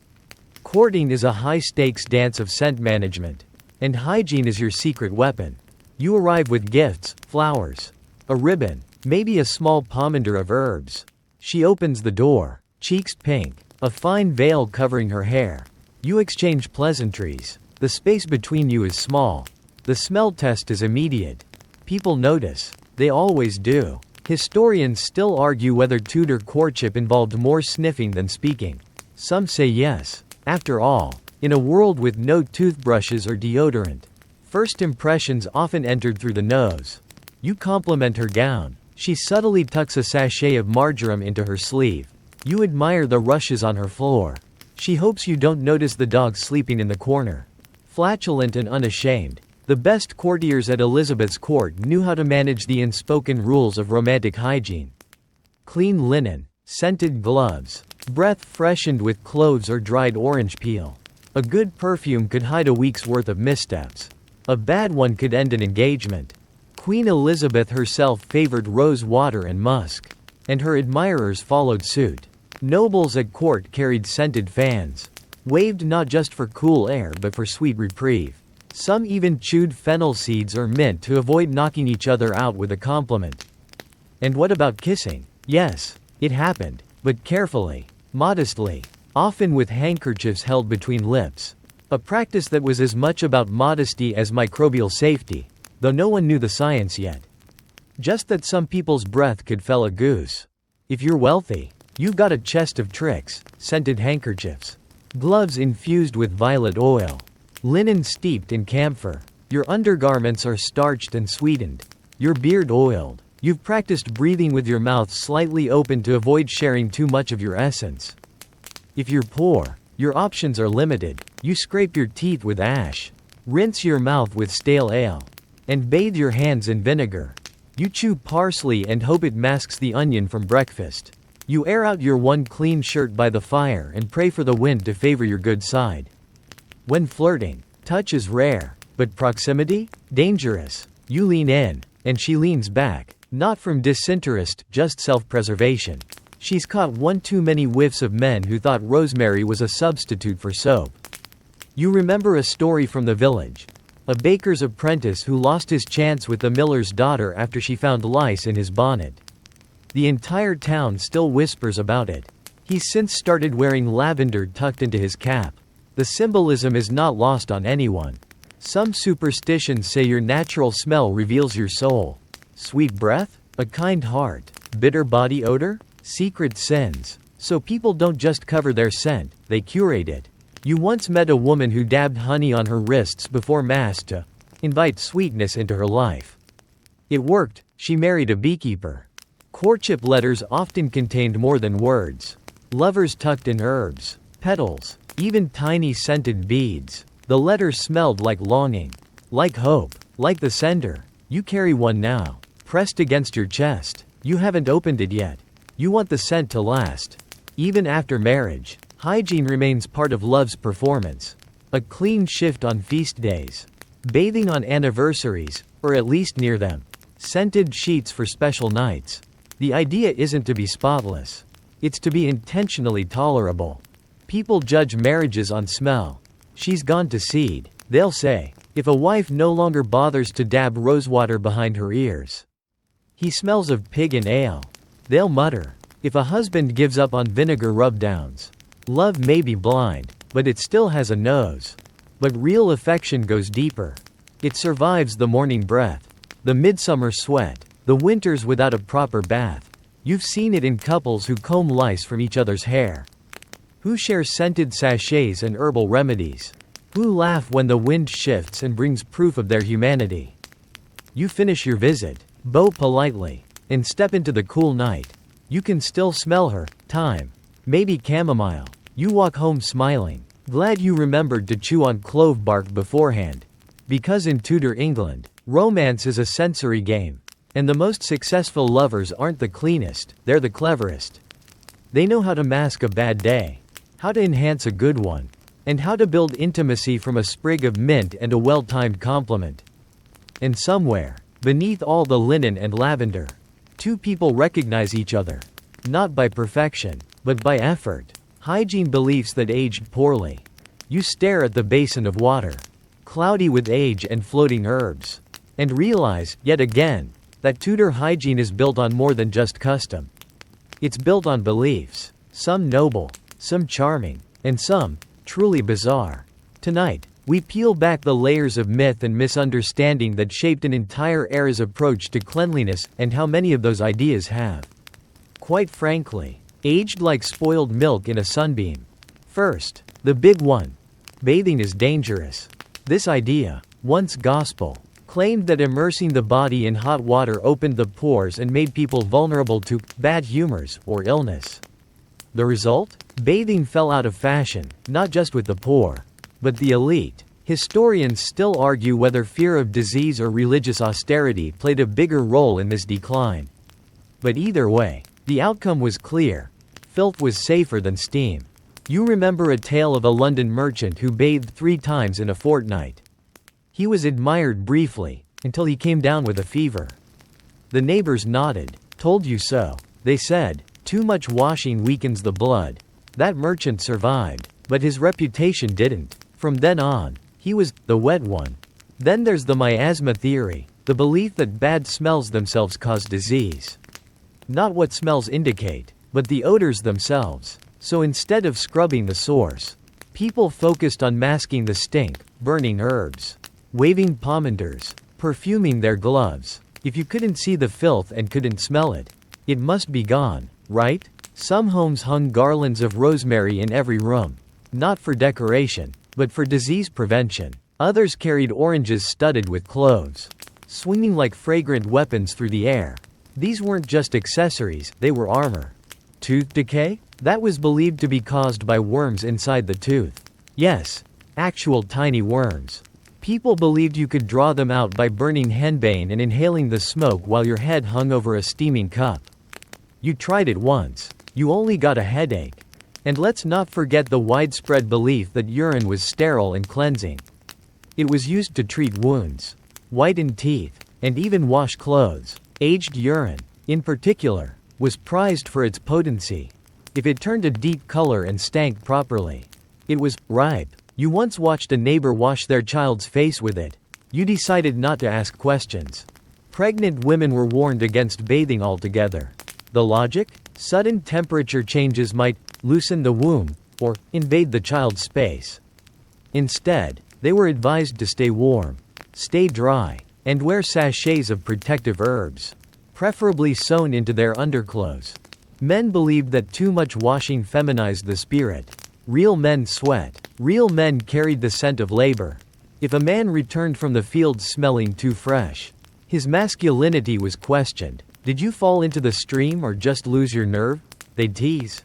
Courting is a high-stakes dance of scent management, and hygiene is your secret weapon. You arrive with gifts, flowers, a ribbon, maybe a small pomander of herbs. She opens the door, cheeks pink, a fine veil covering her hair. You exchange pleasantries. The space between you is small. The smell test is immediate. People notice. They always do. Historians still argue whether Tudor courtship involved more sniffing than speaking. Some say yes. After all, in a world with no toothbrushes or deodorant, first impressions often entered through the nose. You compliment her gown. She subtly tucks a sachet of marjoram into her sleeve. You admire the rushes on her floor. She hopes you don't notice the dog sleeping in the corner. Flatulent and unashamed, the best courtiers at Elizabeth's court knew how to manage the unspoken rules of romantic hygiene. Clean linen, scented gloves, breath freshened with cloves or dried orange peel. A good perfume could hide a week's worth of missteps. A bad one could end an engagement. Queen Elizabeth herself favored rose water and musk, and her admirers followed suit. Nobles at court carried scented fans, waved not just for cool air but for sweet reprieve. Some even chewed fennel seeds or mint to avoid knocking each other out with a compliment. And what about kissing? Yes, it happened, but carefully, modestly, often with handkerchiefs held between lips. A practice that was as much about modesty as microbial safety, though no one knew the science yet. Just that some people's breath could fell a goose. If you're wealthy, you've got a chest of tricks: scented handkerchiefs, gloves infused with violet oil, linen steeped in camphor. Your undergarments are starched and sweetened, your beard oiled. You've practiced breathing with your mouth slightly open to avoid sharing too much of your essence. If you're poor, your options are limited. You scrape your teeth with ash, rinse your mouth with stale ale, and bathe your hands in vinegar. You chew parsley and hope it masks the onion from breakfast. You air out your one clean shirt by the fire and pray for the wind to favor your good side. When flirting, touch is rare, But proximity? Dangerous. You lean in, and she leans back. Not from disinterest, just self-preservation. She's caught one too many whiffs of men who thought rosemary was a substitute for soap. You remember a story from the village. A baker's apprentice who lost his chance with the miller's daughter after she found lice in his bonnet. The entire town still whispers about it. He's since started wearing lavender tucked into his cap. The symbolism is not lost on anyone. Some superstitions say your natural smell reveals your soul. Sweet breath? A kind heart. Bitter body odor? Secret sins. So people don't just cover their scent, they curate it. You once met a woman who dabbed honey on her wrists before mass to invite sweetness into her life. It worked. She married a beekeeper. Courtship letters often contained more than words. Lovers tucked in herbs, petals, even tiny scented beads. The letters smelled like longing, like hope, like the sender. You carry one now, pressed against your chest. You haven't opened it yet. You want the scent to last. Even after marriage, hygiene remains part of love's performance. A clean shift on feast days. Bathing on anniversaries, or at least near them. Scented sheets for special nights. The idea isn't to be spotless. It's to be intentionally tolerable. People judge marriages on smell. She's gone to seed, they'll say, if a wife no longer bothers to dab rosewater behind her ears. He smells of pig and ale. They'll mutter, if a husband gives up on vinegar rub-downs. Love may be blind, but it still has a nose. But real affection goes deeper. It survives the morning breath, the midsummer sweat, the winters without a proper bath. You've seen it in couples who comb lice from each other's hair. Who share scented sachets and herbal remedies. Who laugh when the wind shifts and brings proof of their humanity. You finish your visit, bow politely, and step into the cool night. You can still smell her, thyme, maybe chamomile. You walk home smiling, glad you remembered to chew on clove bark beforehand. Because in Tudor England, romance is a sensory game. And the most successful lovers aren't the cleanest, they're the cleverest. They know how to mask a bad day, how to enhance a good one, and how to build intimacy from a sprig of mint and a well-timed compliment. And somewhere, beneath all the linen and lavender, two people recognize each other. Not by perfection, but by effort. Hygiene beliefs that aged poorly. You stare at the basin of water, cloudy with age and floating herbs, and realize, yet again, that Tudor hygiene is built on more than just custom. It's built on beliefs, some noble, some charming, and some truly bizarre. Tonight, we peel back the layers of myth and misunderstanding that shaped an entire era's approach to cleanliness and how many of those ideas have, quite frankly, aged like spoiled milk in a sunbeam. First, the big one. Bathing is dangerous. This idea, once gospel, claimed that immersing the body in hot water opened the pores and made people vulnerable to bad humors or illness. The result? Bathing fell out of fashion, not just with the poor, but the elite. Historians still argue whether fear of disease or religious austerity played a bigger role in this decline. But either way, the outcome was clear. Filth was safer than steam. You remember a tale of a London merchant who bathed 3 times in a fortnight. He was admired briefly, until he came down with a fever. The neighbors nodded. Told you so, they said. Too much washing weakens the blood. That merchant survived, but his reputation didn't. From then on, he was the wet one. Then there's the miasma theory, the belief that bad smells themselves cause disease. Not what smells indicate, but the odors themselves. So instead of scrubbing the source, people focused on masking the stink, burning herbs, waving pomanders, perfuming their gloves. If you couldn't see the filth and couldn't smell it, it must be gone, right? Some homes hung garlands of rosemary in every room. Not for decoration, but for disease prevention. Others carried oranges studded with cloves, swinging like fragrant weapons through the air. These weren't just accessories, they were armor. Tooth decay? That was believed to be caused by worms inside the tooth. Yes, actual tiny worms. People believed you could draw them out by burning henbane and inhaling the smoke while your head hung over a steaming cup. You tried it once. You only got a headache. And let's not forget the widespread belief that urine was sterile and cleansing. It was used to treat wounds, whiten teeth, and even wash clothes. Aged urine, in particular, was prized for its potency. If it turned a deep color and stank properly, it was ripe. You once watched a neighbor wash their child's face with it. You decided not to ask questions. Pregnant women were warned against bathing altogether. The logic? Sudden temperature changes might loosen the womb or invade the child's space. Instead, they were advised to stay warm, stay dry, and wear sachets of protective herbs, preferably sewn into their underclothes. Men believed that too much washing feminized the spirit. Real men sweat. Real men carried the scent of labor. If a man returned from the field smelling too fresh, his masculinity was questioned. Did you fall into the stream or just lose your nerve? They'd tease.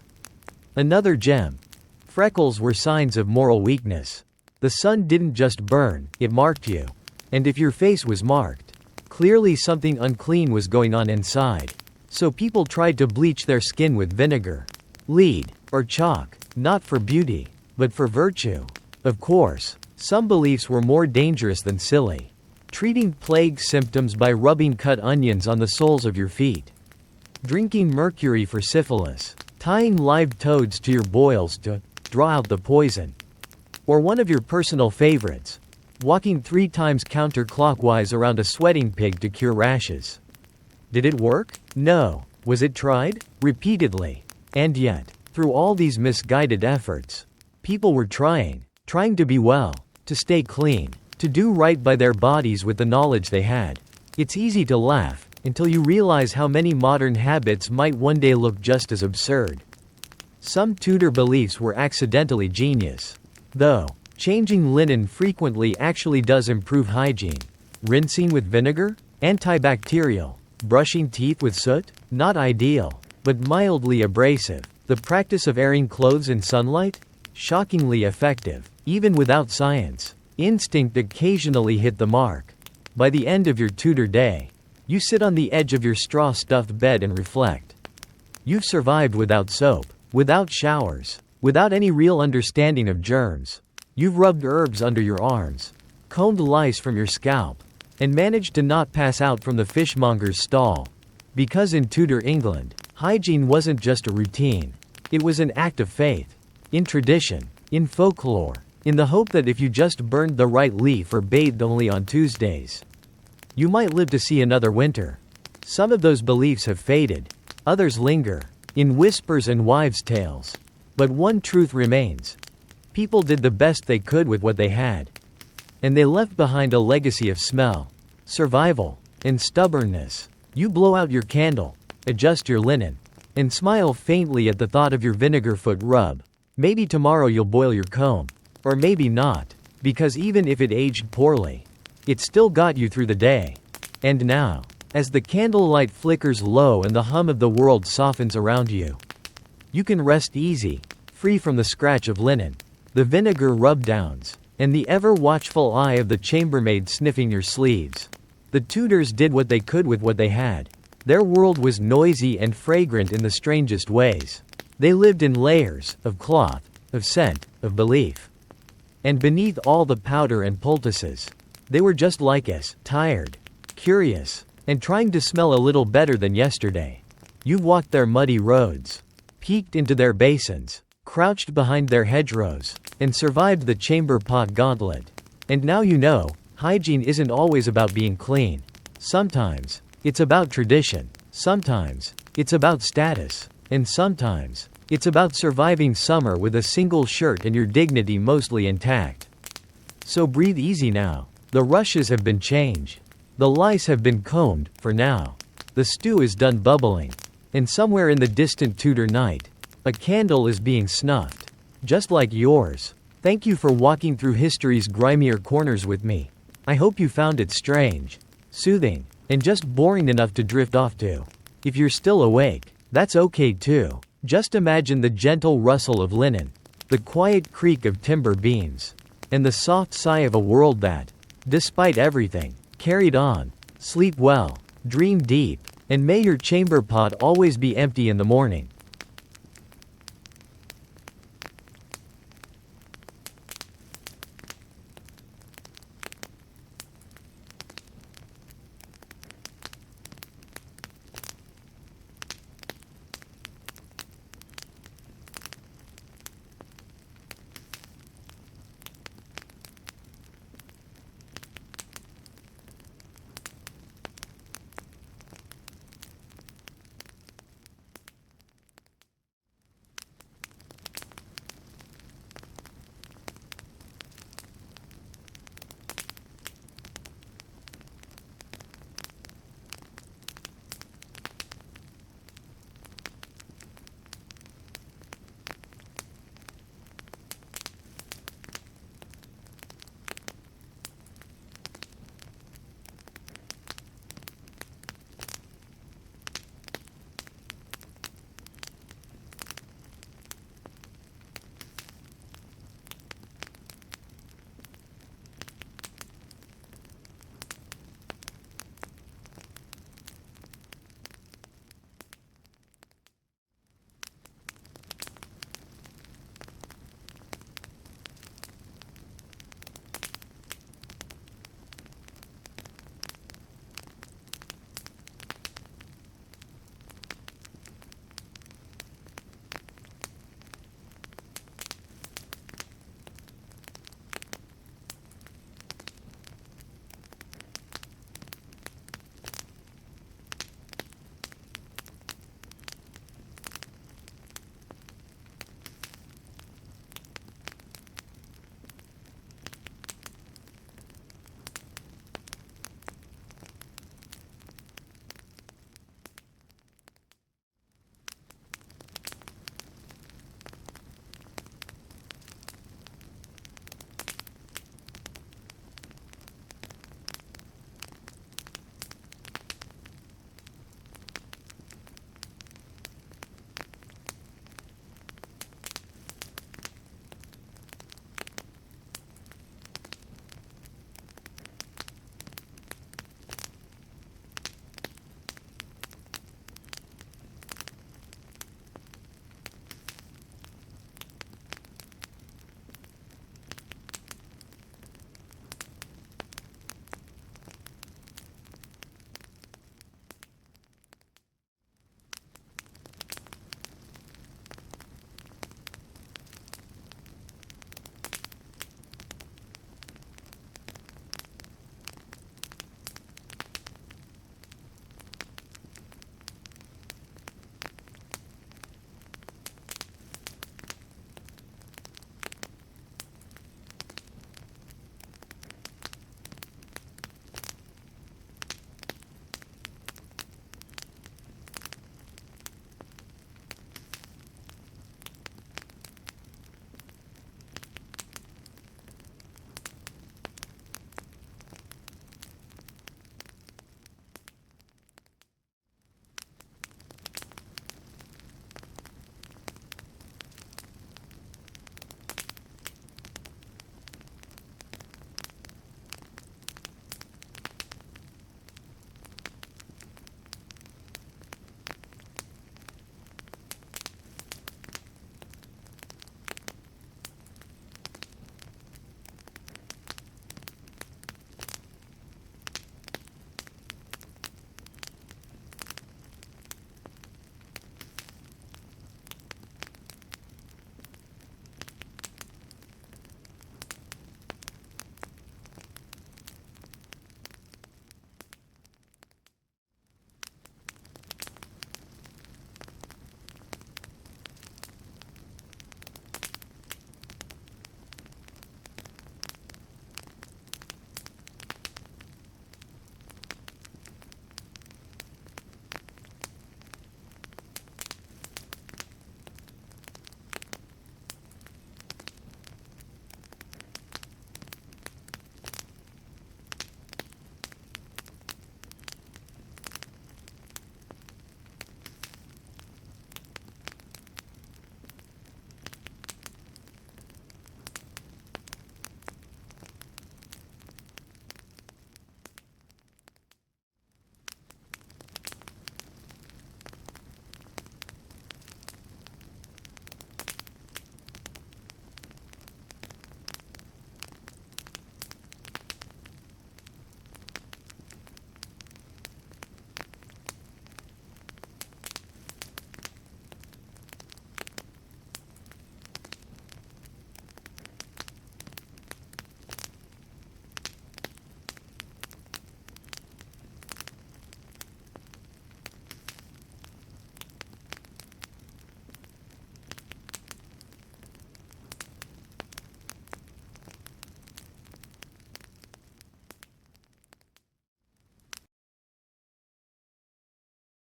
Another gem. Freckles were signs of moral weakness. The sun didn't just burn, it marked you. And if your face was marked, clearly something unclean was going on inside. So people tried to bleach their skin with vinegar, lead, or chalk, not for beauty, but for virtue. Of course, some beliefs were more dangerous than silly. Treating plague symptoms by rubbing cut onions on the soles of your feet. Drinking mercury for syphilis. Tying live toads to your boils to draw out the poison. Or one of your personal favorites, walking 3 times counterclockwise around a sweating pig to cure rashes. Did it work? No. Was it tried? Repeatedly. And yet, through all these misguided efforts, people were trying to be well, to stay clean, to do right by their bodies with the knowledge they had. It's easy to laugh, until you realize how many modern habits might one day look just as absurd. Some Tudor beliefs were accidentally genius. Though, changing linen frequently actually does improve hygiene. Rinsing with vinegar? Antibacterial. Brushing teeth with soot? Not ideal, but mildly abrasive. The practice of airing clothes in sunlight? Shockingly effective. Even without science, instinct occasionally hit the mark. By the end of your Tudor day, you sit on the edge of your straw-stuffed bed and reflect. You've survived without soap, without showers, without any real understanding of germs. You've rubbed herbs under your arms, combed lice from your scalp, and managed to not pass out from the fishmonger's stall. Because in Tudor England, hygiene wasn't just a routine. It was an act of faith. In tradition, in folklore, in the hope that if you just burned the right leaf or bathed only on Tuesdays, you might live to see another winter. Some of those beliefs have faded. Others linger, in whispers and wives' tales. But one truth remains. People did the best they could with what they had. And they left behind a legacy of smell, survival, and stubbornness. You blow out your candle, adjust your linen, and smile faintly at the thought of your vinegar foot rub. Maybe tomorrow you'll boil your comb. Or maybe not, because even if it aged poorly, it still got you through the day. And now, as the candlelight flickers low and the hum of the world softens around you, you can rest easy, free from the scratch of linen, the vinegar rub-downs, and the ever-watchful eye of the chambermaid sniffing your sleeves. The Tudors did what they could with what they had. Their world was noisy and fragrant in the strangest ways. They lived in layers, of cloth, of scent, of belief. And beneath all the powder and poultices, they were just like us, tired, curious, and trying to smell a little better than yesterday. You've walked their muddy roads, peeked into their basins, crouched behind their hedgerows, and survived the chamber pot gauntlet. And now you know, hygiene isn't always about being clean. Sometimes, it's about tradition. Sometimes, it's about status. And sometimes, it's about surviving summer with a single shirt and your dignity mostly intact. So breathe easy now. The rushes have been changed. The lice have been combed, for now. The stew is done bubbling. And somewhere in the distant Tudor night, a candle is being snuffed. Just like yours. Thank you for walking through history's grimier corners with me. I hope you found it strange, soothing, and just boring enough to drift off to. If you're still awake, that's okay too. Just imagine the gentle rustle of linen, the quiet creak of timber beams, and the soft sigh of a world that, despite everything, carried on. Sleep well, dream deep, and may your chamber pot always be empty in the morning.